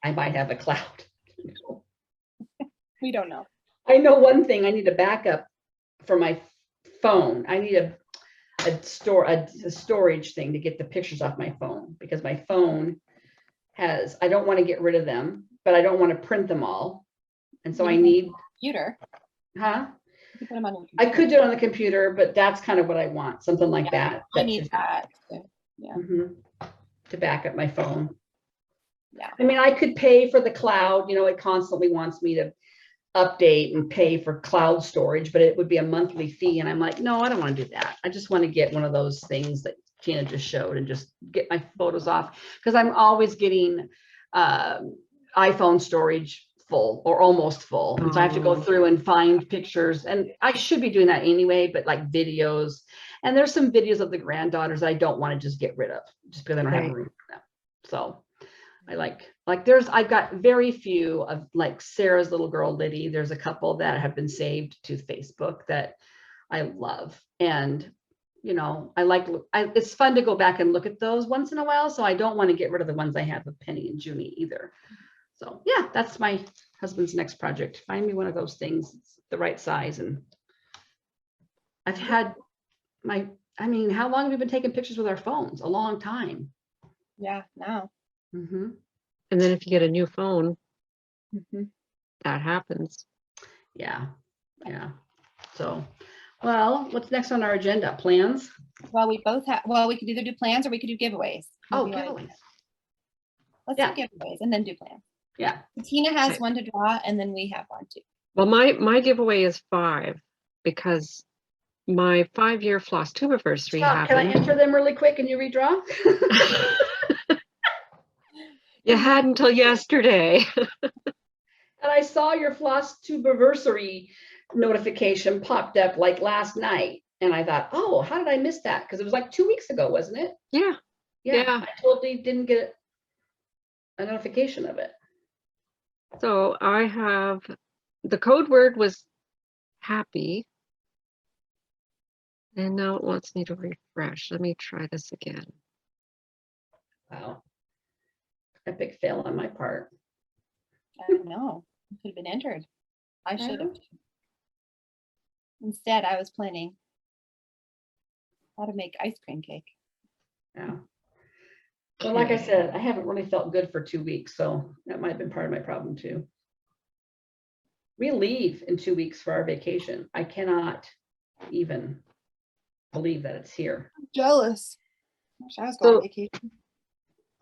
I might have a cloud. We don't know. I know one thing, I need a backup for my phone. I need a storage thing to get the pictures off my phone, because my phone has, I don't want to get rid of them, but I don't want to print them all. And so I need, Computer. huh? You can put them on your I computer. could do it on the computer, but that's kind of what I want, something like that. I need that. Yeah. To back up my phone. Yeah. I mean, I could pay for the cloud, you know, it constantly wants me to update and pay for cloud storage, but it would be a monthly fee. And I'm like, no, I don't want to do that. I just want to get one of those things that Tina just showed and just get my photos off, because I'm always getting iPhone storage full or almost full. And so I have to go through and find pictures, and I should be doing that anyway, but like videos, and there's some videos of the granddaughters I don't want to just get rid of just because I don't have room for them. So I I've got very few of like Sarah's little girl, Liddy. There's a couple that have been saved to Facebook that I love. And, you know, it's fun to go back and look at those once in a while. So I don't want to get rid of the ones I have with Penny and Junie either. So yeah, that's my husband's next project. Find me one of those things, it's the right size. And I've had I mean, how long have we been taking pictures with our phones? A long time. Yeah. No. And then if you get a new phone, that happens. Yeah. Yeah. So, well, what's next on our agenda? Plans? Well, we both have, well, we could either do plans or we could do giveaways. Oh, Maybe giveaways. Let's Yeah. do giveaways and then do plans. Yeah. Tina has Okay. one to draw, and then we have one too. Well, my giveaway is 5 because my 5-year flosstubiversary Stop, can I happened. enter them really quick and you redraw? You had until yesterday. And I saw your flosstubiversary notification popped up like last night. And I thought, oh, how did I miss that? Because it was like 2 weeks ago, wasn't it? Yeah. I totally didn't get a notification of it. So I have, the code word was happy. And now it wants me to refresh. Let me try this again. Wow. Epic fail on my part. I know. It could have been entered. I should have. Instead, I was planning how to make ice cream cake. Yeah. Well, like I said, I haven't really felt good for 2 weeks, so that might have been part of my problem too. We leave in 2 weeks for our vacation. I cannot even believe that it's here. I'm jealous. Wish I was going on vacation.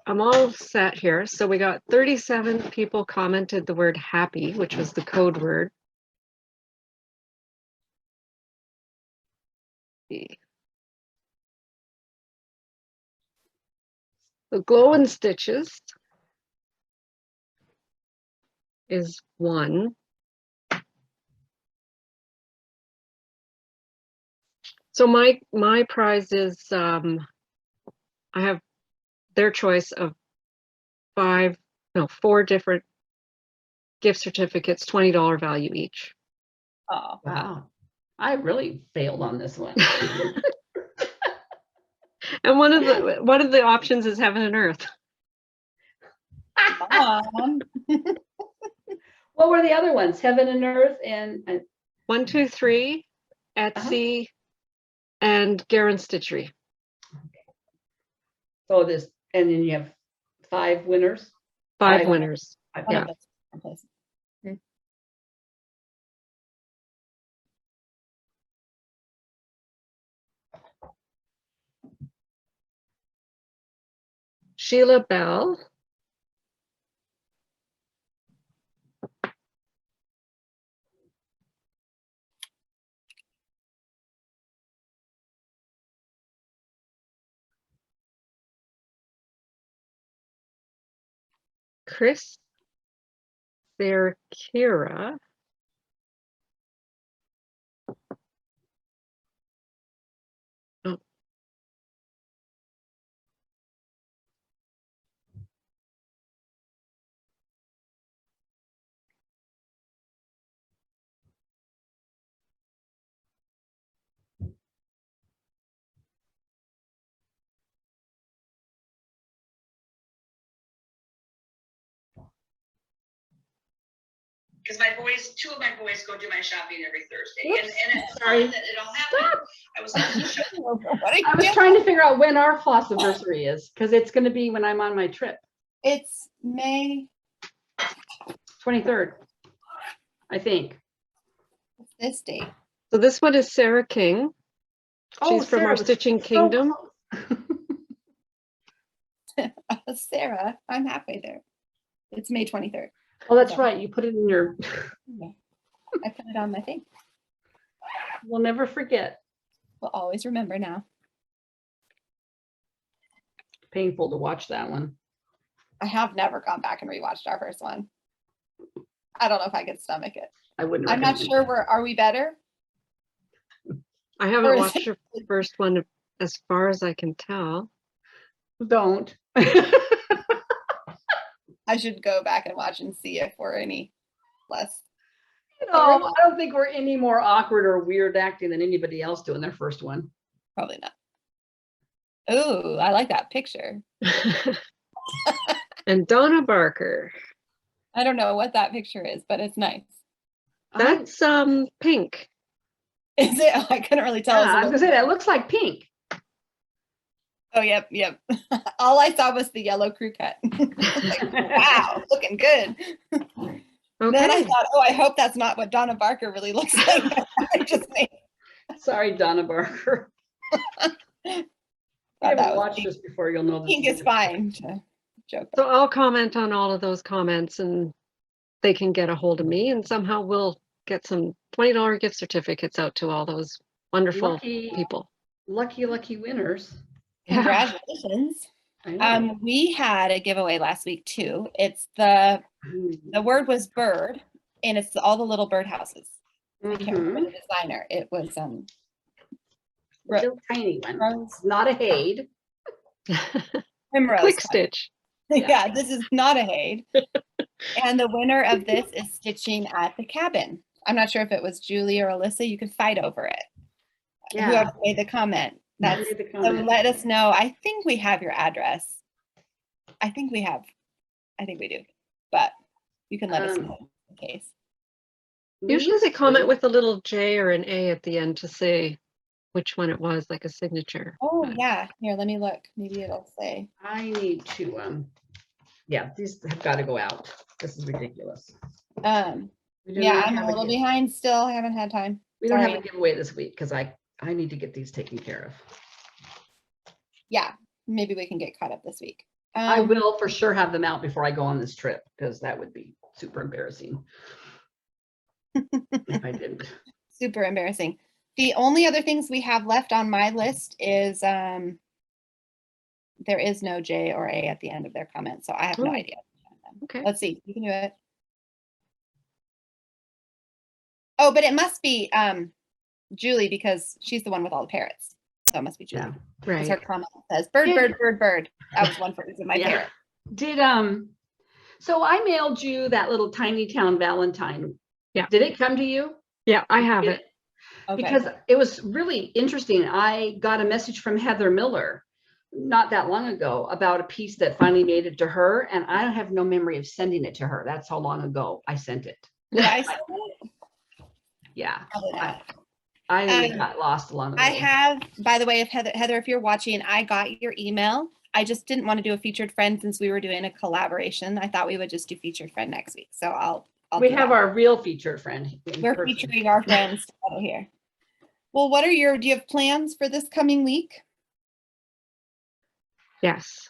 I'm all set here. So we got 37 people commented the word happy, which was the code word. The glow and stitches is 1. So my prize is I have their choice of 4 different gift certificates, $20 value each. Oh, Wow. I really failed on this one. And one of the options is heaven and earth. What were the other ones? Heaven and earth and 1, 2, 3, Etsy, and Garen Stitchery. so this, and then you have 5 winners. 5 winners. Yeah. Sheila Bell. Chris Kira. Oh. because two of my boys go do my shopping every Thursday. Whoops, And it's sorry. fun that it all happened. I was able to show What are you I was doing? trying to figure out when our flosstiversary is, because it's going to be when I'm on my trip, It's May 23rd, I think. this date. So this one is Sarah King. Oh, She's from Sarah our was Stitching so Kingdom. Sarah, I'm halfway there. It's May 23rd. Oh, that's right. You put it in your, I put it on my thing. we'll never forget. We'll always remember now. Painful to watch that one. I have never gone back and rewatched our first one. I don't know if I could stomach it. I wouldn't I'm not recommend sure are we better? I Or haven't is watched your first one as far as I can tell. it. Don't. I should go back and watch and see if we're any less. No, I don't think we're any more awkward or weird acting than anybody else doing their first one. Probably not. Oh, I like that picture. And Donna Barker. I don't know what that picture is, but it's nice. That's pink. Is it? Oh, I couldn't really tell. Yeah, I was gonna say that looks like pink. Oh, yep. All I saw was the yellow crew cut. Like, wow, looking good. Then I Okay. thought, oh, I hope that's not what Donna Barker really looks like. I just made Sorry, Donna Barker. thought If that you was watched pink. this before, you'll know this. Pink is fine. Joke. So I'll comment on all of those comments and they can get a hold of me and somehow we'll get some $20 gift certificates out to all those wonderful Lucky, people. lucky winners. Congratulations. I know. We had a giveaway last week too. It's the word was bird, and it's all the little birdhouses. I can't remember the designer. It was Little tiny one. Rose Not a Haid. Primrose. Quick stitch. Yeah, this is not a Haid. And the winner of this is Stitching at the Cabin. I'm not sure if it was Julie or Alyssa. You could fight over it. Yeah. Whoever made the comment. That's Made the so comment. let us know. I think we have your address. I think we do. But you can let us know in case. Usually they comment with a little J or an A at the end to say which one it was, like a signature. Oh But yeah. Here, let me look. Maybe it'll say. I need to yeah, these have got to go out. This is ridiculous. We do Yeah, not I'm have a little giv- behind still. I haven't had time. We don't have sorry. a giveaway this week because I need to get these taken care of. Yeah, maybe we can get caught up this week. I will for sure have them out before I go on this trip because that would be super embarrassing if I didn't. Super embarrassing. The only other things we have left on my list is there is no J or A at the end of their comment, so I have no Oh. idea. Okay. Let's see. You can do it. Oh, but it must be Julie because she's the one with all the parrots. So it must be Julie. Yeah. Because her Right. comment says bird, bird, bird, bird. That was one for my Yeah. parrot. Did so I mailed you that little tiny town Valentine. Yeah. Did it come to you? Yeah, I have it. Okay. Because it was really interesting. I got a message from Heather Miller not that long ago about a piece that finally made it to her, and I have no memory of sending it to her. That's how long ago I sent it. Did I send it? Yeah, Probably not. I got lost along the way. I have, by the way, if Heather, if you're watching, I got your email. I just didn't want to do a featured friend since we were doing a collaboration. I thought we would just do featured friend next week. So I'll We do have that. our real featured friend. in We're person. featuring our friends together here. Well, do you have plans for this coming week? Yes.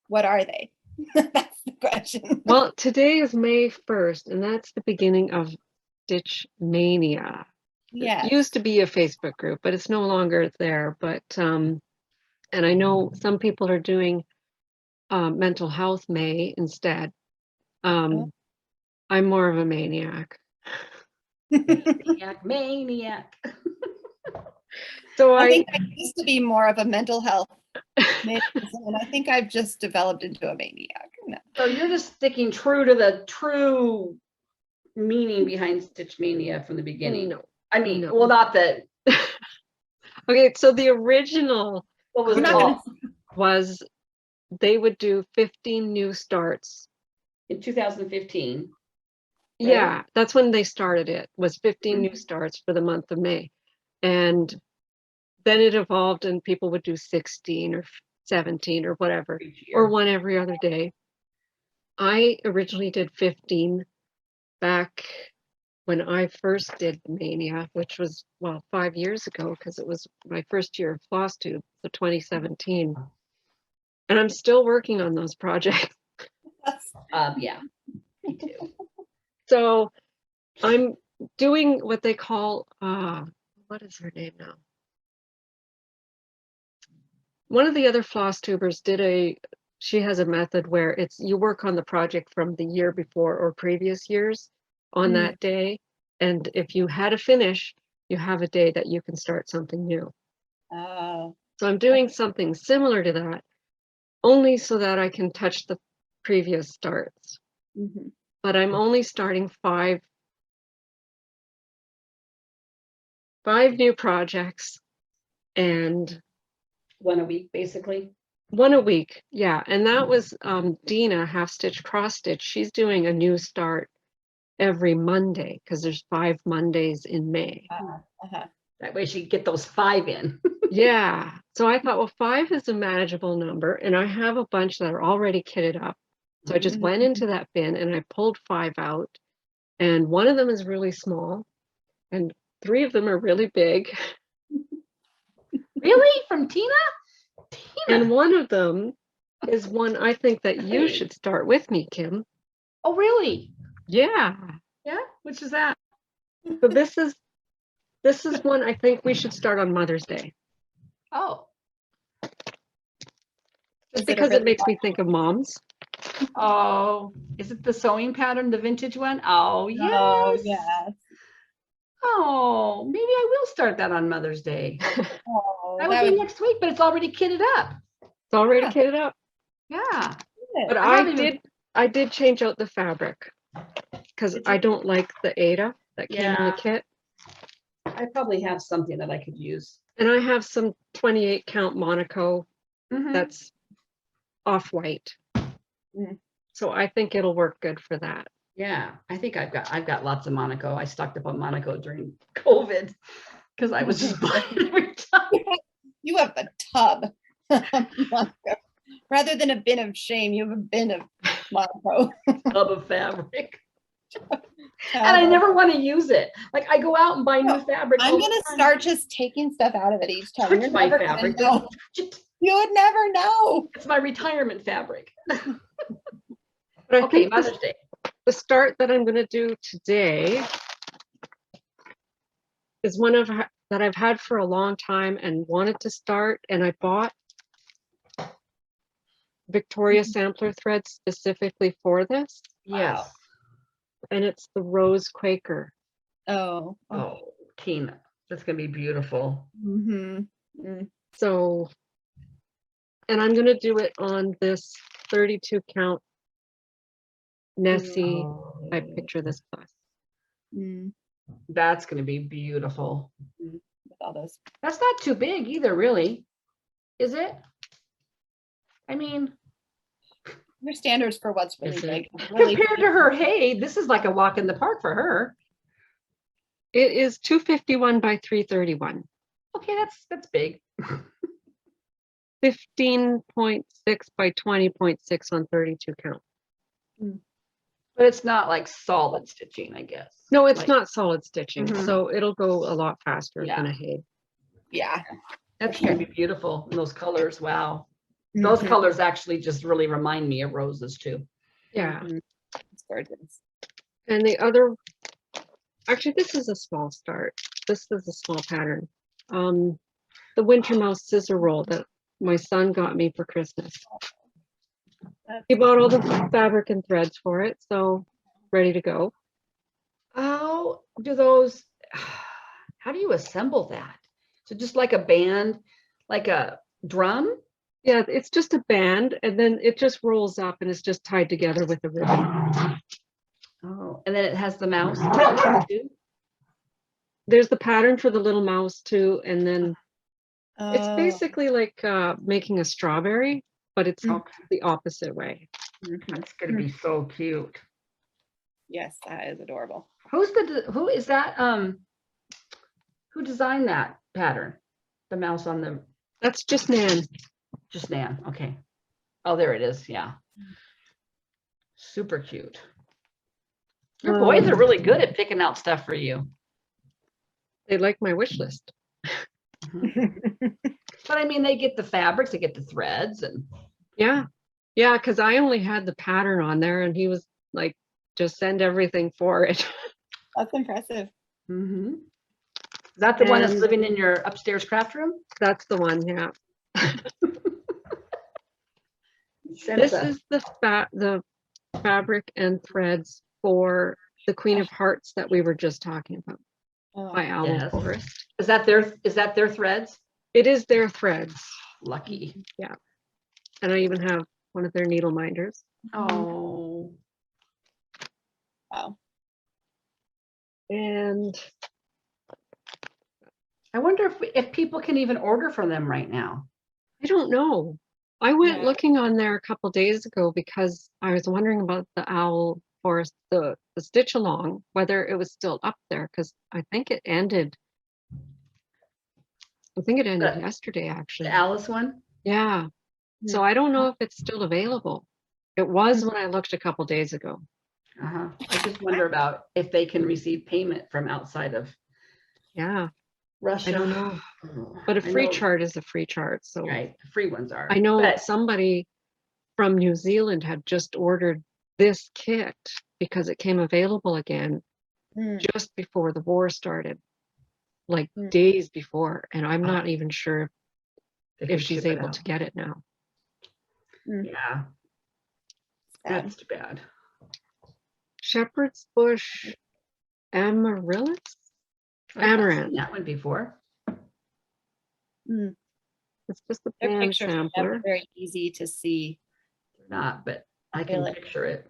What are they? That's the question. Well, today is May 1st, and that's the beginning of Stitch Mania. Yes. It used to be a Facebook group, but it's no longer there. But and I know some people are doing Mental Health May instead. I'm more of a maniac. Maniac. So I think I used to be more of a mental health medicine, and I think I've just developed into a maniac. No. So you're just sticking true to the true meaning behind Stitch Mania from the beginning. No. I mean, No. well, not that. Okay, so the original What was We're it not called? was they would do 15 new starts In 2015. Yeah, that's when they started it, was 15 new starts for the month of May. And then it evolved and people would do 16 or 17 or whatever, Each or year. one every other day. I originally did 15 back when I first did Mania, which was, well, 5 years ago, because it was my first year of Flosstube, so 2017. And I'm still working on those projects. Yeah, me too. So I'm doing what they call, what is her name now? One of the other Flosstubers she has a method where it's you work on the project from the year before or previous years on that day. And if you had a finish, you have a day that you can start something new. Oh. So I'm doing something similar to that, only so that I can touch the previous starts. But I'm only starting five new projects and One a week, basically. one a week. Yeah. And that was Dina, half stitch, cross stitch. She's doing a new start every Monday because there's 5 Mondays in May. That way she can get those 5 in. Yeah. So I thought, well, 5 is a manageable number. And I have a bunch that are already kitted up. So I just went into that bin and I pulled 5 out. And one of them is really small. And 3 of them are really big. Really? From Tina? And one of them is one I think that you should start with me, Kim. Oh, really? Yeah. Yeah. Which is that? So this is one I think we should start on Mother's Day. Oh. Just because it makes me think of moms. Oh, is it the sewing pattern, the vintage one? Oh, yes. Oh, yes. Oh, maybe I will start that on Mother's Day. Oh, That would be next week, but it's already kitted up. It's already kitted up. Yeah. But I I did change out the fabric because I don't like the Ada that came in the kit. I probably have something that I could use. And I have some 28 count Monaco that's off-white. So I think it'll work good for that. Yeah, I think I've got lots of Monaco. I stocked up on Monaco during COVID because I was just buying every time. You have a tub. Rather than a bin of shame, you have a bin of Monaco. Tub of fabric. And I never want to use it. Like I go out and buy new fabric. I'm gonna start just taking stuff out of it each time. Touch my fabric. You would never know. It's my retirement fabric. But I think Mother's Day. The start that I'm going to do today is one that I've had for a long time and wanted to start, and I bought Victoria sampler thread specifically for this. Yes. And it's the Rose Quaker. Oh. Tina, that's gonna be beautiful. So, and I'm going to do it on this 32 count Nessie. I picture this plus. That's gonna be beautiful. With all those. That's not too big either, really. Is it? I mean, Your standards for what's really big. compared to her, hey, this is like a walk in the park for her. It is 251 by 331. Okay, that's big. 15.6 by 20.6 on 32 count. But it's not like solid stitching, I guess. No, it's not solid stitching, so it'll go a lot faster than a Haid. Yeah. That's gonna be beautiful. And those colors, wow. Those colors actually just really remind me of roses too. Yeah. It's gorgeous. And the other, actually, this is a small start. This is a small pattern. The Winter Mouse scissor roll that my son got me for Christmas. He bought all the fabric and threads for it, so ready to go. How do how do you assemble that? So just like a band, like a drum? Yeah, it's just a band, and then it just rolls up and it's just tied together with a ribbon. Oh, and then it has the mouse too? There's the pattern for the little mouse too, and then it's basically like making a strawberry, but it's the opposite way. That's gonna be so cute. Yes, that is adorable. Who is that? Who designed that pattern? The mouse on the, That's just Nan. just Nan. Okay. Oh, there it is. Yeah. Super cute. Your boys are really good at picking out stuff for you. They like my wish list. But I mean, they get the fabrics, they get the threads, and Yeah. Yeah, because I only had the pattern on there and he was like, just send everything for it. That's impressive. is that the one that's And- living in your upstairs craft room? That's the one, yeah. This This is the fabric and threads for the Queen of Hearts that we were just talking about by Owl Yes. Forest. Is that their threads? It is their threads. Lucky. And I even have one of their needle minders. Oh. Wow. And I wonder if people can even order from them right now. I don't know. I went Yeah. looking on there a couple days ago because I was wondering about the Owl Forest, the stitch along, whether it was still up there, because I think it ended. I think it ended yesterday, actually. The Alice one? Yeah. So I don't know if it's still available. It was when I looked a couple days ago. I just wonder about if they can receive payment from outside of Yeah, Russia. I don't know. But a I free know- chart is a free chart. So Right, the free ones are. I know But- somebody from New Zealand had just ordered this kit because it came available again just before the war started, like days before. And I'm not even sure they can if she's ship it able out. to get it now. Yeah, that's too bad. Shepherd's Bush Amaryllis? I've not Amaranth. seen that one before. It's just a Their band pictures are never sampler. very easy to see. Not, but I can Really? picture it.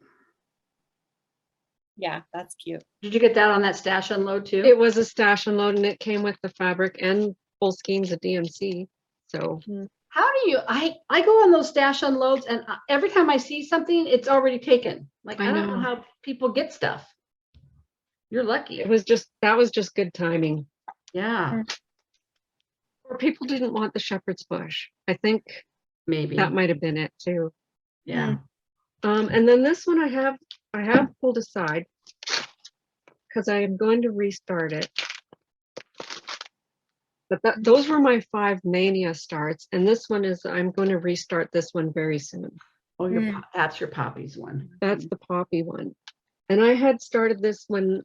Yeah, that's cute. Did you get that on that stash unload too? It was a stash and load and it came with the fabric and full skeins of DMC. So How do you, I go on those stash unloads and every time I see something, it's already taken. Like, I I don't know know. how people get stuff. You're lucky. that was just good timing. Yeah, Or people didn't want the shepherd's bush. I think maybe. that might have been it too. Yeah. And then this one I have pulled aside because I am going to restart it. But those were my 5 mania starts, and this one is I'm going to restart this one very soon. Oh, that's your poppies one. That's the poppy one. And I had started this when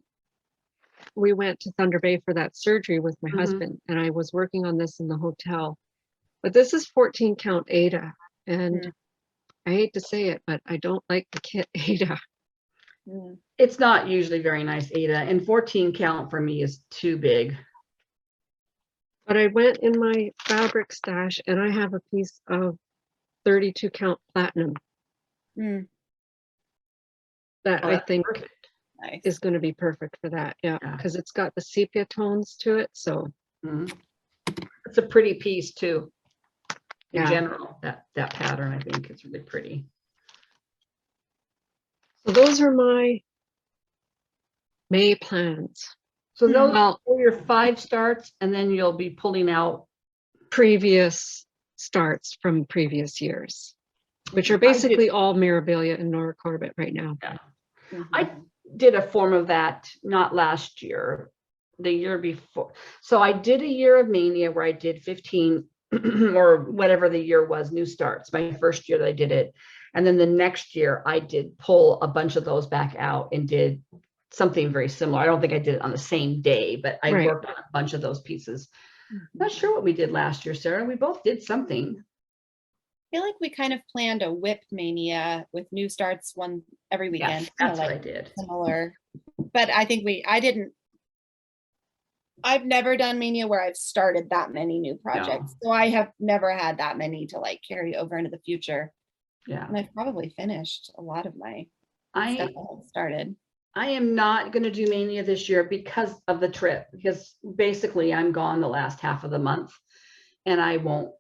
we went to Thunder Bay for that surgery with my husband, and I was working on this in the hotel. But this is 14 count Ada, and I hate to say it, but I don't like the kit Ada. It's not usually very nice, Ada, and 14 count for me is too big. But I went in my fabric stash and I have a piece of 32 count platinum that Oh, I that's think perfect. Nice. is going to be perfect for that. Yeah, Yeah. because it's got the sepia tones to it. So It's a pretty piece too. In Yeah. general, that pattern, I think is really pretty. so those are my May plans. So those Well, are your 5 starts, and then you'll be pulling out. previous starts from previous years, which are basically all Mirabilia and Nora Corbett right now. I did a form of that, not last year, the year before. So I did a year of mania where I did 15 or whatever the year was, new starts, my first year that I did it. And then the next year I did pull a bunch of those back out and did something very similar. I don't think I did it on the same day, but I Right. worked on a bunch of those pieces. Not sure what we did last year, Sarah. We both did something. I feel like we kind of planned a whip mania with new starts one every weekend. Yes, kinda that's what I like did. similar. But I think I've never done mania where I've started that many new projects. So I have never had that many to like carry over into the future. Yeah. And I've probably finished a lot of my stuff that I've started. I am not going to do mania this year because of the trip, because basically I'm gone the last half of the month and I won't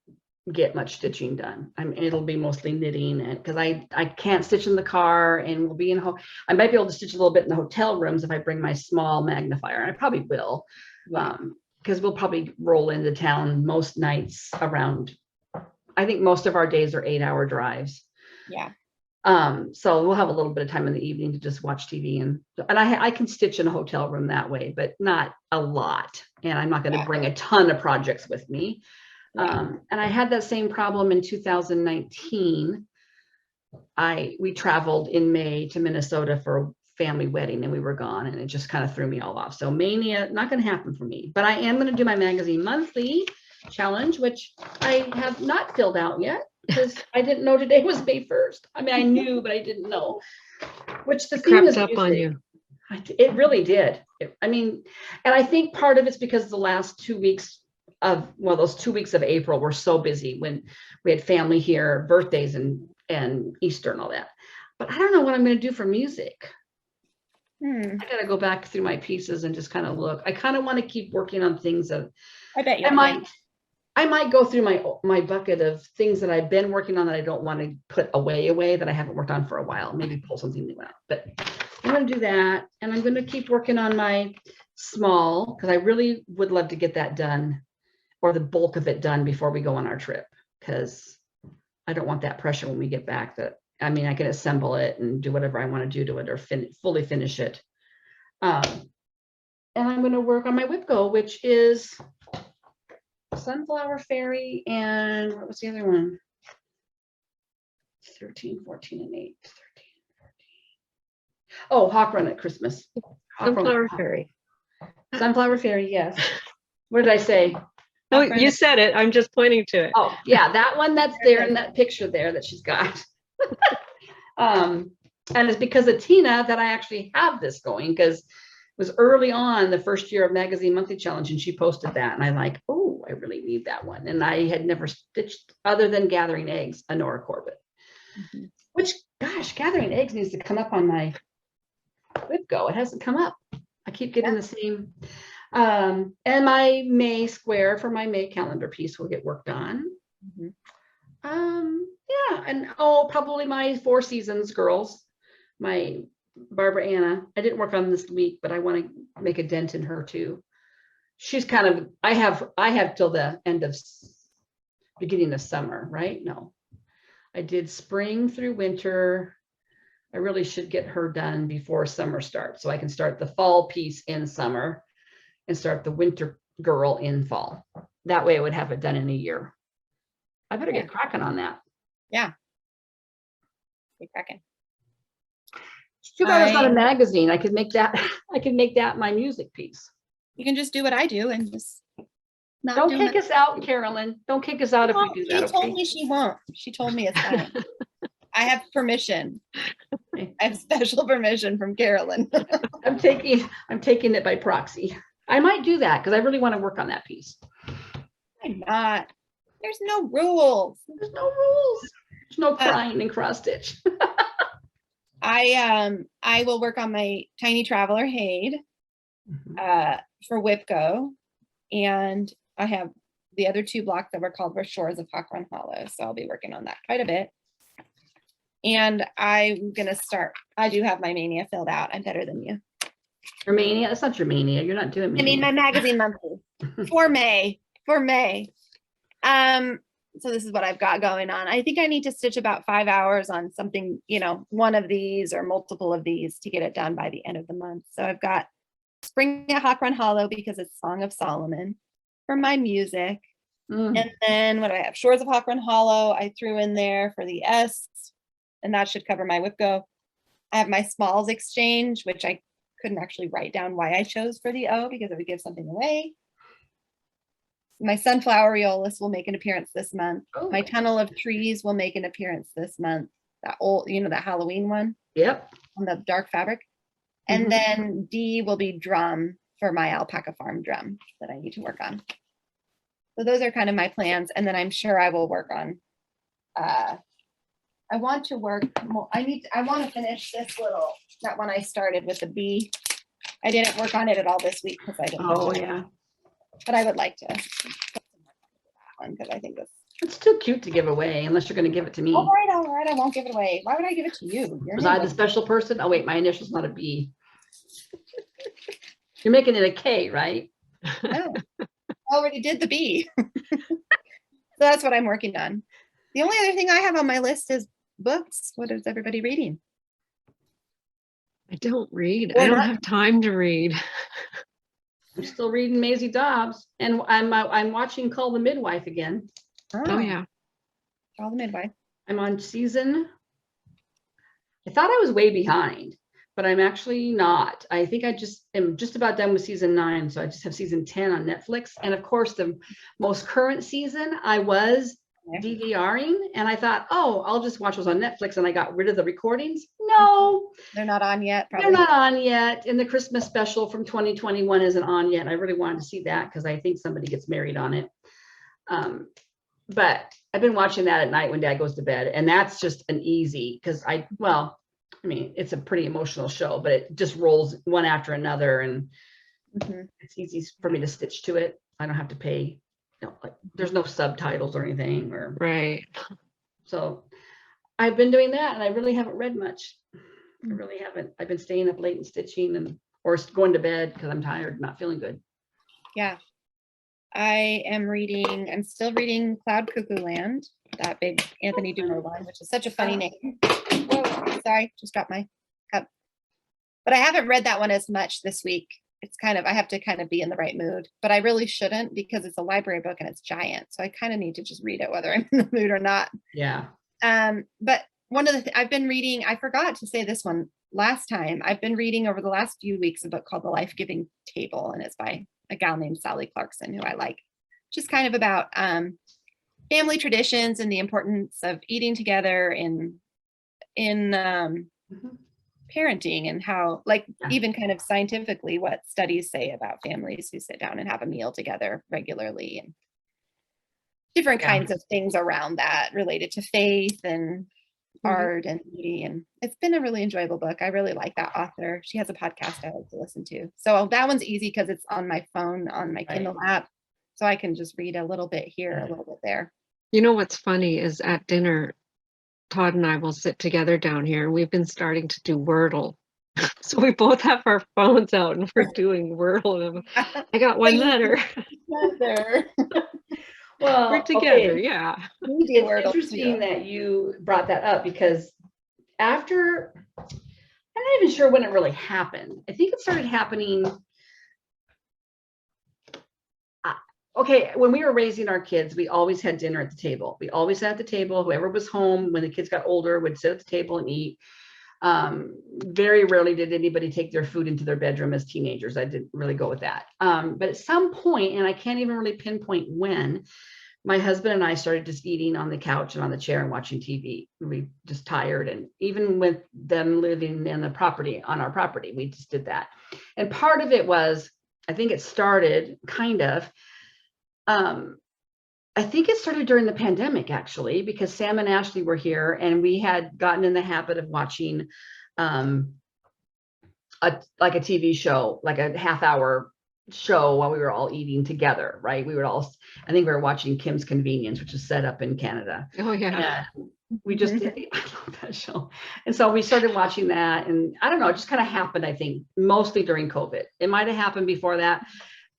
get much stitching done. I mean, it'll be mostly knitting, and because I can't stitch in the car, and we'll be in home. I might be able to stitch a little bit in the hotel rooms if I bring my small magnifier, and I probably will, because we'll probably roll into town most nights around. I think most of our days are 8-hour drives. Yeah. So we'll have a little bit of time in the evening to just watch TV, and I can stitch in a hotel room that way, but not a lot. And I'm not going to bring a ton of projects with me. And I had that same problem in 2019. We traveled in May to Minnesota for a family wedding, and we were gone, and it just kind of threw me all off. So mania, not going to happen for me, but I am going to do my magazine monthly challenge, which I have not filled out yet because I didn't know today was May 1st. I mean, I knew, but I didn't know. Which the theme is up on you. It really did. I mean, and I think part of it's because the last 2 weeks of, well, those 2 weeks of April were so busy when we had family here, birthdays and Easter and all that. But I don't know what I'm going to do for music. I got to go back through my pieces and just kind of look. I kind of want to keep working on things of, I bet you I might go through my bucket of things that I've been working on that I don't want to put away that I haven't worked on for a while. Maybe pull something new out. But I'm going to do that, and I'm going to keep working on my small, because I really would love to get that done, or the bulk of it done before we go on our trip, because I don't want that pressure when we get back. That, I mean, I can assemble it and do whatever I want to do to it, or fully finish it. And I'm going to work on my WIPGO, which is Sunflower Fairy, and what was the other one? 13, 14, and 8. 13, 14. Oh, Hawk Run at Christmas. Sunflower Fairy. Sunflower Fairy, yes. What did I say? No, you said it. I'm just pointing to it. Oh, yeah, that one that's there in that picture there that she's got. And it's because of Tina that I actually have this going, because it was early on the first year of Magazine Monthly Challenge, and she posted that, and I'm like, oh, I really need that one. And I had never stitched, other than Gathering Eggs, a Nora Corbett, which, gosh, Gathering Eggs needs to come up on my WIPGO. It hasn't come up. I keep getting the same. And my May square for my May calendar piece will get worked on. Yeah, and probably my Four Seasons girls, my Barbara Anna. I didn't work on this week, but I want to make a dent in her too. She's kind of, I have till the end of beginning of summer, right? No, I did spring through winter. I really should get her done before summer starts, so I can start the fall piece in summer and start the winter girl in fall. That way I would have it done in a year. I better get cracking on that. Yeah. Get cracking. It's too bad it's not a magazine. I could make that my music piece. You can just do what I do and just not Don't kick us out, Carolyn. Don't kick us out if we do that. She told me she won't. She told me it's fine. I have permission. I have special permission from Carolyn. I'm taking it by proxy. I might do that because I really want to work on that piece. I'm not. There's no rules. There's no rules. There's no crying and cross stitch. I will work on my Tiny Traveler Haid for WIPGO, and I have the other 2 blocks that were called for Shores of Hawk Run Hollow, so I'll be working on that quite a bit. And I'm gonna start. I do have my mania filled out. I'm better than you. Your mania? That's not your mania. You're not doing mania. I mean my magazine monthly for May. So this is what I've got going on. I think I need to stitch about 5 hours on something, one of these or multiple of these to get it done by the end of the month. So I've got Spring at Hawk Run Hollow because it's Song of Solomon for my music. And then what do I have? Shores of Hawk Run Hollow I threw in there for the S, and that should cover my WIPGO. I have my Smalls Exchange, which I couldn't actually write down why I chose for the O because it would give something away. My Sunflower Aeolus will make an appearance this month. Oh. My Tunnel of Trees will make an appearance this month. That old, that Halloween one. Yep. On the dark fabric. And then D will be Drum for my Alpaca Farm drum that I need to work on. So those are kind of my plans. And then I'm sure I will work on, I want to work more. I want to finish this little, that one I started with the B. I didn't work on it at all this week because I didn't. Oh, yeah. But I would like to put some work on that one because I think It's too cute to give away unless you're going to give it to me. All right, I won't give it away. Why would I give it to you? You're Was I the nobody. special person? Oh wait, my initial's not a B. You're making it a K, right? No, I already did the B. So that's what I'm working on. The only other thing I have on my list is books. What is everybody reading? I don't read. Or I don't not. have time to read. I'm still reading Maisie Dobbs, and I'm watching Call the Midwife again. Oh yeah. Call the Midwife. I'm on season. I thought I was way behind, but I'm actually not. I think I just am just about done with season 9, so I just have season 10 on Netflix. And of course, the most current season I was DVRing, and I thought, oh, I'll just watch those on Netflix, and I got rid of the recordings. No, They're not on yet. Probably. they're not on yet. And the Christmas special from 2021 isn't on yet. I really wanted to see that because I think somebody gets married on it. But I've been watching that at night when Dad goes to bed, and that's just an easy because I mean, it's a pretty emotional show, but it just rolls one after another, and it's easy for me to stitch to it. I don't have to pay. Like, there's no subtitles or anything, or Right. so I've been doing that, and I really haven't read much. I really haven't. I've been staying up late and stitching, or going to bed because I'm tired, not feeling good. Yeah. I'm still reading Cloud Cuckoo Land, that big Anthony Doomer one, which is such a funny name. Whoa, sorry, just dropped my cup. But I haven't read that one as much this week. It's I have to kind of be in the right mood, but I really shouldn't because it's a library book and it's giant. So I kind of need to just read it whether I'm in the mood or not. Yeah. But one of the I've been reading, I forgot to say this one last time. I've been reading over the last few weeks a book called The Life-Giving Table, and it's by a gal named Sally Clarkson, who I like. Just kind of about family traditions and the importance of eating together in parenting, and how, like, even kind of scientifically what studies say about families who sit down and have a meal together regularly, and different kinds of things around that related to faith and art and beauty. And it's been a really enjoyable book. I really like that author. She has a podcast I like to listen to. So that one's easy because it's on my phone, on my Kindle app. So I can just read a little bit here, a little bit there. You know what's funny is at dinner, Todd and I will sit together down here, and we've been starting to do Wordle. So we both have our phones out and we're doing Wordle. I got one letter. Well, we're together, okay. yeah. It's interesting that you brought that up, because after, I'm not even sure when it really happened. I think it started happening. Okay, when we were raising our kids, we always had dinner at the table. We always sat at the table. Whoever was home when the kids got older would sit at the table and eat. Very rarely did anybody take their food into their bedroom as teenagers. I didn't really go with that. But at some point, and I can't even really pinpoint when, my husband and I started just eating on the couch and on the chair and watching TV. We just tired, and even with them living in the property, on our property, we just did that. And part of it was, I think it started kind of, I think it started during the pandemic, actually, because Sam and Ashley were here, and we had gotten in the habit of watching like a TV show, like a half-hour show while we were all eating together, right? We would all, I think we were watching Kim's Convenience, which is set up in Canada. Oh yeah. And we just I love that show. And so we started watching that, and I don't know, it just kind of happened, I think, mostly during COVID. It might have happened before that.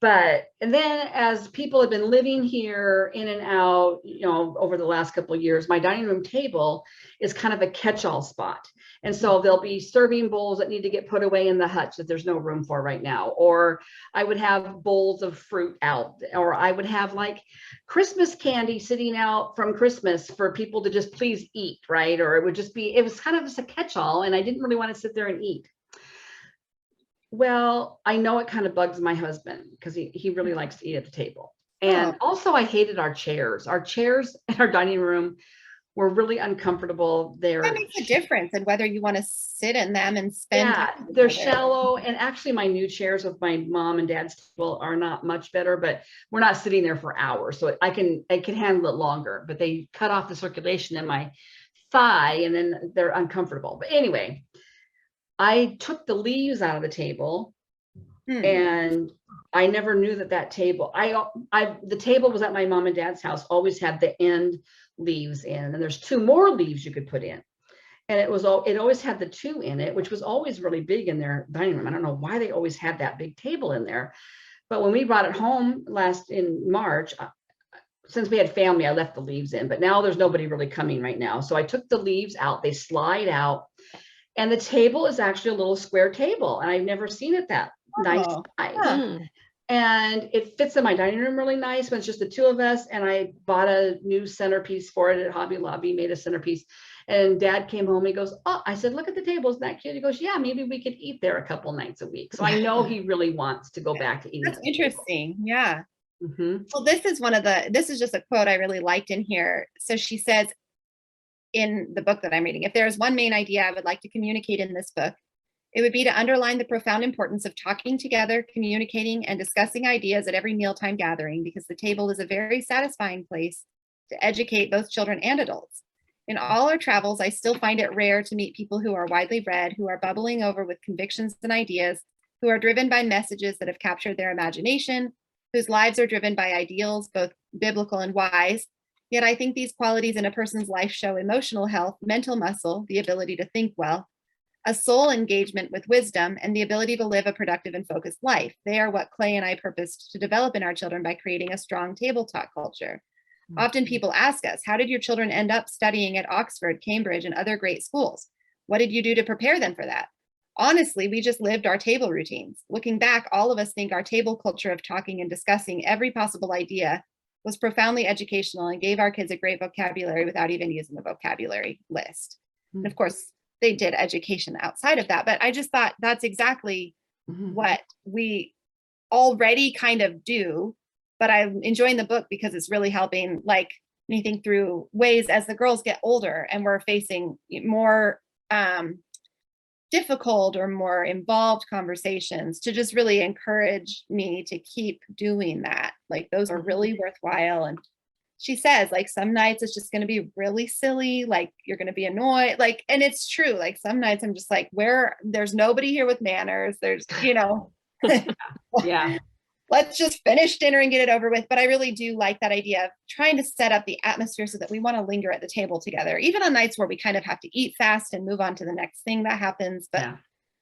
But and then as people have been living here in and out, you know, over the last couple of years, my dining room table is kind of a catch-all spot. And so there'll be serving bowls that need to get put away in the hutch that there's no room for right now. Or I would have bowls of fruit out, or I would have like Christmas candy sitting out from Christmas for people to just please eat, right? Or it would just be, it was kind of just a catch-all, and I didn't really want to sit there and eat. Well, I know it kind of bugs my husband because he really likes to eat at the table. And also I hated our chairs. Our chairs in our dining room were really uncomfortable. That makes a difference in whether you want to sit in them and spend time. They're shallow. And actually my new chairs with my mom and dad's table are not much better, but we're not sitting there for hours. So I can handle it longer, but they cut off the circulation in my thigh, and then they're uncomfortable. But anyway, I took the leaves out of the table and I never knew that table, the table was at my mom and dad's house, always had the end leaves in, and there's 2 more leaves you could put in. And it always had the 2 in it, which was always really big in their dining room. I don't know why they always had that big table in there. But when we brought it home in March, since we had family, I left the leaves in, but now there's nobody really coming right now. So I took the leaves out, they slide out, and the table is actually a little square table. And I've never seen it that nice size. Huh. And it fits in my dining room really nice when it's just the 2 of us. And I bought a new centerpiece for it at Hobby Lobby, made a centerpiece. And Dad came home, he goes, oh, I said, look at the table, isn't that cute? He goes, yeah, maybe we could eat there a couple nights a week. So I know he really wants to go back to eating. That's interesting. Yeah. Mm-hmm. Well, this is just a quote I really liked in here. So she says in the book that I'm reading, if there is one main idea I would like to communicate in this book, it would be to underline the profound importance of talking together, communicating, and discussing ideas at every mealtime gathering, because the table is a very satisfying place to educate both children and adults. In all our travels, I still find it rare to meet people who are widely read, who are bubbling over with convictions and ideas, who are driven by messages that have captured their imagination, whose lives are driven by ideals, both biblical and wise. Yet I think these qualities in a person's life show emotional health, mental muscle, the ability to think well, a soul engagement with wisdom, and the ability to live a productive and focused life. They are what Clay and I purposed to develop in our children by creating a strong table talk culture. Often people ask us, how did your children end up studying at Oxford, Cambridge, and other great schools? What did you do to prepare them for that? Honestly, we just lived our table routines. Looking back, all of us think our table culture of talking and discussing every possible idea was profoundly educational and gave our kids a great vocabulary without even using the vocabulary list. And of course, they did education outside of that, but I just thought that's exactly what we already kind of do. But I'm enjoying the book because it's really helping, like, me think through ways as the girls get older and we're facing more difficult or more involved conversations, to just really encourage me to keep doing that. Like, those are really worthwhile. And she says, like, some nights it's just going to be really silly, like you're going to be annoyed, like, and it's true. Like, some nights I'm just like, there's nobody here with manners, there's, Yeah. let's just finish dinner and get it over with. But I really do like that idea of trying to set up the atmosphere so that we want to linger at the table together, even on nights where we kind of have to eat fast and move on to the next thing that happens. But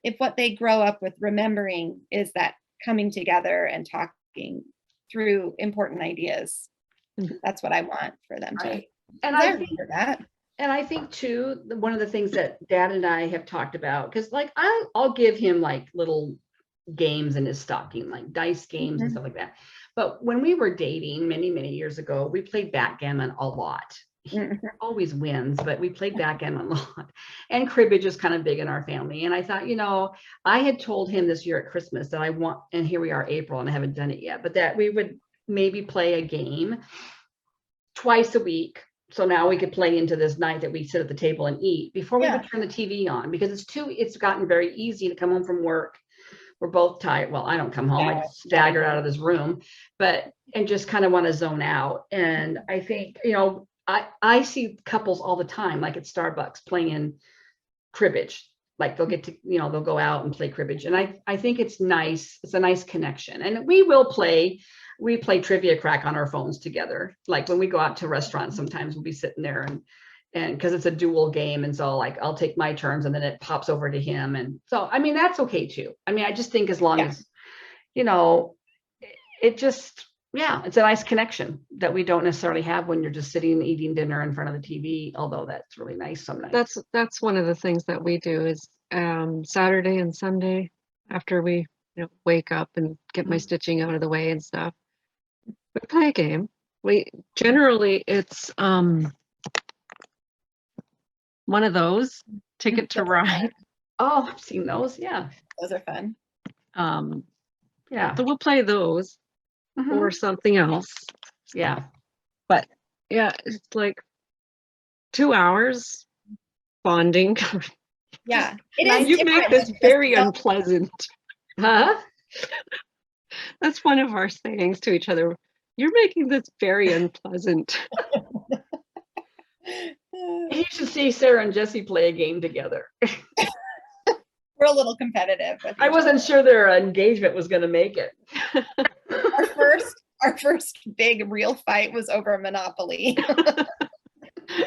if what they grow up with remembering is that coming together and talking through important ideas, that's what I want for them to. And I remember that. And I think too, one of the things that Dad and I have talked about, because like I'll give him like little games in his stocking, like dice games and stuff like that. But when we were dating many, many years ago, we played backgammon a lot. He always wins, but we played backgammon a lot. And cribbage is kind of big in our family. And I thought, I had told him this year at Christmas that I want, and here we are, April, and I haven't done it yet, but that we would maybe play a game twice a week. So now we could play into this night that we sit at the table and eat before we would turn the TV on, because it's gotten very easy to come home from work. We're both tired. Well, I don't come home. I stagger out of this room, and just kind of want to zone out. And I think, I see couples all the time, like at Starbucks, playing cribbage. Like they'll get to, they'll go out and play cribbage. And I think it's nice. It's a nice connection. And we play trivia crack on our phones together. Like when we go out to restaurants, sometimes we'll be sitting there and because it's a dual game. And so like, I'll take my turns and then it pops over to him. And so, I mean, that's okay too. I mean, I just think as long as, it just, it's a nice connection that we don't necessarily have when you're just sitting and eating dinner in front of the TV, although that's really nice sometimes. That's one of the things that we do is Saturday and Sunday after we wake up and get my stitching out of the way and stuff. We play a game. Generally it's one of those, Ticket to Ride. Oh, I've seen those. Yeah. Those are fun. So we'll play those or something else. Yeah. But it's like 2 hours bonding. Yeah. You make this very unpleasant. Huh? That's one of our sayings to each other. You're making this very unpleasant. You should see Sarah and Jesse play a game together. We're a little competitive. I wasn't sure their engagement was going to make it. Our first big real fight was over Monopoly.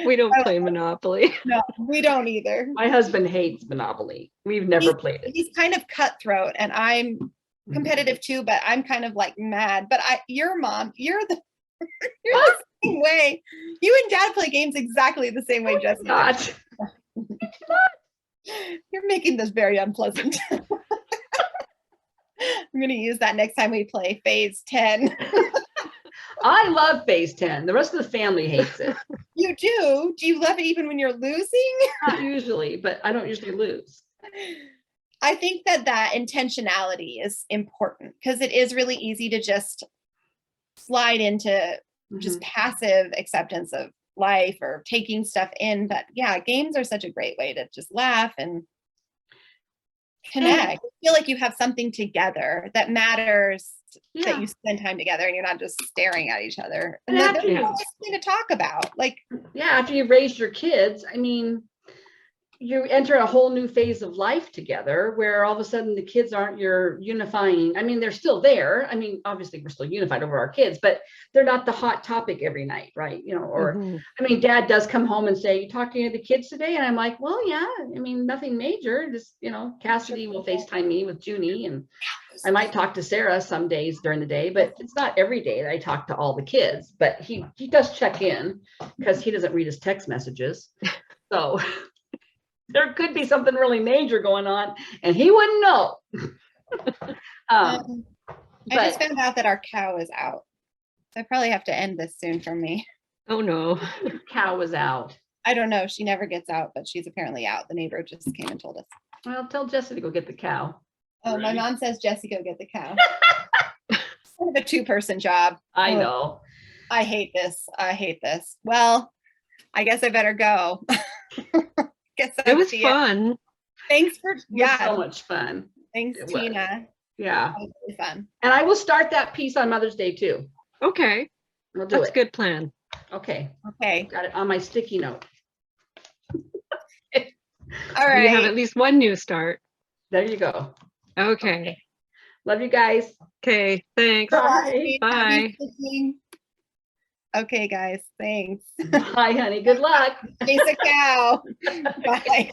We don't play Monopoly. No, we don't either. My husband hates Monopoly. We've never played it. He's kind of cutthroat, and I'm competitive too, but I'm kind of like mad. But your mom, you're the same way. You and Dad play games exactly the same way, Jesse. Not. You're making this very unpleasant. I'm going to use that next time we play Phase 10. I love Phase 10. The rest of the family hates it. You do? Do you love it even when you're losing? Not usually, but I don't usually lose. I think that intentionality is important because it is really easy to just slide into just passive acceptance of life or taking stuff in. But yeah, games are such a great way to just laugh and connect. I feel like you have something together that matters, that you spend time together and you're not just staring at each other. And then there's something to talk about. Like, after you raise your kids, I mean, you enter a whole new phase of life together where all of a sudden the kids aren't your unifying. I mean, they're still there. I mean, obviously we're still unified over our kids, but they're not the hot topic every night, right? You know, or I mean, Dad does come home and say, "You talking to the kids today?" And I'm like, "Well, yeah, I mean, nothing major. Just, you know, Cassidy will FaceTime me with Junie, and I might talk to Sarah some days during the day, but it's not every day that I talk to all the kids. But he does check in because he doesn't read his text messages. So there could be something really major going on and he wouldn't know. I just found out that our cow is out. So I probably have to end this soon for me. Oh no. Cow was out. I don't know. She never gets out, but she's apparently out. The neighbor just came and told us. Well, tell Jesse to go get the cow. Oh, my mom says, Jesse, go get the cow. Kind of a two-person job. I know. I hate this. I hate this. Well, I guess I better go. It was fun. Thanks for so much fun. Thanks, Tina. Yeah. That was really fun. And I will start that piece on Mother's Day too. Okay. We'll do That's it. a good plan. Okay. Okay. Got it on my sticky note. All right. You have at least one new start. There you go. Okay. Love you guys. Okay. Thanks. Bye. Bye. Okay, guys. Thanks. Bye, honey. Good luck. Chase a cow. Bye.